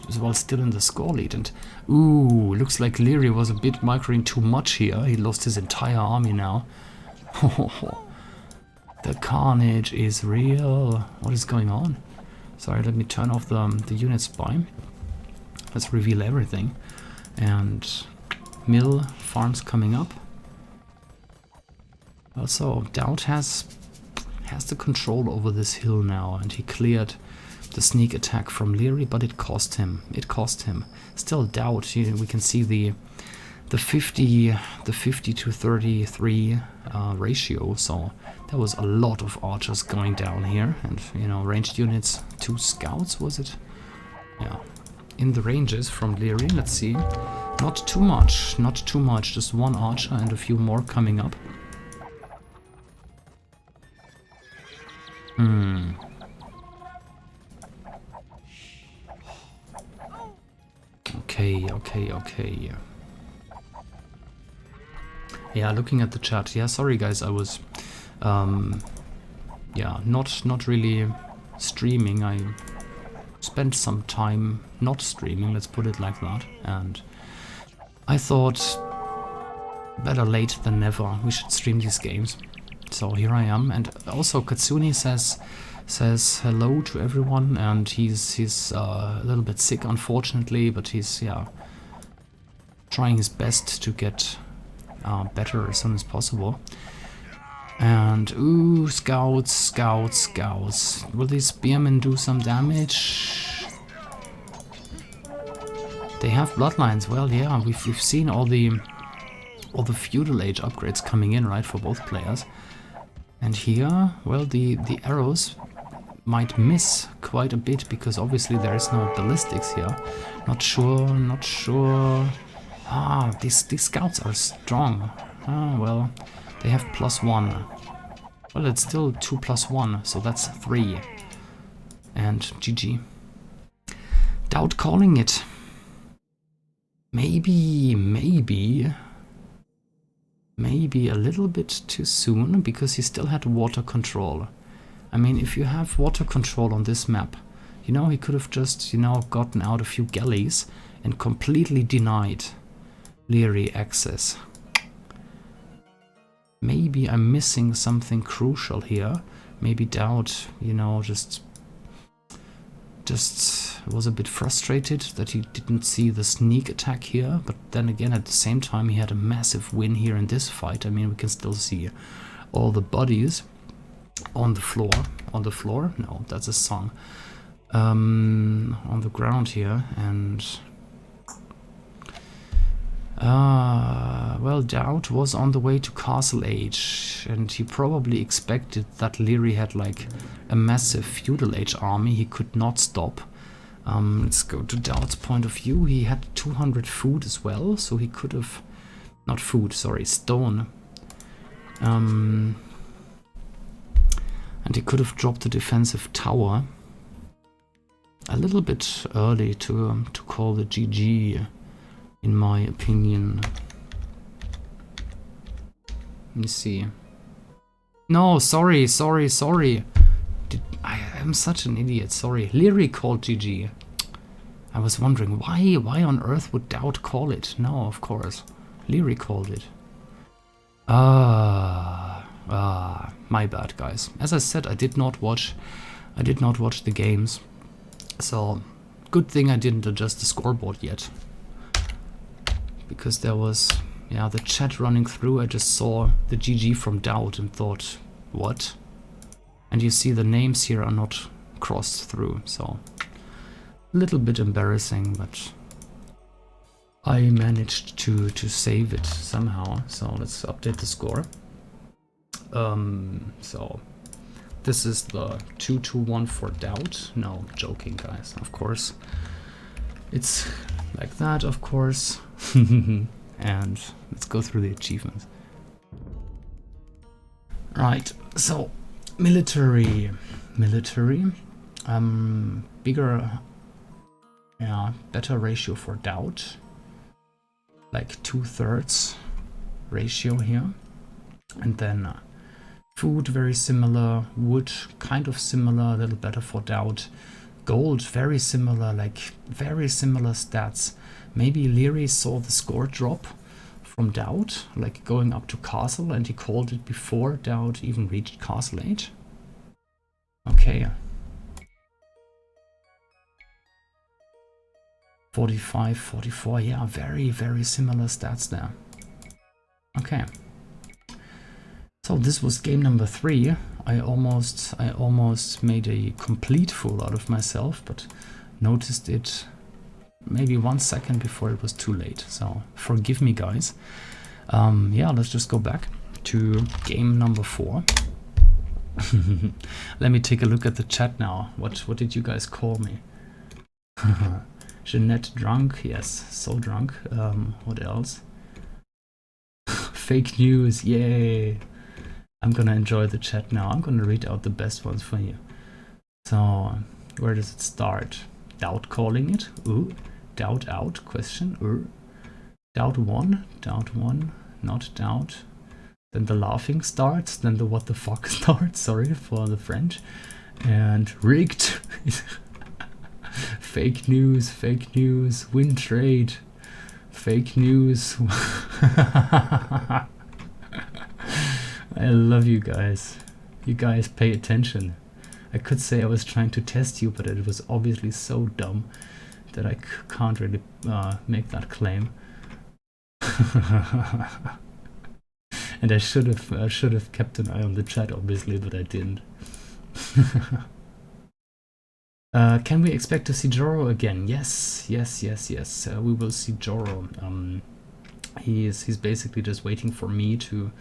is well still in the score lead, and ooh, looks like Liereyy was a bit microing too much here. He lost his entire army now. The carnage is real. What is going on? Sorry, let me turn off the unit spy. Let's reveal everything. And mill farms coming up. Also, DauT has the control over this hill now, and he cleared the sneak attack from Liereyy, but it cost him. It cost him. Still DauT. We can see the 50 to 33 ratio. So there was a lot of archers going down here, and you know, ranged units. 2 scouts, was it? Yeah. In the ranges from Liereyy. Let's see. Not too much. Not too much. Just 1 archer and a few more coming up. Okay. Yeah, looking at the chat. Yeah, sorry guys, I was yeah, not really streaming. I spent some time not streaming, let's put it like that. And I thought better late than never. We should stream these games. So here I am, and also Katsuni says hello to everyone, and he's a little bit sick, unfortunately, but he's trying his best to get better as soon as possible. And ooh, scouts. Will these spearmen do some damage? They have bloodlines. Well, yeah, we've seen all the feudal age upgrades coming in, right, for both players. And here, well, the arrows might miss quite a bit, because obviously there is no ballistics here. Not sure. These scouts are strong. Well, they have +1. Well, it's still 2 + 1, so that's 3. And GG. DauT calling it. Maybe a little bit too soon, because he still had water control. I mean, if you have water control on this map, you know, he could have just, you know, gotten out a few galleys and completely denied Liereyy access. Maybe I'm missing something crucial here. Maybe DauT, you know, just was a bit frustrated that he didn't see the sneak attack here, but then again, at the same time, he had a massive win here in this fight. I mean, we can still see all the bodies on the floor. No, that's a song. On the ground here, and well, DauT was on the way to Castle Age, and he probably expected that Liereyy had like a massive Feudal Age army he could not stop. Let's go to DauT's point of view. He had 200 food as well, so he could have... not food, sorry, stone. And he could have dropped the defensive tower. A little bit early to call the GG, in my opinion. Let me see. No, sorry. I'm such an idiot, sorry. Liereyy called GG. I was wondering, why on earth would DauT call it? No, of course. Liereyy called it. My bad, guys. As I said, I did not watch the games. So, good thing I didn't adjust the scoreboard yet. Because there was, yeah, the chat running through. I just saw the GG from DauT and thought, what? And you see the names here are not crossed through, so a little bit embarrassing, but I managed to save it somehow. So let's update the score. So this is the 2-2-1 for DauT. No, joking, guys. Of course, it's like that, of course. And let's go through the achievements. Right. So military, bigger, yeah, better ratio for DauT. Like 2/3 ratio here, and then food very similar, wood kind of similar, a little better for DauT, gold very similar, like very similar stats. Maybe Liereyy saw the score drop from DauT, like going up to castle, and he called it before DauT even reached castle age. Okay. 45, 44, yeah, very similar stats there. Okay. So this was game number 3. I almost made a complete fool out of myself, but noticed it maybe 1 second before it was too late. So forgive me, guys. Yeah, let's just go back to game number 4. Let me take a look at the chat now. What did you guys call me? Jeanette drunk, yes, so drunk. What else? Fake news, yay! I'm gonna enjoy the chat now. I'm gonna read out the best ones for you. So, where does it start? DauT calling it? Ooh. DauT out? Question? DauT 1? DauT 1? Not DauT. Then the laughing starts. Then the what the fuck starts. Sorry for the French. And rigged. Fake news, win trade, fake news. I love you guys. You guys pay attention. I could say I was trying to test you, but it was obviously so dumb that I can't really make that claim. And I should have kept an eye on the chat, obviously, but I didn't. Can we expect to see Joro again? Yes. We will see Joro. He's basically just waiting for me to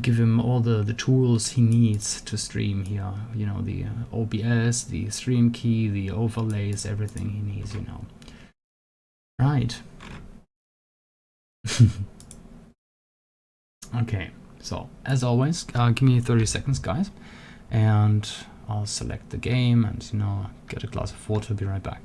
give him all the tools he needs to stream here. You know, the OBS, the stream key, the overlays, everything he needs. You know. Right. Okay. So as always, give me 30 seconds, guys, and I'll select the game and, you know, get a glass of water, be right back.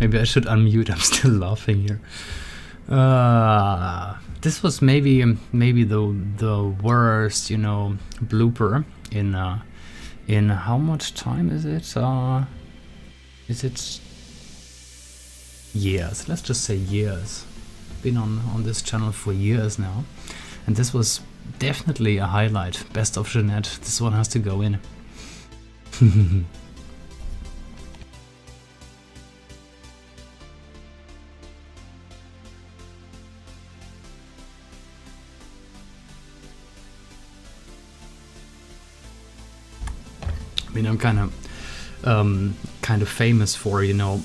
Maybe I should unmute. I'm still laughing here. This was maybe the worst, you know, blooper In how much time is it? Is it years? Let's just say years. Been on this channel for years now, and this was definitely a highlight. Best of Jeanette. This one has to go in. I mean, I'm kind of famous for, you know,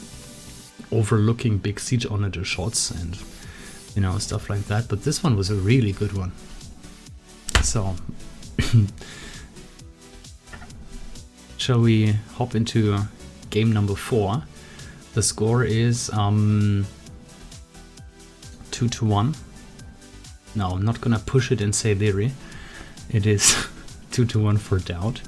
overlooking big siege onager shots and, you know, stuff like that. But this one was a really good one. So, shall we hop into game number 4? The score is 2-1. No, I'm not gonna push it and say Liereyy. It is 2-1 for DauT.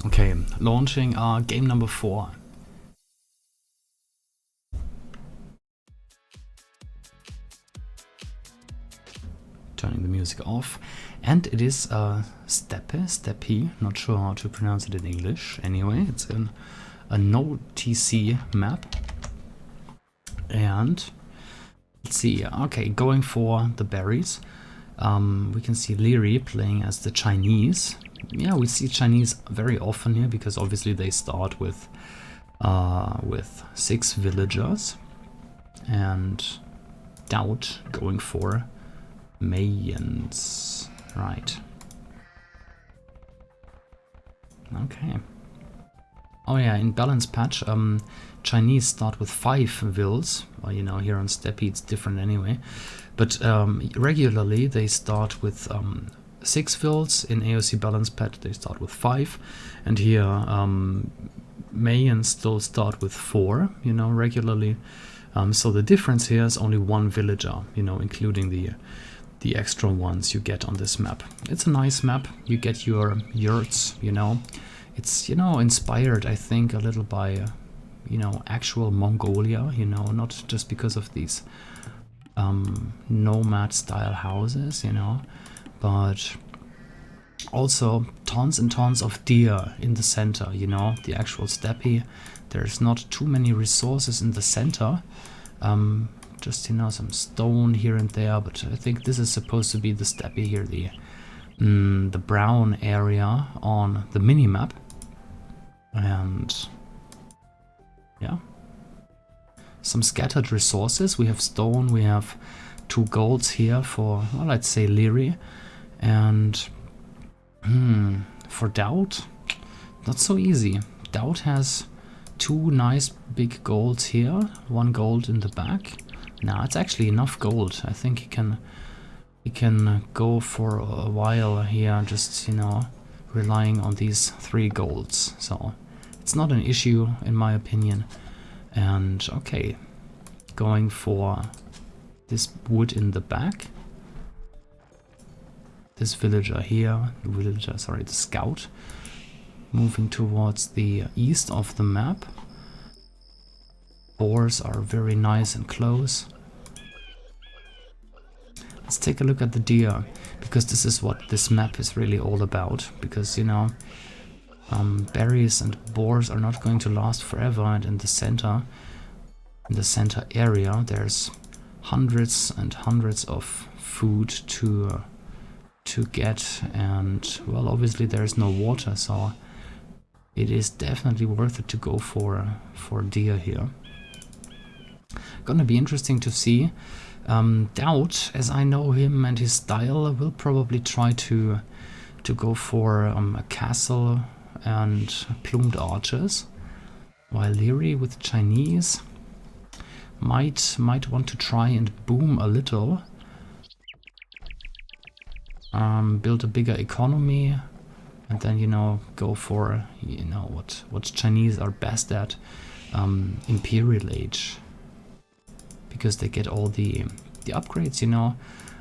Okay, launching game number 4. Turning the music off. And it is Steppy, not sure how to pronounce it in English. Anyway, it's in a no TC map. And let's see, okay, going for the berries. We can see Liereyy playing as the Chinese. Yeah, we see Chinese very often here because obviously they start with 6 villagers, and DauT going for Mayans, right? Okay. Oh yeah, in balance patch, Chinese start with 5 vills. Well, you know, here on Steppy it's different anyway, but regularly they start with 6 vills. In AOC balance patch they start with 5, and here Mayan still start with 4, you know, regularly. So the difference here is only 1 villager, you know, including the extra ones you get on this map. It's a nice map. You get your yurts, you know. It's, you know, inspired, I think, a little by you know, actual Mongolia, you know, not just because of these nomad style houses, you know, but also tons and tons of deer in the center, you know, the actual Steppy. There's not too many resources in the center, just, you know, some stone here and there, but I think this is supposed to be the Steppy here, the brown area on the mini-map. And yeah, some scattered resources. We have stone, we have 2 golds here for, well, let's say Liereyy. And for DauT, not so easy. DauT has 2 nice big golds here, 1 gold in the back. Now it's actually enough gold. I think he can go for a while here, just, you know, relying on these 3 golds. So it's not an issue in my opinion. And okay, going for this wood in the back. This villager here, the scout, moving towards the east of the map. Boars are very nice and close. Let's take a look at the deer, because this is what this map is really all about. Because, you know, berries and boars are not going to last forever, and in the center area, there's hundreds and hundreds of food to get, and well, obviously there's no water, so it is definitely worth it to go for deer here. Gonna be interesting to see. DauT, as I know him and his style, will probably try to go for a castle and plumed archers, while Liereyy with Chinese might want to try and boom a little. Build a bigger economy, and then, you know, go for, you know, what Chinese are best at, Imperial Age, because they get all the upgrades, you know,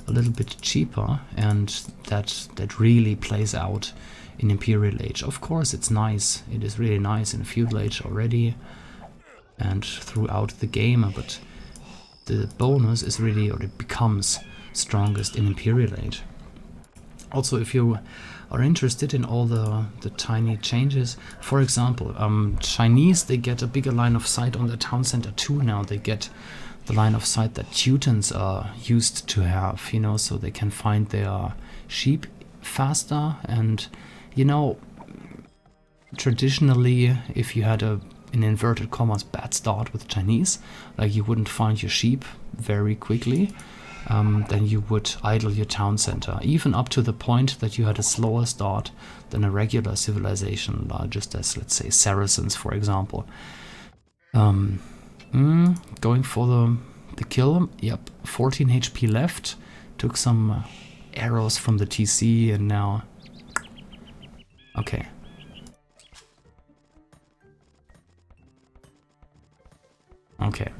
a little bit cheaper, and that really plays out in Imperial Age. Of course, it's nice. It is really nice in Feudal Age already and throughout the game, but the bonus is really, or it becomes strongest in Imperial Age. Also, if you are interested in all the tiny changes, for example, Chinese, they get a bigger line of sight on the town center too now. They get the line of sight that Teutons are used to have, you know, so they can find their sheep faster. And, you know, traditionally, if you had an inverted commas bad start with Chinese, like you wouldn't find your sheep very quickly, then you would idle your town center, even up to the point that you had a slower start than a regular civilization, just as, let's say, Saracens, for example. Going for the kill. Yep, 14 HP left. Took some arrows from the TC, and now... Okay. Okay.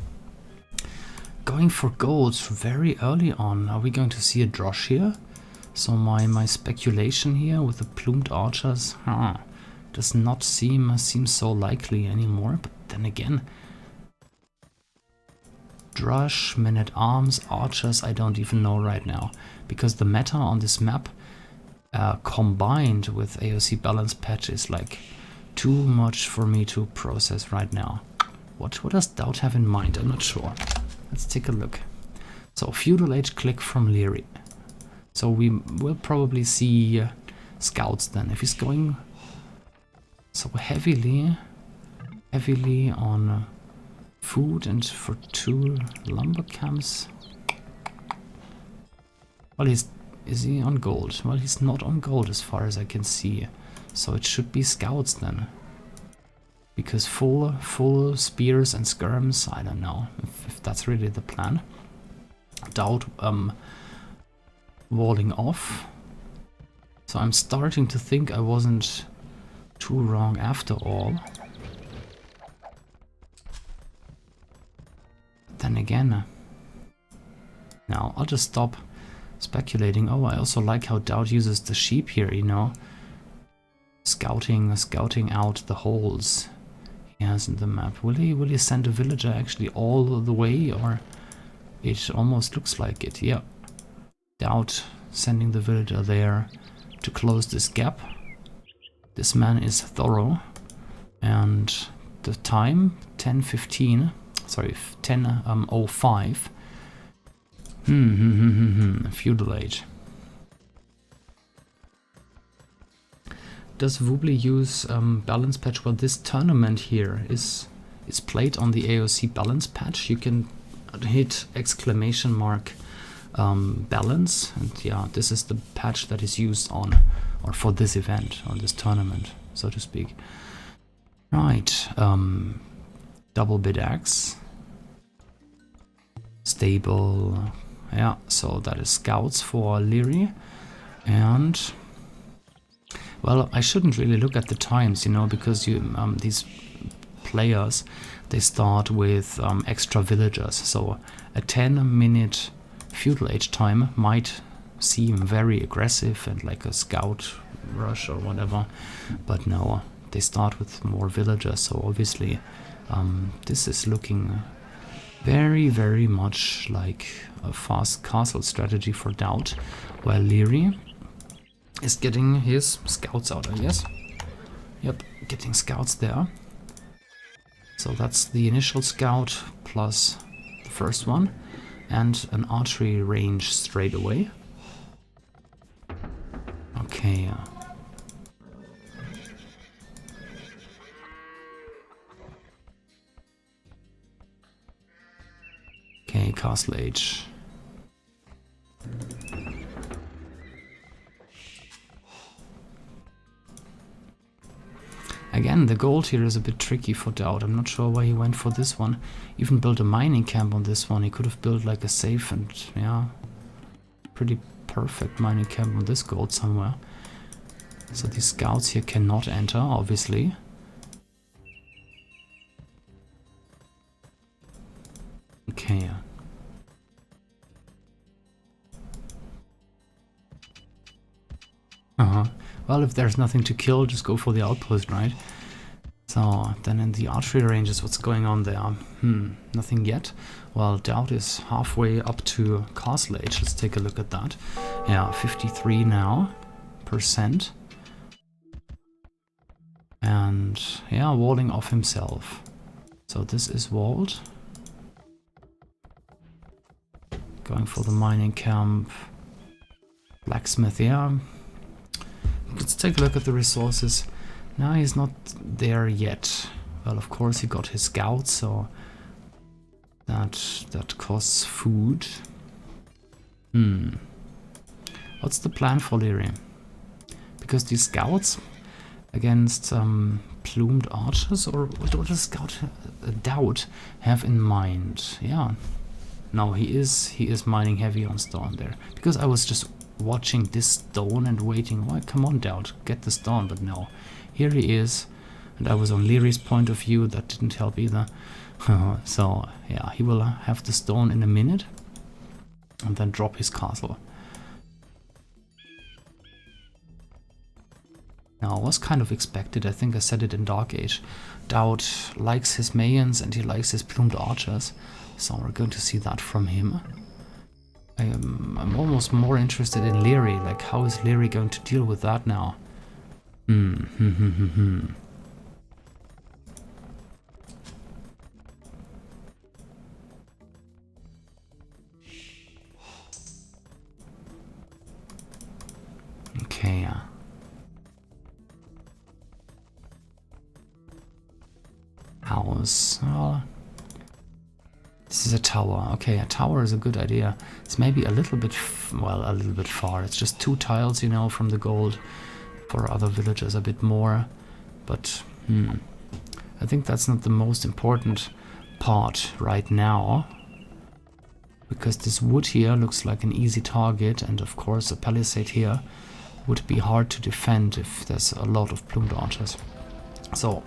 Going for gold very early on. Are we going to see a drosh here? So my speculation here with the plumed archers does not seem so likely anymore. But then again, drush, men-at-arms, archers, I don't even know right now, because the meta on this map combined with AOC balance patch is like too much for me to process right now. What does DauT have in mind? I'm not sure. Let's take a look. So, Feudal Age click from Liereyy. So we will probably see scouts then. If he's going so heavily on food and for 2 lumber camps. Well, is he on gold? Well, he's not on gold as far as I can see. So it should be scouts then. Because full spears and skirms, I don't know if that's really the plan. DauT walling off. So I'm starting to think I wasn't too wrong after all. Then again, now I'll just stop speculating. Oh, I also like how DauT uses the sheep here, you know. Scouting out the holes he has in the map. Will he send a villager actually all the way, or it almost looks like it? Yeah. DauT sending the villager there to close this gap. This man is thorough, and the time 10:15. Sorry, 10:05. Feudal Age. Does Woobly use balance patch? Well, this tournament here is played on the AOC balance patch. You can hit exclamation mark balance, and yeah, this is the patch that is used on, or for this event, on this tournament, so to speak. Right, double bid axe, stable, yeah, so that is scouts for Liereyy. And well, I shouldn't really look at the times, you know, because these players, they start with extra villagers, so a 10-minute Feudal Age time might seem very aggressive and like a scout rush or whatever, but no, they start with more villagers, so obviously this is looking very much like a fast castle strategy for DauT, while Liereyy is getting his scouts out, I guess. Yep, getting scouts there. So that's the initial scout plus the first one, and an archery range straight away. Okay. Okay, Castle Age. Again, the gold here is a bit tricky for DauT. I'm not sure why he went for this one. Even built a mining camp on this one. He could have built like a safe and, yeah, pretty perfect mining camp on this gold somewhere. So these scouts here cannot enter, obviously. Okay. Well, if there's nothing to kill, just go for the outpost, right? So, then in the archery ranges, what's going on there? Nothing yet. Well, DauT is halfway up to castle age. Let's take a look at that. Yeah, 53 now %. And, yeah, walling off himself. So this is walled. Going for the mining camp. Blacksmith, yeah. Let's take a look at the resources. No, he's not there yet. Well, of course he got his scouts, so that costs food. What's the plan for Liereyy? Because these scouts against plumed archers, or what does DauT have in mind? Yeah. No, he is mining heavy on stone there. Because I was just watching this stone and waiting, why, come on DauT, get the stone, but no. Here he is, and I was on Lierey's point of view, that didn't help either. So, yeah, he will have the stone in a minute, and then drop his castle. Now, it was kind of expected, I think I said it in Dark Age. DauT likes his Mayans and he likes his plumed archers, so we're going to see that from him. I'm almost more interested in Liereyy, like how is Liereyy going to deal with that now? Okay, house, well, this is a tower. Okay, a tower is a good idea. It's maybe a little bit, well, a little bit far. It's just 2 tiles, you know, from the gold. For other villagers a bit more. But, I think that's not the most important part right now. Because this wood here looks like an easy target. And of course a palisade here would be hard to defend if there's a lot of plumed archers. So,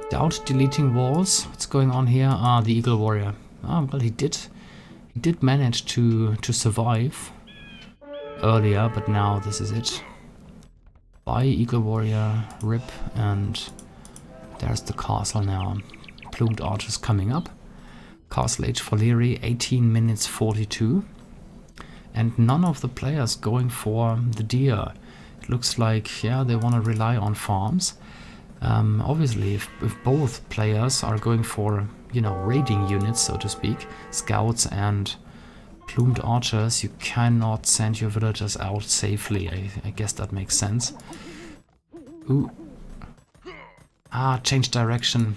DauT deleting walls. What's going on here? The Eagle Warrior. Well, he did manage to survive earlier, but now this is it. Bye, Eagle Warrior, rip, and there's the castle now. Plumed archers coming up. Castle age for Liereyy, 18 minutes 42. And none of the players going for the deer. It looks like, yeah, they want to rely on farms. Obviously, if both players are going for, you know, raiding units, so to speak, scouts and plumed archers, you cannot send your villagers out safely. I guess that makes sense. Ooh. Change direction.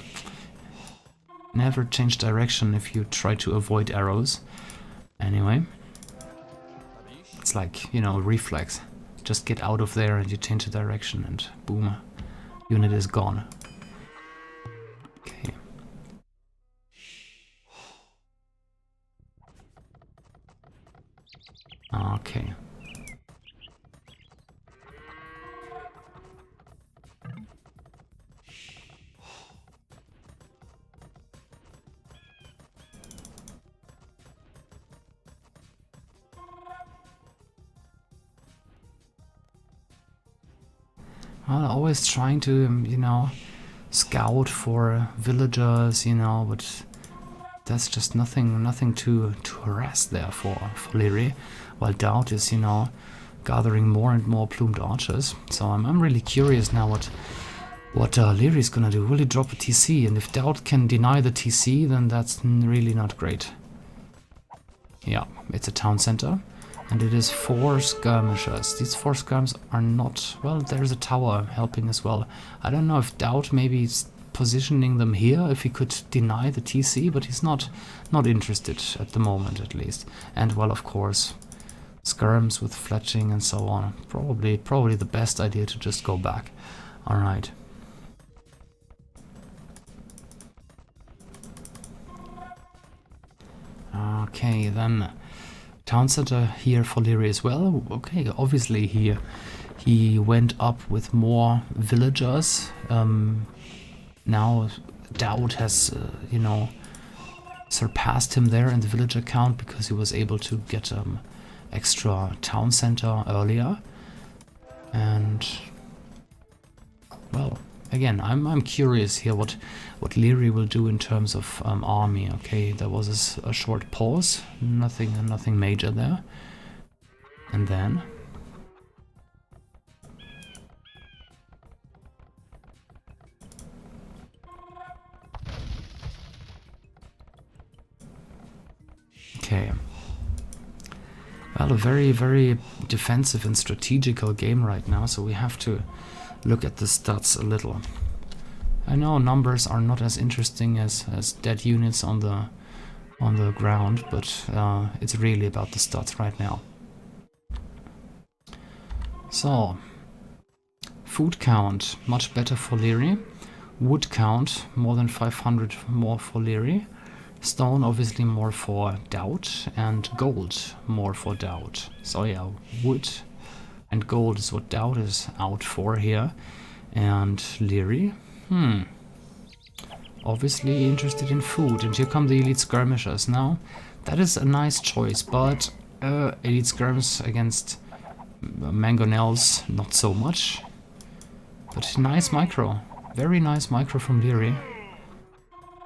Never change direction if you try to avoid arrows. Anyway. It's like, you know, reflex. Just get out of there and you change the direction and boom. Unit is gone. Okay. Okay. Well, always trying to, you know, scout for villagers, you know, but that's just nothing to harass there for Liereyy. While DauT is, you know, gathering more and more plumed archers. So I'm really curious now what Liereyy is gonna do. Will he drop a TC? And if DauT can deny the TC, then that's really not great. Yeah, it's a town center. And it is 4 skirmishers. These 4 skirms are not... Well, there's a tower helping as well. I don't know if DauT maybe is positioning them here, if he could deny the TC, but he's not interested at the moment, at least. And, well, of course, skirms with fletching and so on. Probably the best idea to just go back. Alright. Okay, then town center here for Liereyy as well. Okay, obviously he went up with more villagers. Now DauT has, you know, surpassed him there in the villager count because he was able to get extra town center earlier. And well, again, I'm curious here what Liereyy will do in terms of army. Okay, there was a short pause, nothing major there, and then okay. Well, a very defensive and strategical game right now, so we have to look at the stats a little. I know numbers are not as interesting as dead units on the ground, but it's really about the stats right now. So, food count, much better for Liereyy. Wood count, more than 500 more for Liereyy. Stone obviously more for DauT, and gold more for DauT. So yeah, wood and gold is what DauT is out for here. And Liereyy, obviously interested in food. And here come the elite skirmishers. Now, that is a nice choice, but elite skirmishers against mangonels, not so much. But nice micro, very nice micro from Liereyy.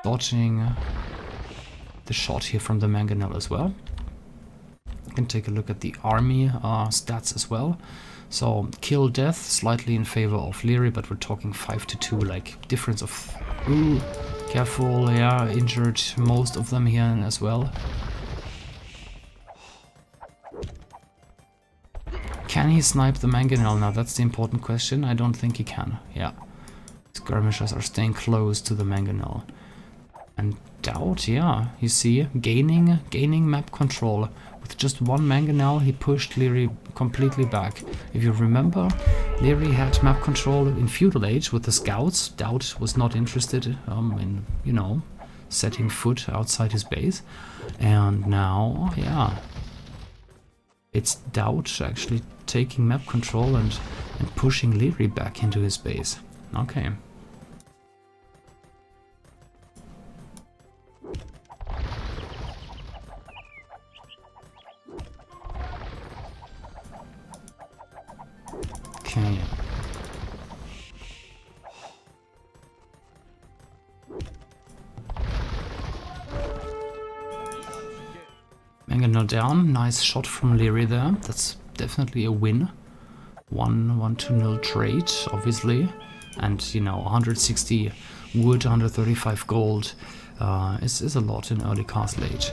Dodging the shot here from the mangonel as well. You can take a look at the army stats as well. So kill death slightly in favor of Liereyy, but we're talking 5-2, like difference of careful, yeah, injured most of them here as well. Can he snipe the mangonel now? That's the important question. I don't think he can. Yeah, skirmishers are staying close to the mangonel. And DauT, yeah, you see, gaining map control. With just one mangonel, he pushed Liereyy completely back. If you remember, Liereyy had map control in Feudal Age with the scouts. DauT was not interested in, you know, setting foot outside his base. And now, yeah, it's DauT actually taking map control and pushing Liereyy back into his base. Okay. Okay. Mangonel down, nice shot from Liereyy there. That's definitely a win. 1-2-0 trade, obviously, and you know 160 wood, 135 gold is a lot in early castle age.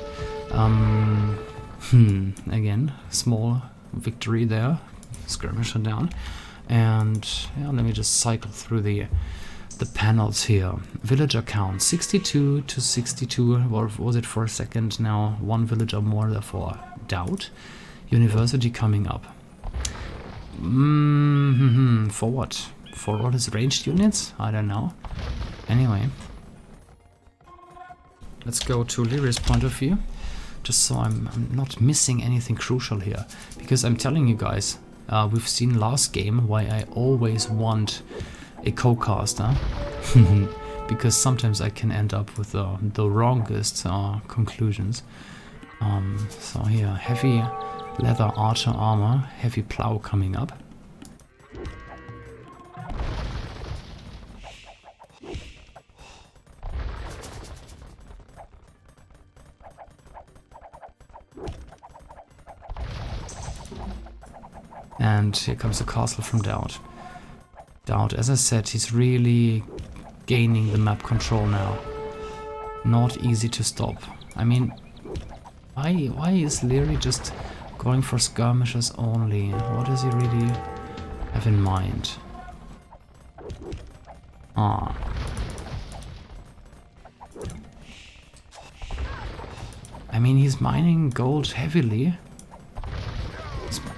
Again, small victory there. Skirmisher down. And yeah, let me just cycle through the panels here. Villager count 62 to 62, or was it for a second now? One villager more, therefore DauT. University coming up. For what? For all his ranged units? I don't know. Anyway, let's go to Lierey's point of view, just so I'm not missing anything crucial here, because I'm telling you guys, we've seen last game why I always want a co-caster, because sometimes I can end up with the wrongest conclusions. So here, heavy leather archer armor, heavy plow coming up. And here comes the castle from DauT. DauT, as I said, he's really gaining the map control now. Not easy to stop. I mean, why is Liereyy just going for skirmishers only? What does he really have in mind? I mean, he's mining gold heavily.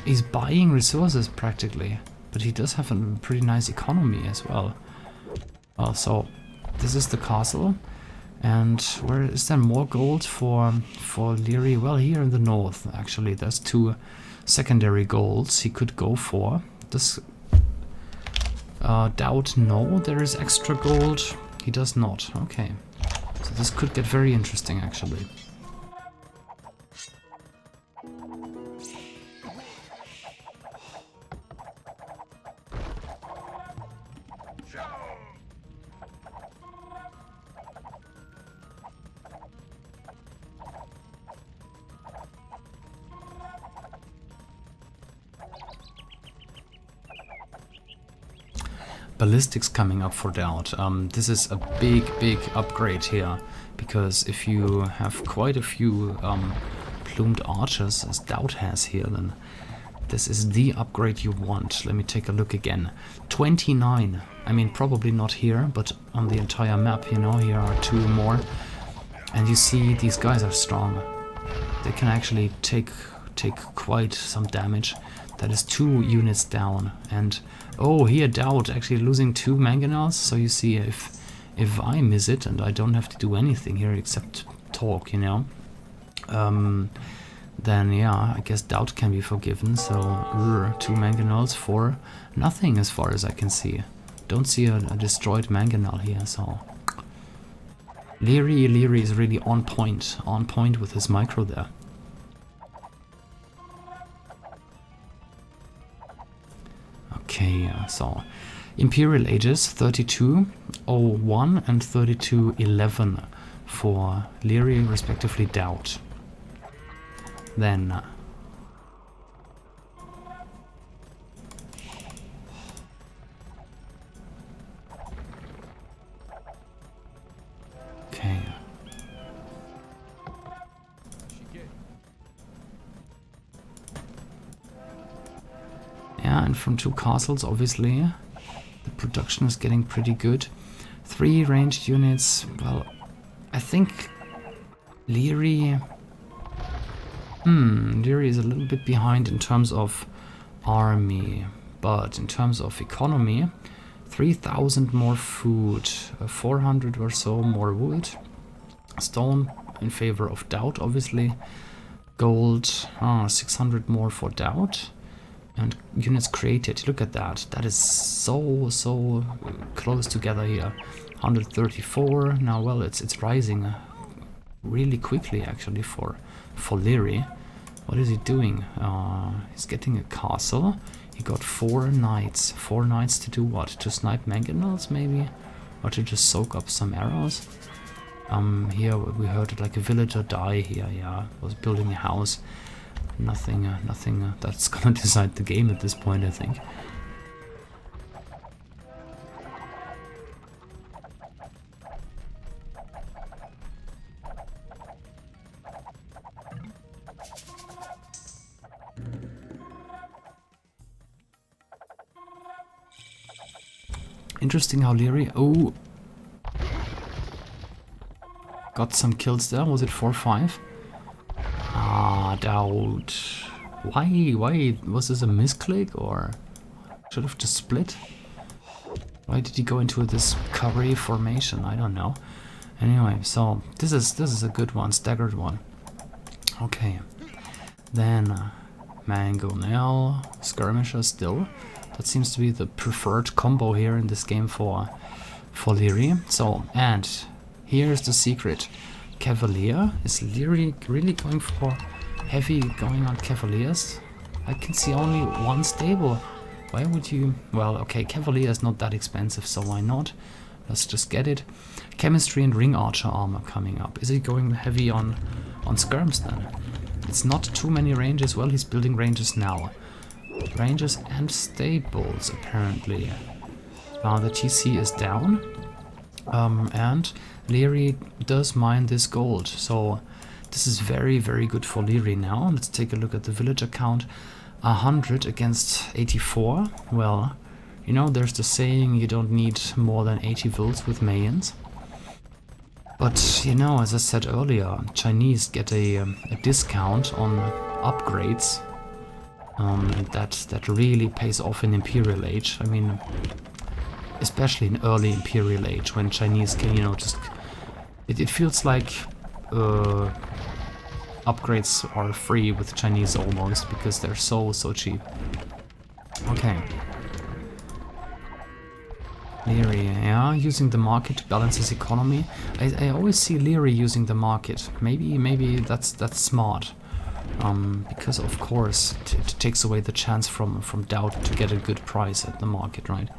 He's buying resources practically, but he does have a pretty nice economy as well. So this is the castle, And where is there more gold for Liereyy? Well, here in the north, actually, there's 2 secondary golds he could go for. This DauT, no, there is extra gold. He does not. Okay, so this could get very interesting, actually. Ballistics coming up for DauT. This is a big upgrade here, because if you have quite a few plumed archers, as DauT has here, then this is the upgrade you want. Let me take a look again. 29. I mean, probably not here, but on the entire map, you know, here are 2 more. And you see, these guys are strong. They can actually take quite some damage. That is 2 units down. And oh, here DauT actually losing 2 mangonels. So you see, if I miss it and I don't have to do anything here except talk, you know, then yeah, I guess DauT can be forgiven. So 2 mangonels for nothing as far as I can see. Don't see a destroyed mangonel here. So Liereyy is really on point with his micro there. Okay, so Imperial ages 3201 and 3211 for Liereyy, respectively DauT. Then okay. Yeah, and from 2 castles, obviously, the production is getting pretty good. 3 ranged units. Well, I think Liereyy is a little bit behind in terms of army, but in terms of economy, 3,000 more food, 400 or so more wood, stone in favor of DauT, obviously, gold, 600 more for DauT. And units created, look at that. That is so close together here. 134. Now, well, it's rising really quickly actually for Liereyy. What is he doing? He's getting a castle. He got 4 knights. 4 knights to do what? To snipe mangonels maybe, or to just soak up some arrows. Here we heard like a villager die here. Yeah, was building a house. Nothing that's gonna decide the game at this point, I think. Interesting how Liereyy, got some kills there. Was it 4-5? DauT. Why was this a misclick, or should have just split? Why did he go into this curry formation? I don't know. Anyway, so this is a good one, staggered one. Okay, then Mangonel, Skirmisher still. That seems to be the preferred combo here in this game for Liereyy. So, and here's the secret. Cavalier. Is Liereyy really going for heavy going on Cavaliers? I can see only 1 stable. Why would you? Well, okay, Cavalier is not that expensive, so why not? Let's just get it. Chemistry and ring archer armor coming up. Is he going heavy on skirms then? It's not too many ranges. Well, he's building ranges now. Ranges and stables, apparently. The TC is down. And Liereyy does mine this gold, so this is very good for Liereyy now. Let's take a look at the villager count. 100 against 84. Well, you know, there's the saying you don't need more than 80 vills with Mayans. But, you know, as I said earlier, Chinese get a discount on upgrades. And that really pays off in Imperial Age. I mean, especially in early Imperial Age, when Chinese can, you know, just It feels like upgrades are free with Chinese almost, because they're so cheap. Okay. Liereyy, yeah, using the market to balance his economy. I always see Liereyy using the market. Maybe that's smart. Because of course it takes away the chance from DauT to get a good price at the market, right?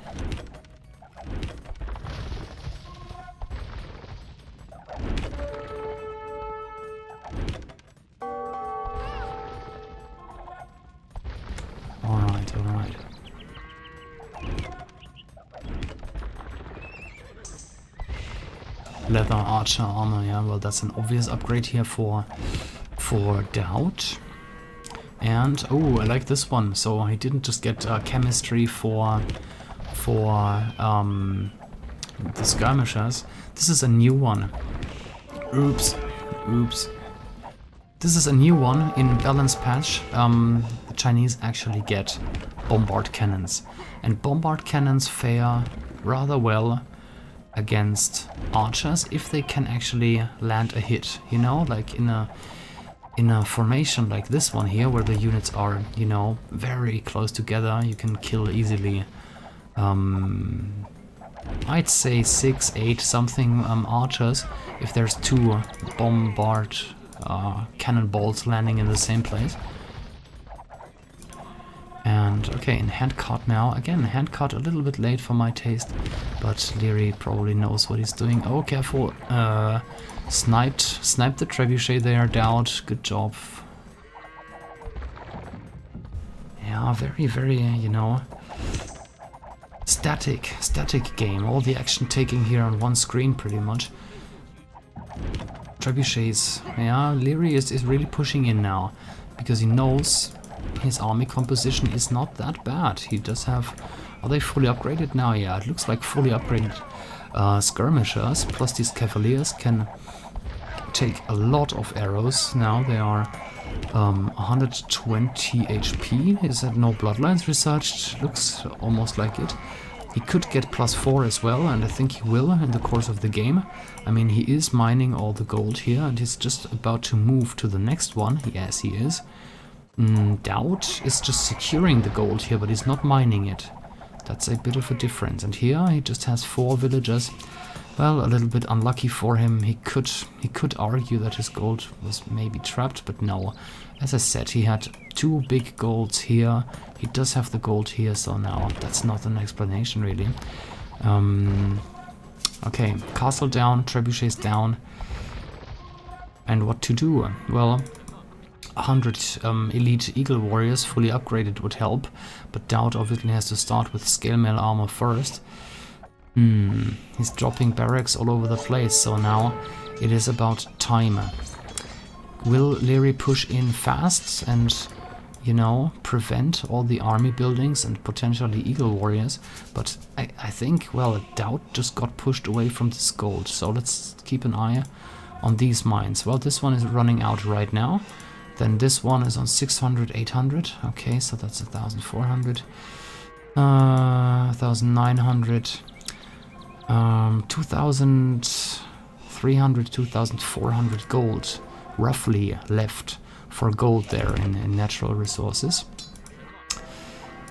Alright, alright. Leather archer armor, yeah, well that's an obvious upgrade here for DauT. And oh, I like this one. So he didn't just get chemistry for the skirmishers. This is a new one. Oops. This is a new one in balance patch. The Chinese actually get bombard cannons, and bombard cannons fare rather well against archers if they can actually land a hit. You know, like in a formation like this one here, where the units are, you know, very close together, you can kill easily. I'd say 6, 8 something archers if there's 2 bombard cannonballs landing in the same place. And okay, in handcart now. Again, handcart a little bit late for my taste, but Liereyy probably knows what he's doing. Oh, careful. Sniped the trebuchet there, DauT. Good job. Yeah, very, you know, static game. All the action taking here on one screen, pretty much. Trebuchets. Yeah, Liereyy is really pushing in now, because he knows his army composition is not that bad. He does have... Are they fully upgraded now? Yeah, it looks like fully upgraded skirmishers, plus these cavaliers can take a lot of arrows. Now they are 120 HP. Is that no bloodlines researched? Looks almost like it. He could get +4 as well, and I think he will in the course of the game. I mean, he is mining all the gold here, and he's just about to move to the next one. Yes, he is. DauT is just securing the gold here, but he's not mining it. That's a bit of a difference. And here he just has 4 villagers. Well, a little bit unlucky for him. He could argue that his gold was maybe trapped, but no. As I said, he had 2 big golds here. He does have the gold here, so now that's not an explanation really. Okay, castle down, trebuchets down. And what to do? Well, 100 elite eagle warriors fully upgraded would help, but DauT obviously has to start with scale mail armor first. He's dropping barracks all over the place, so now it is about time. Will Liereyy push in fast and, you know, prevent all the army buildings and potentially eagle warriors? But I think, well, DauT just got pushed away from this gold, so let's keep an eye on these mines. Well, this one is running out right now. Then this one is on 600, 800. Okay, so that's 1,400. 1,900. 2,300, 2,400 gold roughly left for gold there in natural resources.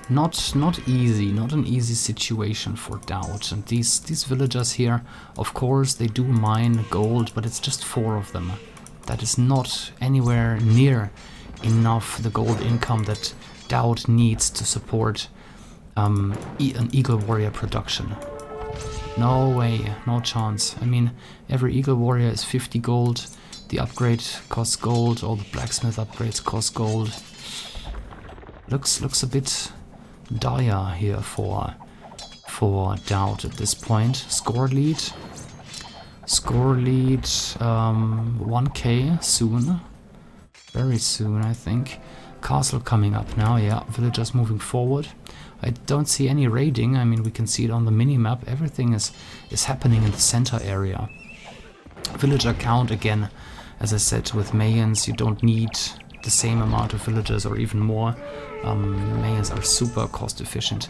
Not easy, not an easy situation for DauT. And these villagers here, of course, they do mine gold, but it's just 4 of them. That is not anywhere near enough the gold income that DauT needs to support an eagle warrior production. No way, no chance. I mean, every eagle warrior is 50 gold. The upgrade costs gold. All the blacksmith upgrades cost gold. Looks a bit dire here for DauT at this point. Score lead 1k soon. Very soon, I think. Castle coming up now, yeah. Villagers moving forward. I don't see any raiding. I mean, we can see it on the minimap. Everything is happening in the center area. Villager count again. As I said, with Mayans, you don't need the same amount of villagers or even more. Mayans are super cost efficient.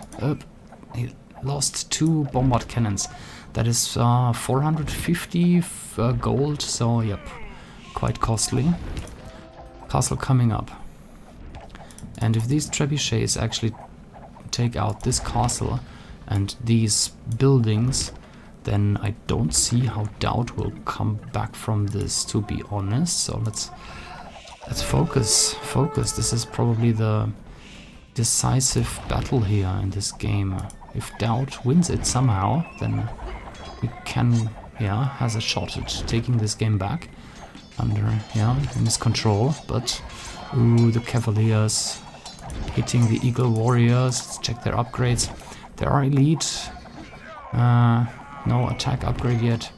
He lost 2 bombard cannons. That is 450 gold, so yep, quite costly. Castle coming up. And if these trebuchets actually take out this castle and these buildings, then I don't see how DauT will come back from this, to be honest. So let's focus. This is probably the decisive battle here in this game. If DauT wins it somehow, then he can, yeah, has a shot at taking this game back under, yeah, in his control. But ooh, the Cavaliers hitting the Eagle Warriors. Let's check their upgrades. They are elite. No attack upgrade yet.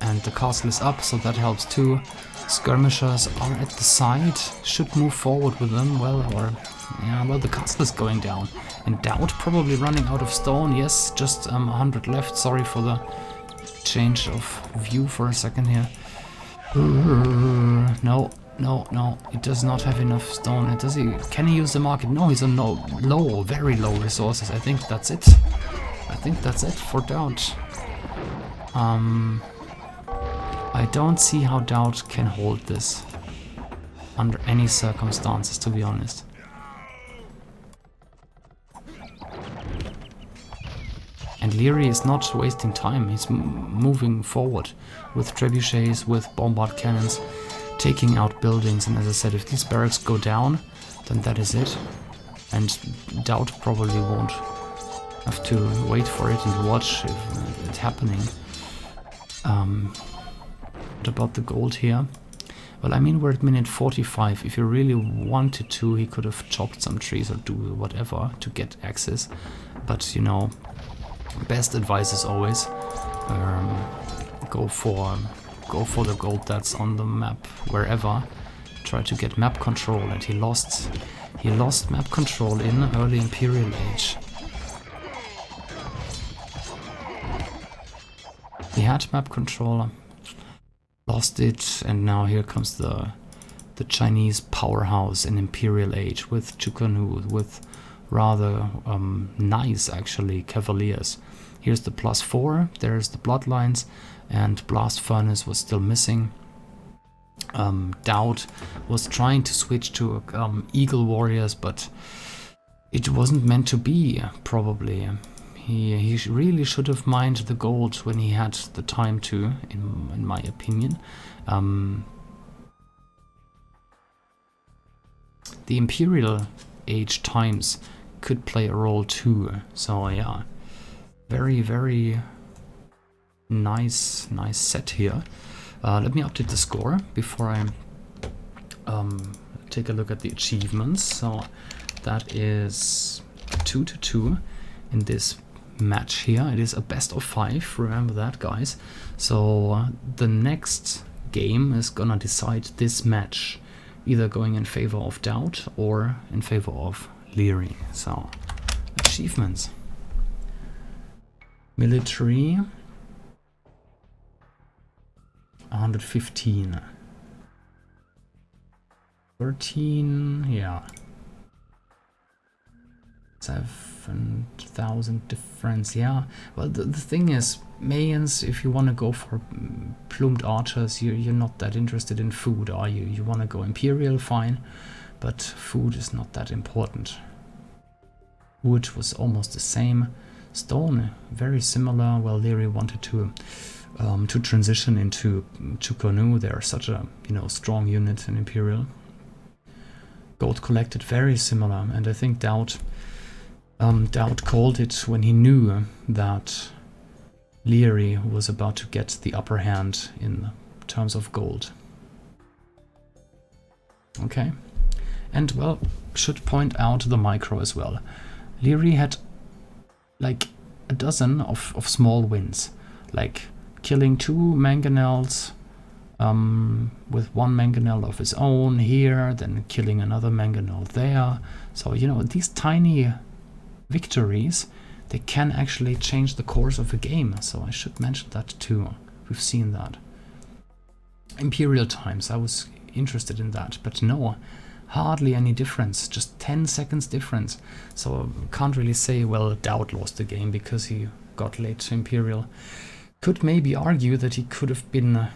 And the castle is up, so that helps too. Skirmishers are at the side. Should move forward with them. Well, or yeah, well, the castle is going down. And DauT probably running out of stone. Yes, just 100 left. Sorry for the change of view for a second here. No. It does not have enough stone. Does he? Can he use the market? No, he's on low, very low resources. I think that's it. I think that's it for DauT. I don't see how DauT can hold this under any circumstances, to be honest. And Liereyy is not wasting time. He's moving forward with trebuchets, with bombard cannons, taking out buildings. And as I said, if these barracks go down, then that is it. And DauT probably won't have to wait for it and watch if it's happening. What about the gold here? Well, I mean, we're at minute 45. If he really wanted to, he could have chopped some trees or do whatever to get access. But, you know, best advice is always go for the gold that's on the map wherever. Try to get map control, and he lost map control in early Imperial age. He had map control, lost it, and now here comes the Chinese powerhouse in Imperial age with Chukanu, with rather nice, actually, cavaliers. Here's the +4, there's the bloodlines, and Blast Furnace was still missing. DauT was trying to switch to Eagle Warriors, but it wasn't meant to be, probably. He really should have mined the gold when he had the time to, in my opinion. The Imperial age times could play a role too. So yeah, very, very nice set here. Let me update the score before I take a look at the achievements. So that is 2-2 in this match here. It is a best of 5, remember that, guys. So the next game is gonna decide this match, either going in favor of DauT or in favor of Liereyy. So achievements: military 115, 13, yeah, 7,000 difference. Yeah, well, the thing is, Mayans, if you want to go for plumed archers, you're not that interested in food, are you? You want to go Imperial, fine, but food is not that important. Wood was almost the same. Stone, very similar. Well, Liereyy wanted to transition into Chukonu. They're such a, you know, strong unit in Imperial. Gold collected, very similar, and I think DauT called it when he knew that Liereyy was about to get the upper hand in terms of gold. Okay, and well, should point out the micro as well. Liereyy had like a dozen of small wins, like killing 2 mangonels with 1 mangonel of his own here, then killing another mangonel there. So, you know, these tiny victories, they can actually change the course of a game. So I should mention that too. We've seen that. Imperial times, I was interested in that, but no, hardly any difference, just 10 seconds difference. So can't really say, well, DauT lost the game because he got late to Imperial. Could maybe argue that he could have been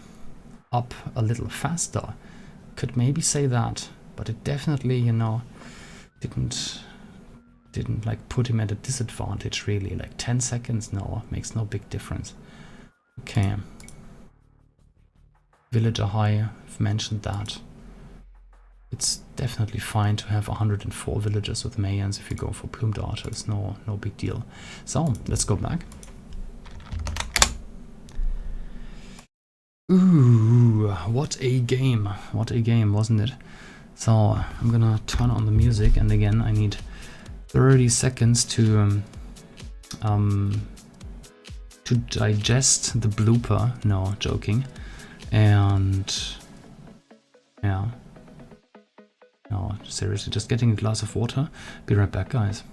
up a little faster. Could maybe say that, but it definitely, you know, didn't like put him at a disadvantage really. Like 10 seconds, no, makes no big difference. Okay. Villager high, I've mentioned that. It's definitely fine to have 104 villagers with Mayans if you go for plumed archers, no big deal. So, let's go back. Ooh, what a game, wasn't it? So, I'm gonna turn on the music, and again, I need 30 seconds to digest the blooper, no, joking, and yeah. No, seriously, just getting a glass of water. Be right back, guys.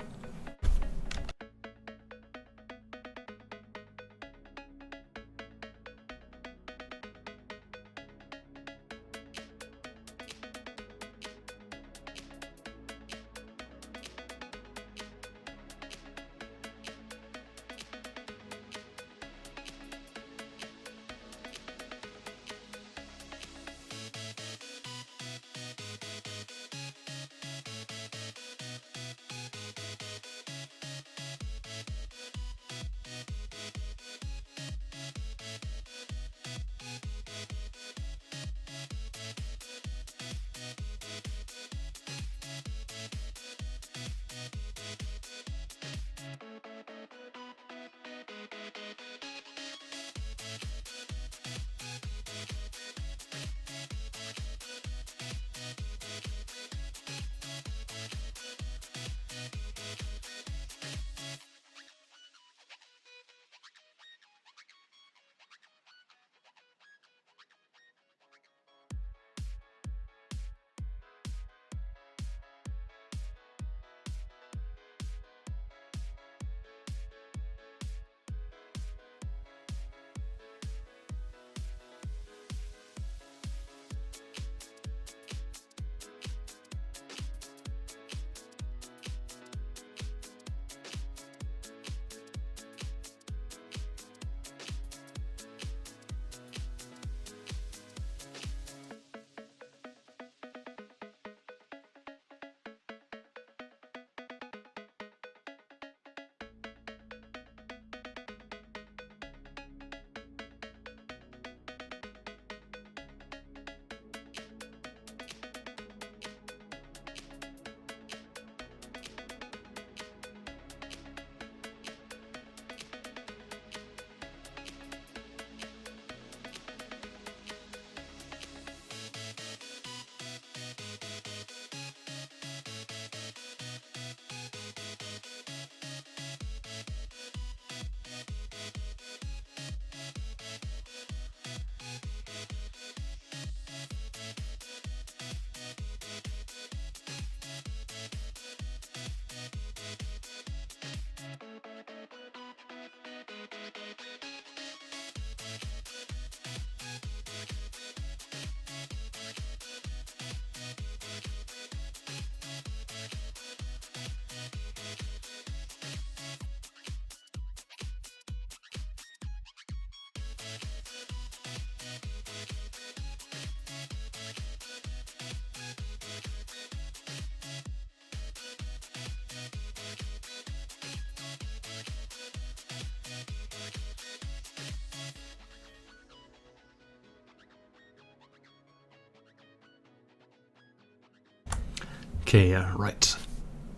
Okay, right.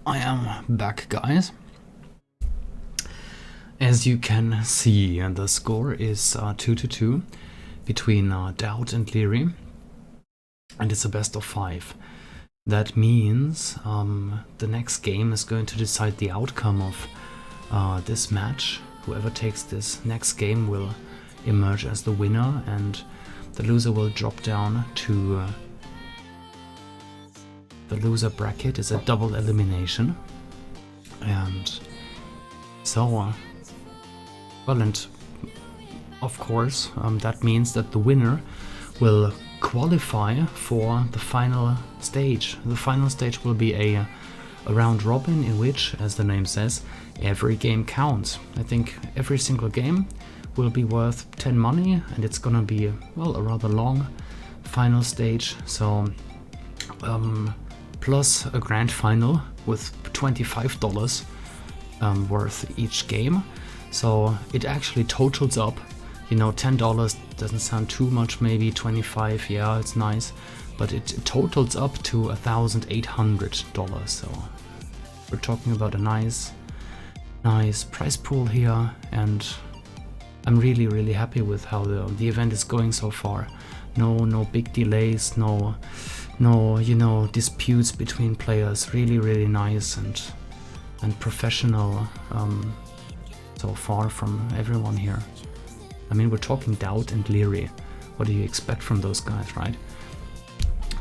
I am back, guys. As you can see, the score is 2-2 between DauT and Liereyy, and it's a best of 5. That means the next game is going to decide the outcome of this match. Whoever takes this next game will emerge as the winner, and the loser will drop down to the loser bracket. Is a double elimination, and so well, and of course that means that the winner will qualify for the final stage. The final stage will be a a round robin in which, as the name says, every game counts. I think every single game will be worth 10 money, and it's gonna be, well, a rather long final stage, so plus a grand final with $25 worth each game. So it actually totals up, you know, $10 doesn't sound too much, maybe 25, yeah, it's nice, but it totals up to $1,800. So we're talking about a nice prize pool here, and I'm really happy with how the event is going so far. No big delays, no you know, disputes between players. Really nice and professional so far from everyone here. I mean, we're talking DauT and Liereyy. What do you expect from those guys, right?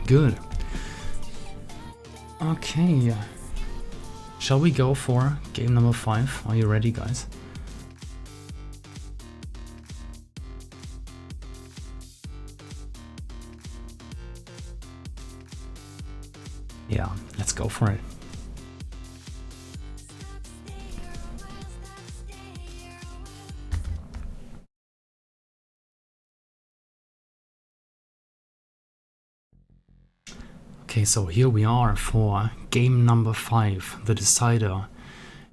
Good. Okay. Shall we go for game number 5? Are you ready, guys? Yeah, let's go for it. Okay, so here we are for game number 5, the decider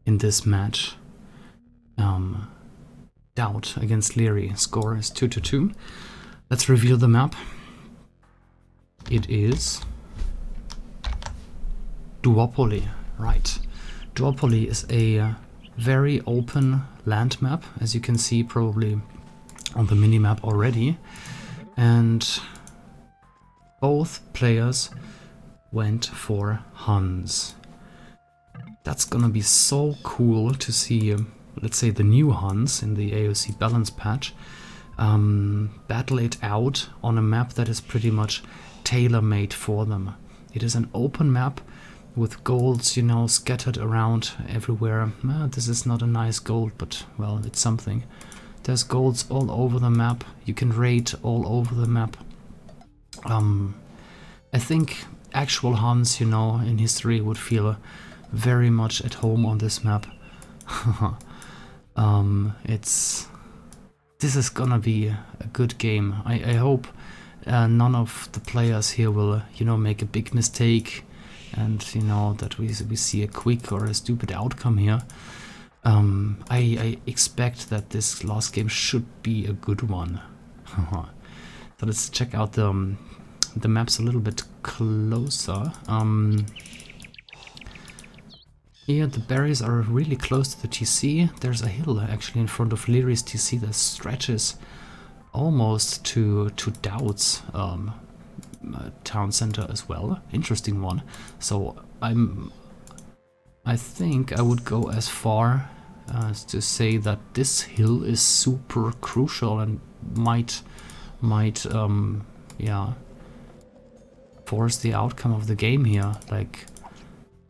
in this match. DauT against Liereyy. Score is 2-2. Let's reveal the map. It is Duopoly, right. Duopoly is a very open land map, as you can see probably on the minimap already. And both players went for Huns. That's gonna be so cool to see, let's say, the new Huns in the AOC balance patch battle it out on a map that is pretty much tailor-made for them. It is an open map with golds, you know, scattered around everywhere. This is not a nice gold, but, well, it's something. There's golds all over the map. You can raid all over the map. I think actual Huns, you know, in history would feel very much at home on this map. This is gonna be a good game. I hope none of the players here will, you know, make a big mistake, and, you know, that we see a quick or a stupid outcome here. I expect that this last game should be a good one. So let's check out the maps a little bit closer. Here the berries are really close to the TC. There's a hill actually in front of Lierey's TC that stretches almost to DauT's town center as well. Interesting one. So I think I would go as far as to say that this hill is super crucial and might yeah, force the outcome of the game here. Like,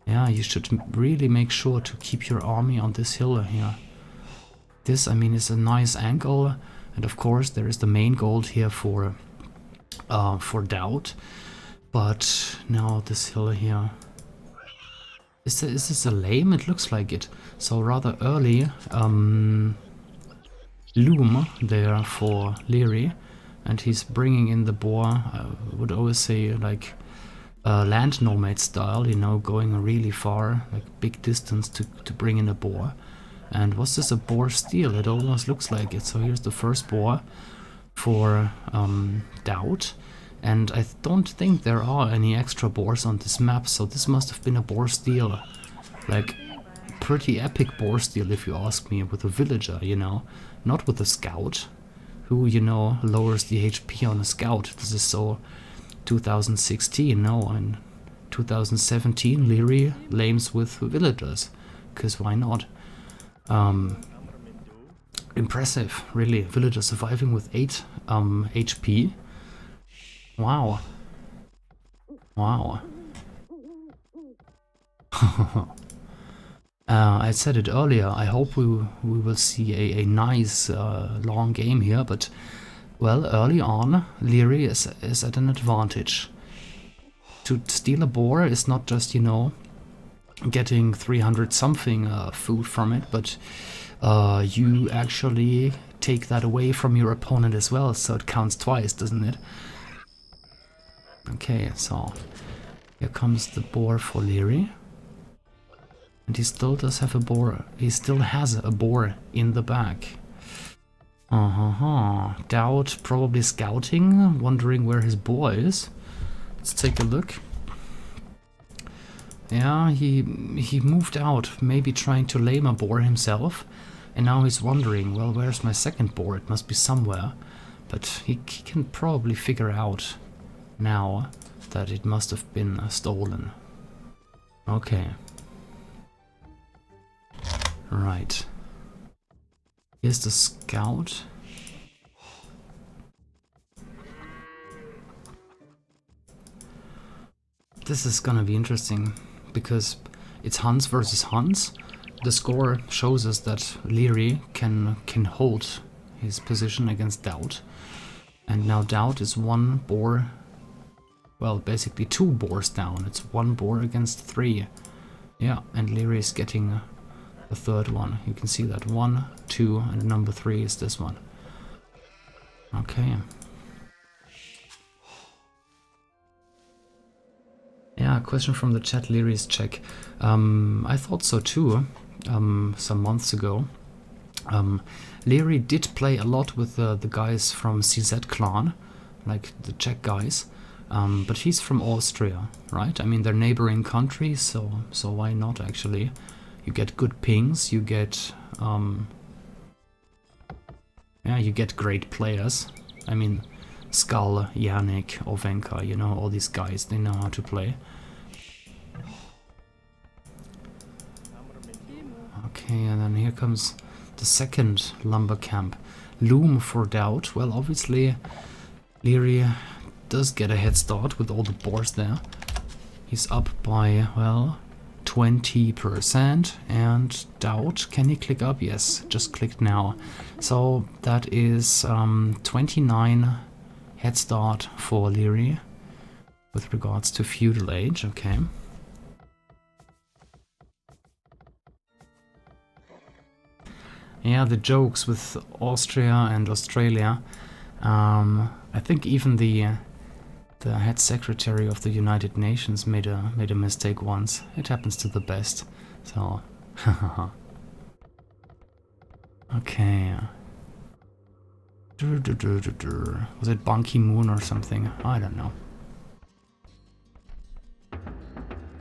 yeah, you should really make sure to keep your army on this hill here. This, I mean, is a nice angle, and of course there is the main gold here for DauT. But now this hill here, is this a lame? It looks like it. So rather early loom there for Liereyy, and he's bringing in the boar. I would always say, like, land nomad style, you know, going really far, like big distance to bring in a boar. And was this a boar steal? It almost looks like it. So here's the first boar for DauT, and I don't think there are any extra boars on this map, so this must have been a boar steal. Like, pretty epic boar steal if you ask me, with a villager, you know, not with a scout, who, you know, lowers the HP on a scout. This is so 2016, no, in 2017 Liereyy lames with villagers, because why not? Impressive, really. Villager surviving with 8 HP. Wow. Wow. I said it earlier, I hope we will see a nice long game here, but, well, early on Liereyy is at an advantage. To steal a boar is not just, you know, getting 300 something food from it, but you actually take that away from your opponent as well, so it counts twice, doesn't it? Okay, so here comes the boar for Liereyy. And he still does have a boar. He still has a boar in the back. DauT probably scouting, wondering where his boar is. Let's take a look. Yeah, he moved out, maybe trying to lame a boar himself. And now he's wondering, well, where's my second boar? It must be somewhere. But he can probably figure out now that it must have been stolen. Okay. Right. Here's the scout. This is gonna be interesting, because it's Hans versus Hans. The score shows us that Liereyy can hold his position against DauT. And now DauT is one boar, well, basically two boars down. It's one boar against three. Yeah, and Liereyy is getting the third one. You can see that 1, 2, and number 3 is this one. Okay. Yeah, question from the chat, Lierey's check. I thought so too, some months ago. Liereyy did play a lot with the guys from CZ clan, like the Czech guys, but he's from Austria, right? I mean, they're neighboring countries, so why not actually? You get good pings, you get yeah, you get great players. I mean, Skull, Yannick, Ovenka, you know, all these guys, they know how to play. Okay, and then here comes the second lumber camp. Loom for DauT. Well, obviously, Liereyy does get a head start with all the boars there. He's up by, well, 20%, and DauT, can he click up? Yes, just clicked now. So that is 29 head start for Liereyy with regards to feudal age. Okay. Yeah, the jokes with Austria and Australia. I think even the head secretary of the United Nations made a mistake once. It happens to the best. So, okay. Was it Ban Ki-moon or something? I don't know.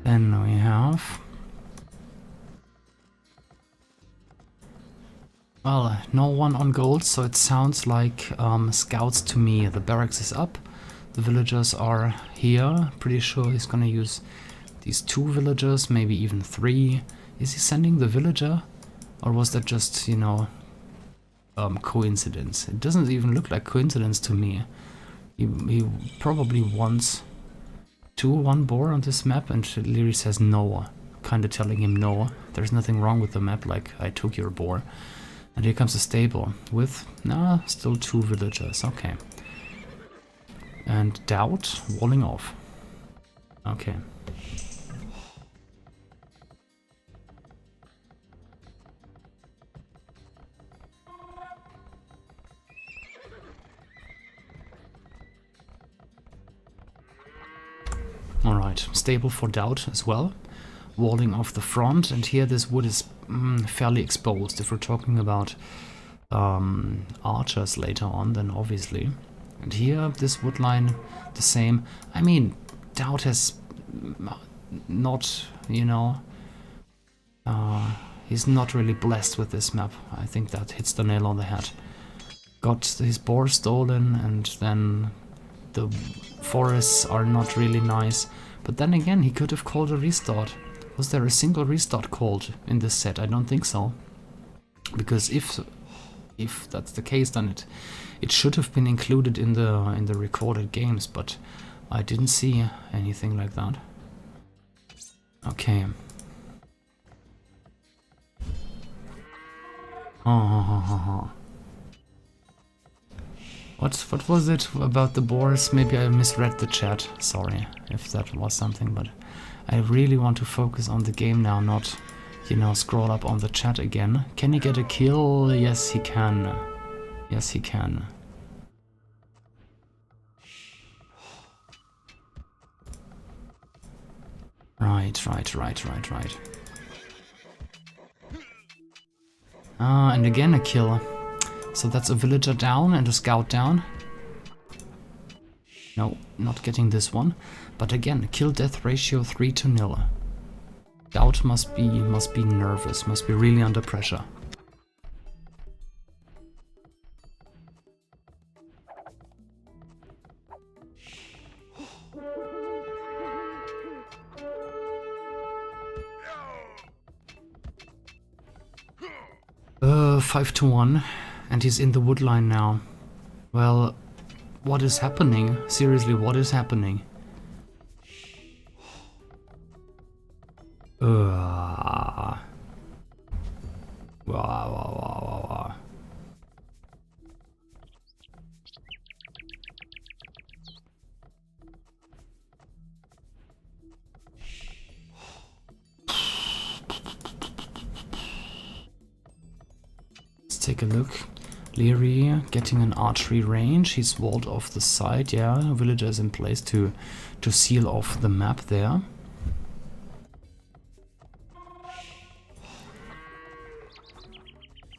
Then we have, well, no one on gold, so it sounds like scouts to me. The barracks is up. The villagers are here. Pretty sure he's gonna use these 2 villagers, maybe even 3. Is he sending the villager? Or was that just, you know, coincidence? It doesn't even look like coincidence to me. He probably wants 1 boar on this map, and Liereyy says no. Kinda telling him no, there's nothing wrong with the map, like, I took your boar. And here comes a stable with, still 2 villagers, okay. And DauT walling off. Okay. Alright, stable for DauT as well. Walling off the front, and here this wood is fairly exposed. If we're talking about archers later on, then obviously. And here, this wood line, the same. I mean, DauT has not, you know, he's not really blessed with this map. I think that hits the nail on the head. Got his boar stolen, and then the forests are not really nice. But then again, he could have called a restart. Was there a single restart called in this set? I don't think so. Because if that's the case, then it should have been included in the recorded games, but I didn't see anything like that. Okay. What was it about the boars? Maybe I misread the chat. Sorry if that was something, but I really want to focus on the game now, not, you know, scroll up on the chat again. Can he get a kill? Yes, he can. Yes, he can. Right. And again a kill. So that's a villager down and a scout down. No, not getting this one. But again, kill-death ratio 3-0. DauT must be nervous, must be really under pressure. Uh, 5-1, and he's in the wood line now. Well, what is happening? Seriously, what is happening? Wow. Let's take a look. Liereyy getting an archery range. He's walled off the side. Yeah, villagers in place to seal off the map there.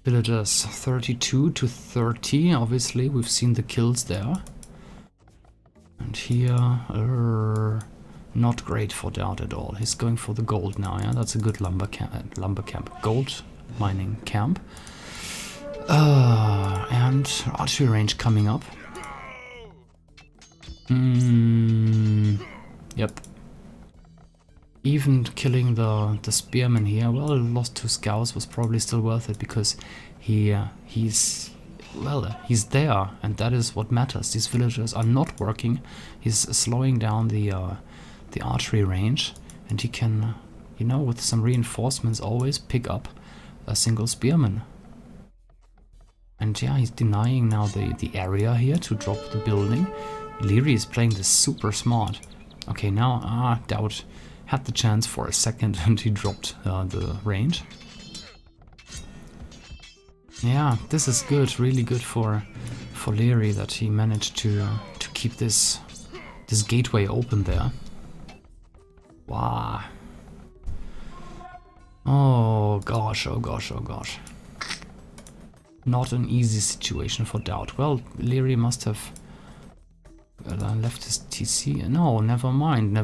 Villagers 32-30. Obviously, we've seen the kills there. And here, not great for DauT at all. He's going for the gold now. Yeah, that's a good lumber camp, gold mining camp. And archery range coming up. Yep. Even killing the spearman here, well, lost 2 scouts was probably still worth it because he's there, and that is what matters. These villagers are not working. He's slowing down the archery range, and he can, you know, with some reinforcements always pick up a single spearman. And yeah, he's denying now the area here to drop the building. Liereyy is playing this super smart. Okay, now DauT had the chance for a second and he dropped the range. Yeah, this is good, really good for Liereyy that he managed to keep this gateway open there. Wow. Oh gosh, oh gosh, oh gosh. Not an easy situation for DauT. Well, Liereyy must have left his TC. No, never mind.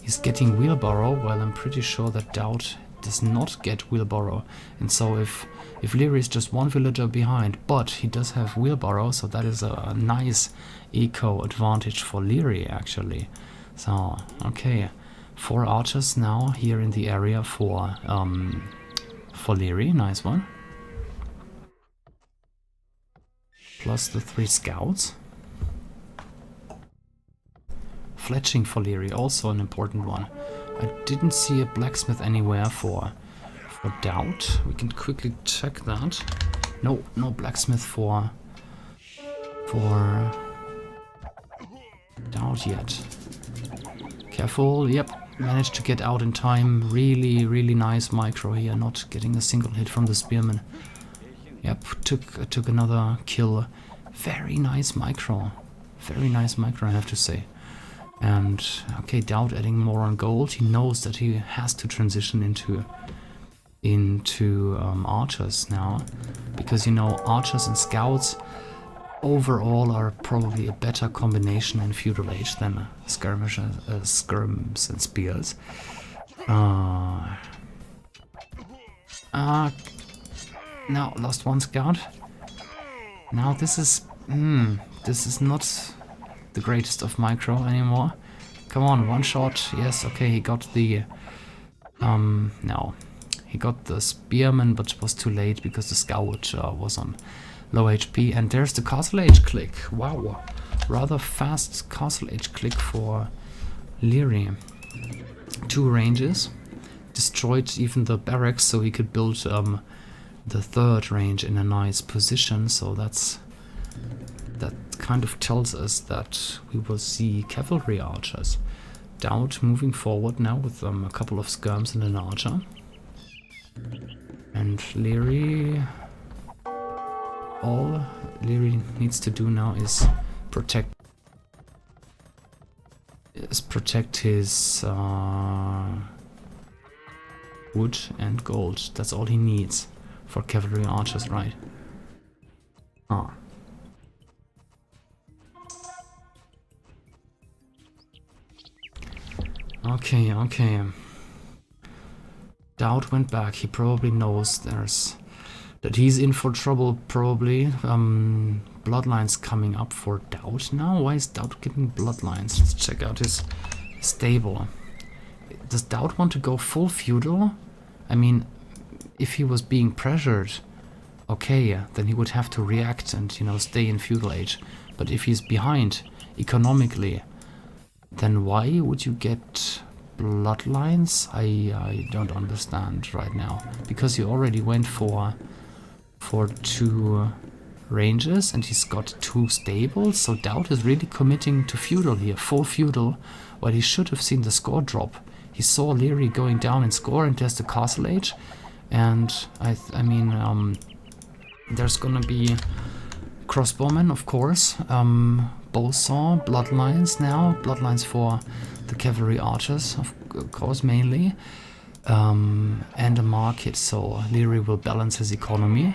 He's getting wheelbarrow. Well, I'm pretty sure that DauT does not get wheelbarrow. And so if Liereyy is just 1 villager behind, but he does have wheelbarrow, so that is a nice eco advantage for Liereyy actually. So, okay. 4 archers now here in the area for Liereyy, nice one. Plus the 3 scouts. Fletching for Liereyy, also an important one. I didn't see a blacksmith anywhere for DauT. We can quickly check that. No blacksmith for DauT yet. Careful, yep. Managed to get out in time. Really nice micro here, not getting a single hit from the spearman. Yep, took another kill. Very nice micro. Very nice micro, I have to say. And okay, DauT adding more on gold. He knows that he has to transition into archers now, because you know, archers and scouts overall are probably a better combination in Feudal Age than skirmishes, skirms and spears. Now lost 1 scout. Now this is not the greatest of micro anymore. Come on, 1 shot. Yes, okay, he got the no. He got the spearman, but it was too late because the scout was on low HP. And there's the castle age click. Wow, rather fast castle age click for Liereyy. 2 ranges. Destroyed even the barracks, so he could build the 3rd range in a nice position. So that kind of tells us that we will see cavalry archers DauT moving forward now with a couple of skirms and an archer. And Liereyy... all Liereyy needs to do now is protect his wood and gold. That's all he needs for cavalry archers, right? Ah. Okay, okay. DauT went back. He probably knows that he's in for trouble, probably. Bloodlines coming up for DauT now. Why is DauT getting bloodlines? Let's check out his stable. Does DauT want to go full feudal? I mean, if he was being pressured, okay, then he would have to react and, you know, stay in feudal age. But if he's behind economically, then why would you get bloodlines? I don't understand right now. Because he already went for 2 ranges and he's got 2 stables, so DauT is really committing to feudal here, full feudal, while he should have seen the score drop. He saw Liereyy going down in score and there's the castle age, and I mean, there's gonna be crossbowmen, of course, bowsaw, bloodlines now, bloodlines for the cavalry archers, of course, mainly, and a market, so Liereyy will balance his economy.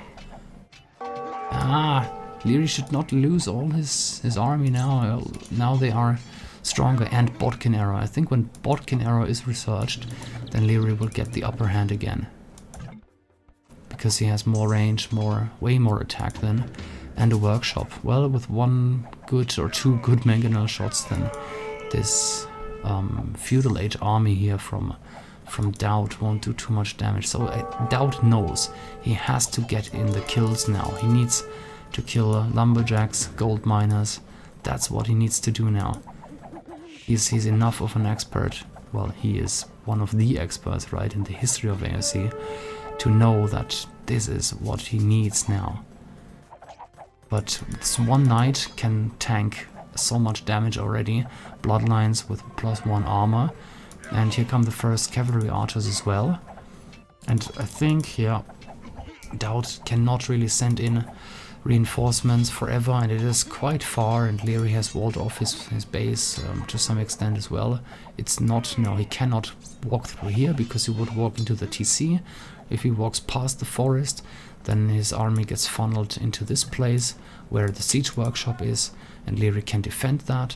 Ah, Liereyy should not lose all his army now. Now they are stronger, and Bodkin Arrow. I think when Bodkin Arrow is researched, then Liereyy will get the upper hand again. Because he has more range, way more attack then, and a workshop. Well, with 1 good or 2 good mangonel shots, then this feudal age army here from DauT won't do too much damage. So DauT knows he has to get in the kills now. He needs to kill lumberjacks, gold miners. That's what he needs to do now. He's enough of an expert. Well, he is one of the experts, right, in the history of AOC, to know that this is what he needs now. But this one knight can tank so much damage already. Bloodlines with +1 armor. And here come the first cavalry archers as well. And I think, yeah, DauT cannot really send in reinforcements forever, and it is quite far, and Liereyy has walled off his base to some extent as well. It's not, no, he cannot walk through here because he would walk into the TC. If he walks past the forest, then his army gets funneled into this place where the siege workshop is, and Liereyy can defend that.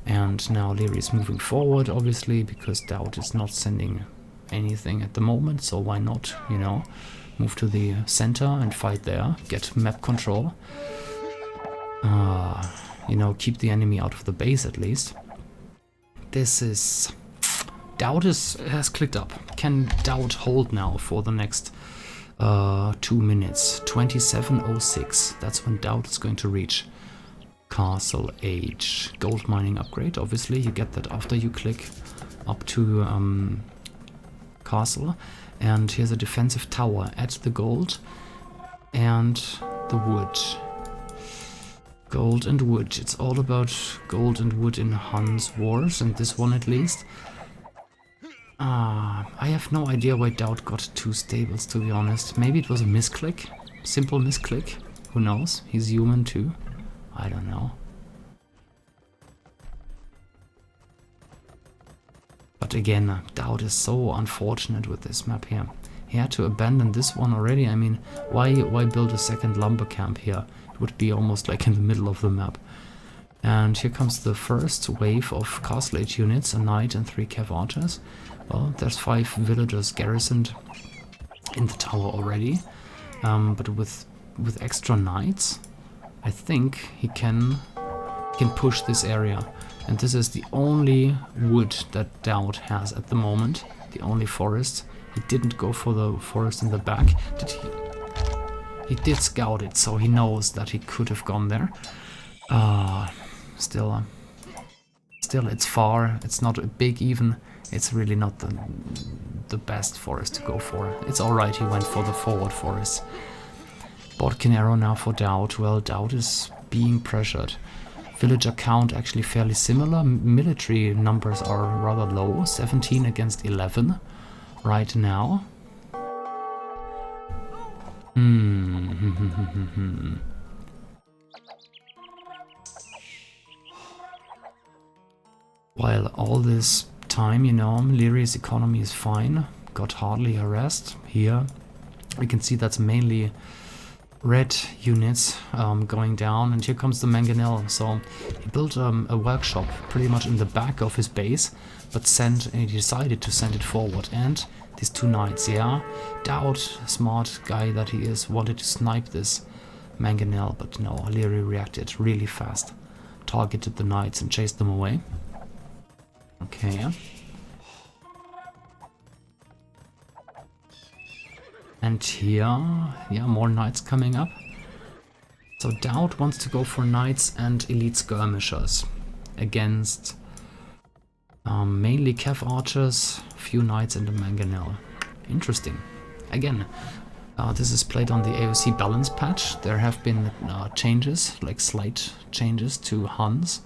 And now Liereyy is moving forward, obviously, because DauT is not sending anything at the moment, so why not, you know, move to the center and fight there, get map control. You know, keep the enemy out of the base at least. This is... DauT has clicked up. Can DauT hold now for the next 2 minutes? 27:06. That's when DauT is going to reach castle age. Gold mining upgrade, obviously, you get that after you click up to castle. And here's a defensive tower at the gold and the wood. Gold and wood. It's all about gold and wood in Han's wars, and this one at least. I have no idea why DauT got 2 stables, to be honest. Maybe it was a misclick. Simple misclick. Who knows? He's human too. I don't know. But again, DauT is so unfortunate with this map here. He had to abandon this one already. I mean, why build a second lumber camp here? It would be almost like in the middle of the map. And here comes the first wave of castle age units, a knight and 3 cav archers. Well, there's 5 villagers garrisoned in the tower already. But with extra knights, I think he can push this area. And this is the only wood that DauT has at the moment. The only forest. He didn't go for the forest in the back. Did he? He did scout it, so he knows that he could have gone there. Still, it's far. It's not big even. It's really not the best forest to go for. It's alright, he went for the forward forest. Bodkin Arrow now for DauT. Well, DauT is being pressured Villager count actually fairly similar. Military numbers are rather low, 17 against 11 right now. While all this time, you know, Lierey's economy is fine, got hardly harassed. Here we can see that's mainly red units going down, and here comes the mangonel. So he built a workshop pretty much in the back of his base, but he decided to send it forward. And these two knights, yeah, DauT, smart guy that he is, wanted to snipe this mangonel, but no, Liereyy reacted really fast, targeted the knights and chased them away. Okay. And here, yeah, more knights coming up. So DauT wants to go for knights and elite skirmishers against mainly cav archers, few knights and a mangonel. Interesting. Again, this is played on the AOC balance patch. There have been changes, like slight changes to Huns.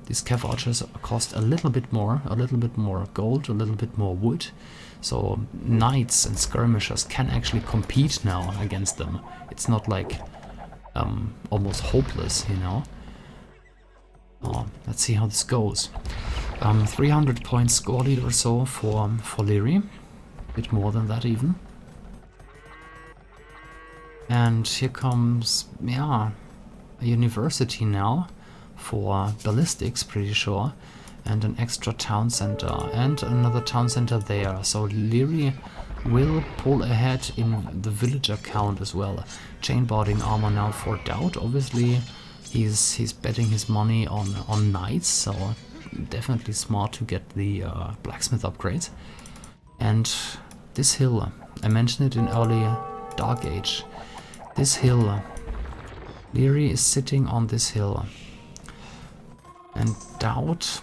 These cav archers cost a little bit more gold, a little bit more wood. So knights and skirmishers can actually compete now against them. It's not like almost hopeless, you know. Let's see how this goes. 300 points score lead or so for Liereyy. A bit more than that even. And here comes, yeah, a university now for ballistics, pretty sure, and an extra town center and another town center there. So Liereyy will pull ahead in the villager count as well. Chainboarding armor now for DauT. Obviously he's betting his money on knights, so definitely smart to get the blacksmith upgrades. And this hill, I mentioned it in early Dark Age. This hill, Liereyy is sitting on this hill. And DauT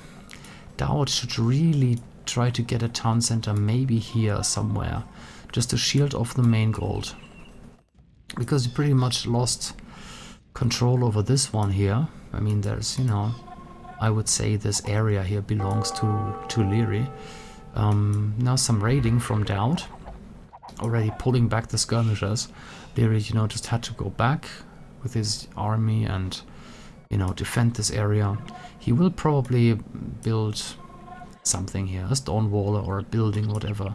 should really try to get a town center, maybe here somewhere, just to shield off the main gold. Because he pretty much lost control over this one here. I mean, there's, you know, I would say this area here belongs to Liereyy. Now some raiding from DauT, already pulling back the skirmishers. Liereyy, you know, just had to go back with his army and, you know, defend this area. He will probably build something here, a stone wall or a building, whatever,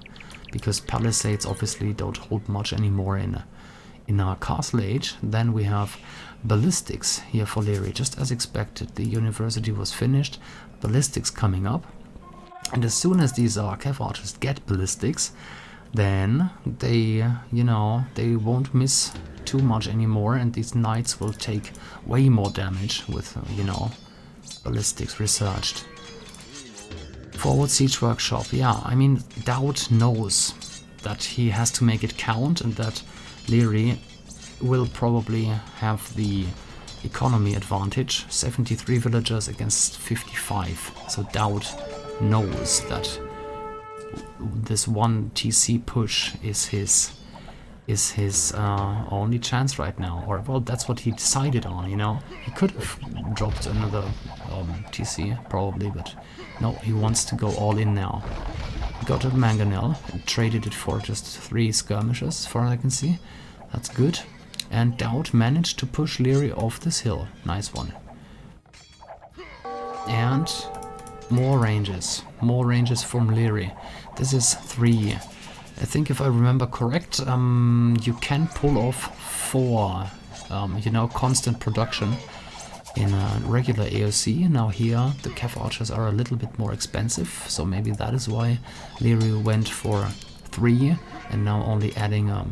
because palisades obviously don't hold much anymore in our castle age. Then we have ballistics here for Liereyy, just as expected. The university was finished, ballistics coming up, and as soon as these cav archers get ballistics, then they, you know, they won't miss too much anymore, and these knights will take way more damage with, you know, ballistics researched. Forward siege workshop, yeah, I mean, DauT knows that he has to make it count and that Liereyy will probably have the economy advantage. 73 villagers against 55, so DauT knows that this one TC push is his only chance right now, or well, that's what he decided on, you know. He could have dropped another TC probably, but no, he wants to go all in now. He got a mangonel and traded it for just 3 skirmishers, as far as I can see. That's good. And DauT managed to push Liereyy off this hill. Nice one. And more ranges from Liereyy. This is 3. I think if I remember correct, you can pull off 4, you know, constant production in a regular AOC. Now here the cav archers are a little bit more expensive, so maybe that is why Liereyy went for 3 and now only adding a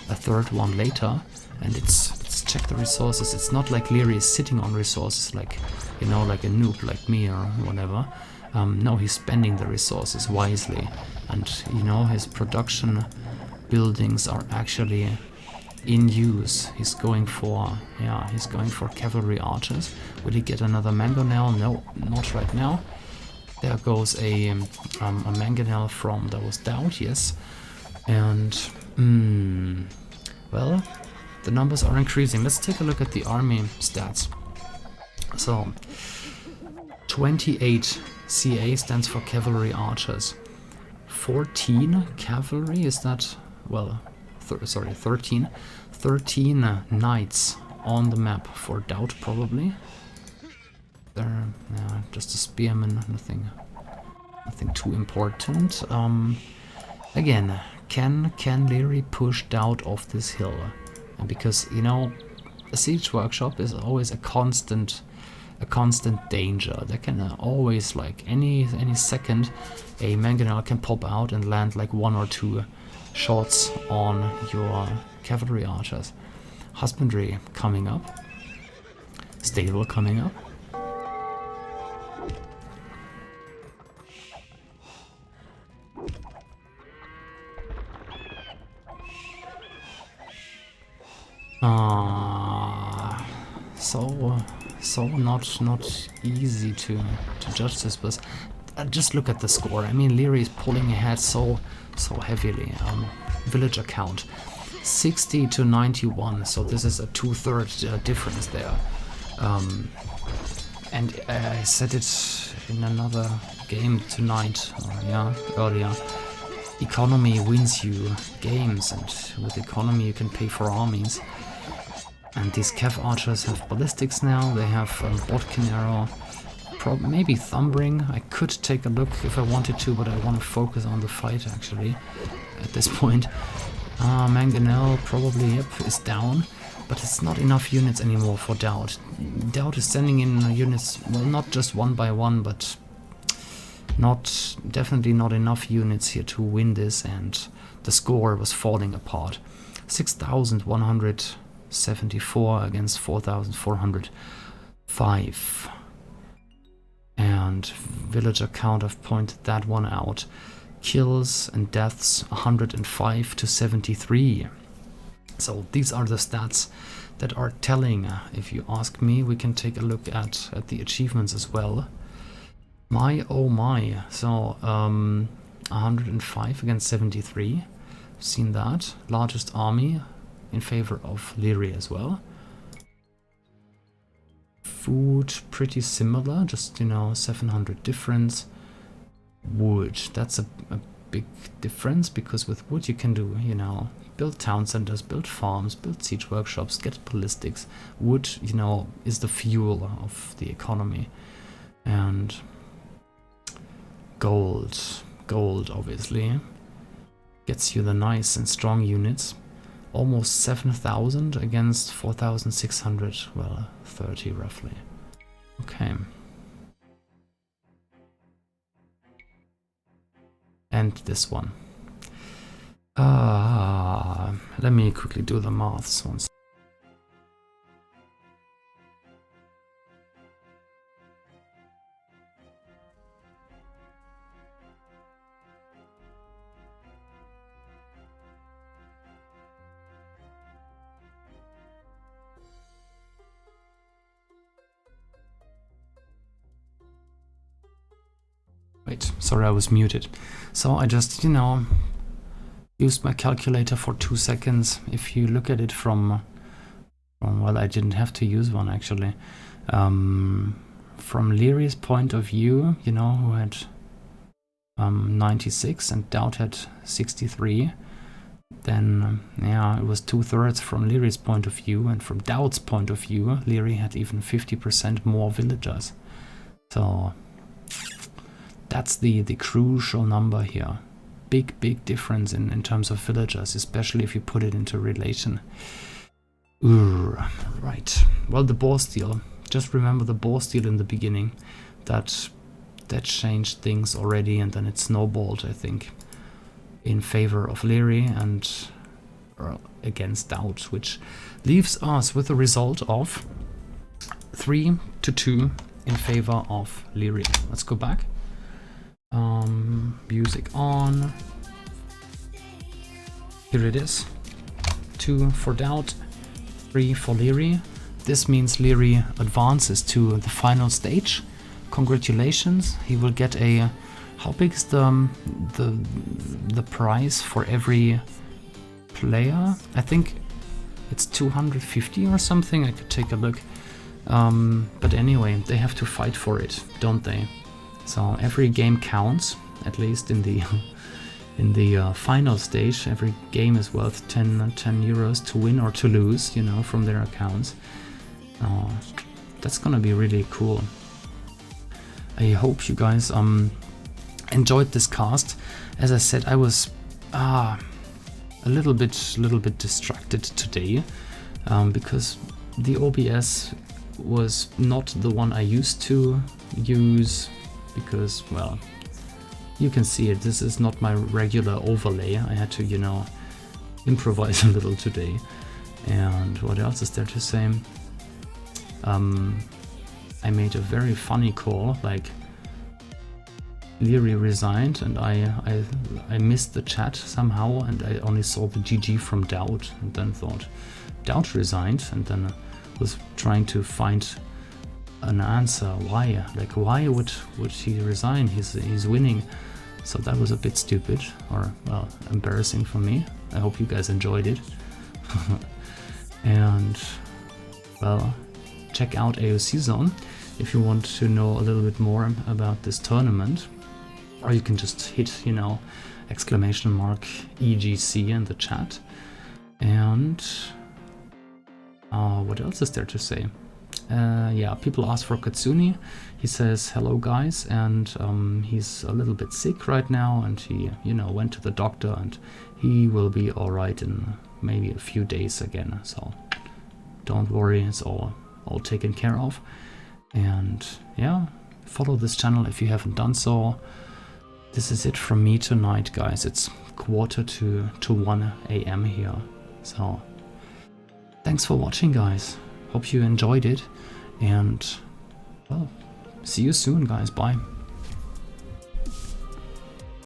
3rd one later. And let's check the resources. It's not like Liereyy is sitting on resources like, you know, like a noob like me or whatever. No, he's spending the resources wisely, and you know, his production buildings are actually in use. He's going for, yeah, he's going for cavalry archers. Will he get another mangonel? No, not right now. There goes a mangonel from, that was DauT, yes. And well, the numbers are increasing. Let's take a look at the army stats. So 28 CA stands for cavalry archers. 14 cavalry, is that, well, sorry, 13. 13 knights on the map for DauT probably. They're just a spearman, nothing too important. Again, can Liereyy push DauT off this hill? And because, you know, a siege workshop is always a constant danger. There can always, like, any second a mangonel can pop out and land like 1 or 2 shots on your cavalry archers. Husbandry coming up. Stable coming up. So not easy to judge this, but just look at the score. I mean, Liereyy is pulling ahead so heavily. Villager count 60 to 91, so this is a 2/3 difference there. And I said it in another game tonight, earlier. Economy wins you games, and with economy you can pay for armies. And these Cav archers have ballistics now, they have Bodkin arrow, maybe Thumbring. I could take a look if I wanted to, but I want to focus on the fight actually at this point. Mangonel probably, yep, is down, but it's not enough units anymore for DauT. DauT is sending in units, well, not just one by one, but definitely not enough units here to win this, and the score was falling apart. 6,174 against 4,405. And villager count, I've pointed that one out. Kills and deaths 105 to 73. So these are the stats that are telling. If you ask me, we can take a look at the achievements as well. My oh my, so 105 against 73. Seen that. Largest army in favor of Liereyy as well. Food pretty similar, just, you know, 700 difference. Wood, that's a big difference, because with wood you can do, you know, build town centers, build farms, build siege workshops, get ballistics. Wood, you know, is the fuel of the economy. And gold obviously gets you the nice and strong units. Almost 7,000 against 4,600, well, 30 roughly. Okay. And this one. Let me quickly do the maths once. Wait, sorry, I was muted. So I just, you know, used my calculator for 2 seconds. If you look at it from well, I didn't have to use one actually. From Lierey's point of view, you know, who had 96 and DauT had 63, then yeah, it was 2/3 from Lierey's point of view, and from DauT's point of view, Liereyy had even 50% more villagers. So that's the crucial number here. Big difference in terms of villagers, especially if you put it into relation. Right. Well, the boar steel. Just remember the boar steel in the beginning. That changed things already, and then it snowballed, I think, in favor of Liereyy and against DauT, which leaves us with a result of 3-2 in favor of Liereyy. Let's go back. Music on. Here it is. 2 for DauT, 3 for Liereyy. This means Liereyy advances to the final stage. Congratulations. He will get a... How big is the prize for every player? I think it's 250 or something. I could take a look. But anyway, they have to fight for it, don't they? So every game counts, at least in the in the final stage. Every game is worth 10 euros to win or to lose, you know, from their accounts. That's gonna be really cool. I hope you guys enjoyed this cast. As I said, I was a little bit distracted today because the OBS was not the one I used to use, because, well, you can see it, this is not my regular overlay. I had to, you know, improvise a little today. And what else is there to say? I made a very funny call, like Liereyy resigned, and I missed the chat somehow, and I only saw the GG from DauT, and then thought DauT resigned, and then was trying to find an answer. Why? Like, why would he resign? He's winning. So that was a bit stupid, or, well, embarrassing for me. I hope you guys enjoyed it. And, well, check out AOC Zone if you want to know a little bit more about this tournament. Or you can just hit, you know, !EGC in the chat. And what else is there to say? Yeah, people ask for Katsuni. He says hello guys, and he's a little bit sick right now, and he, you know, went to the doctor, and he will be alright in maybe a few days again. So don't worry, it's all taken care of. And yeah, follow this channel if you haven't done so. This is it from me tonight, guys. It's 1:45 AM here. So thanks for watching, guys. Hope you enjoyed it, and, well, see you soon, guys. Bye.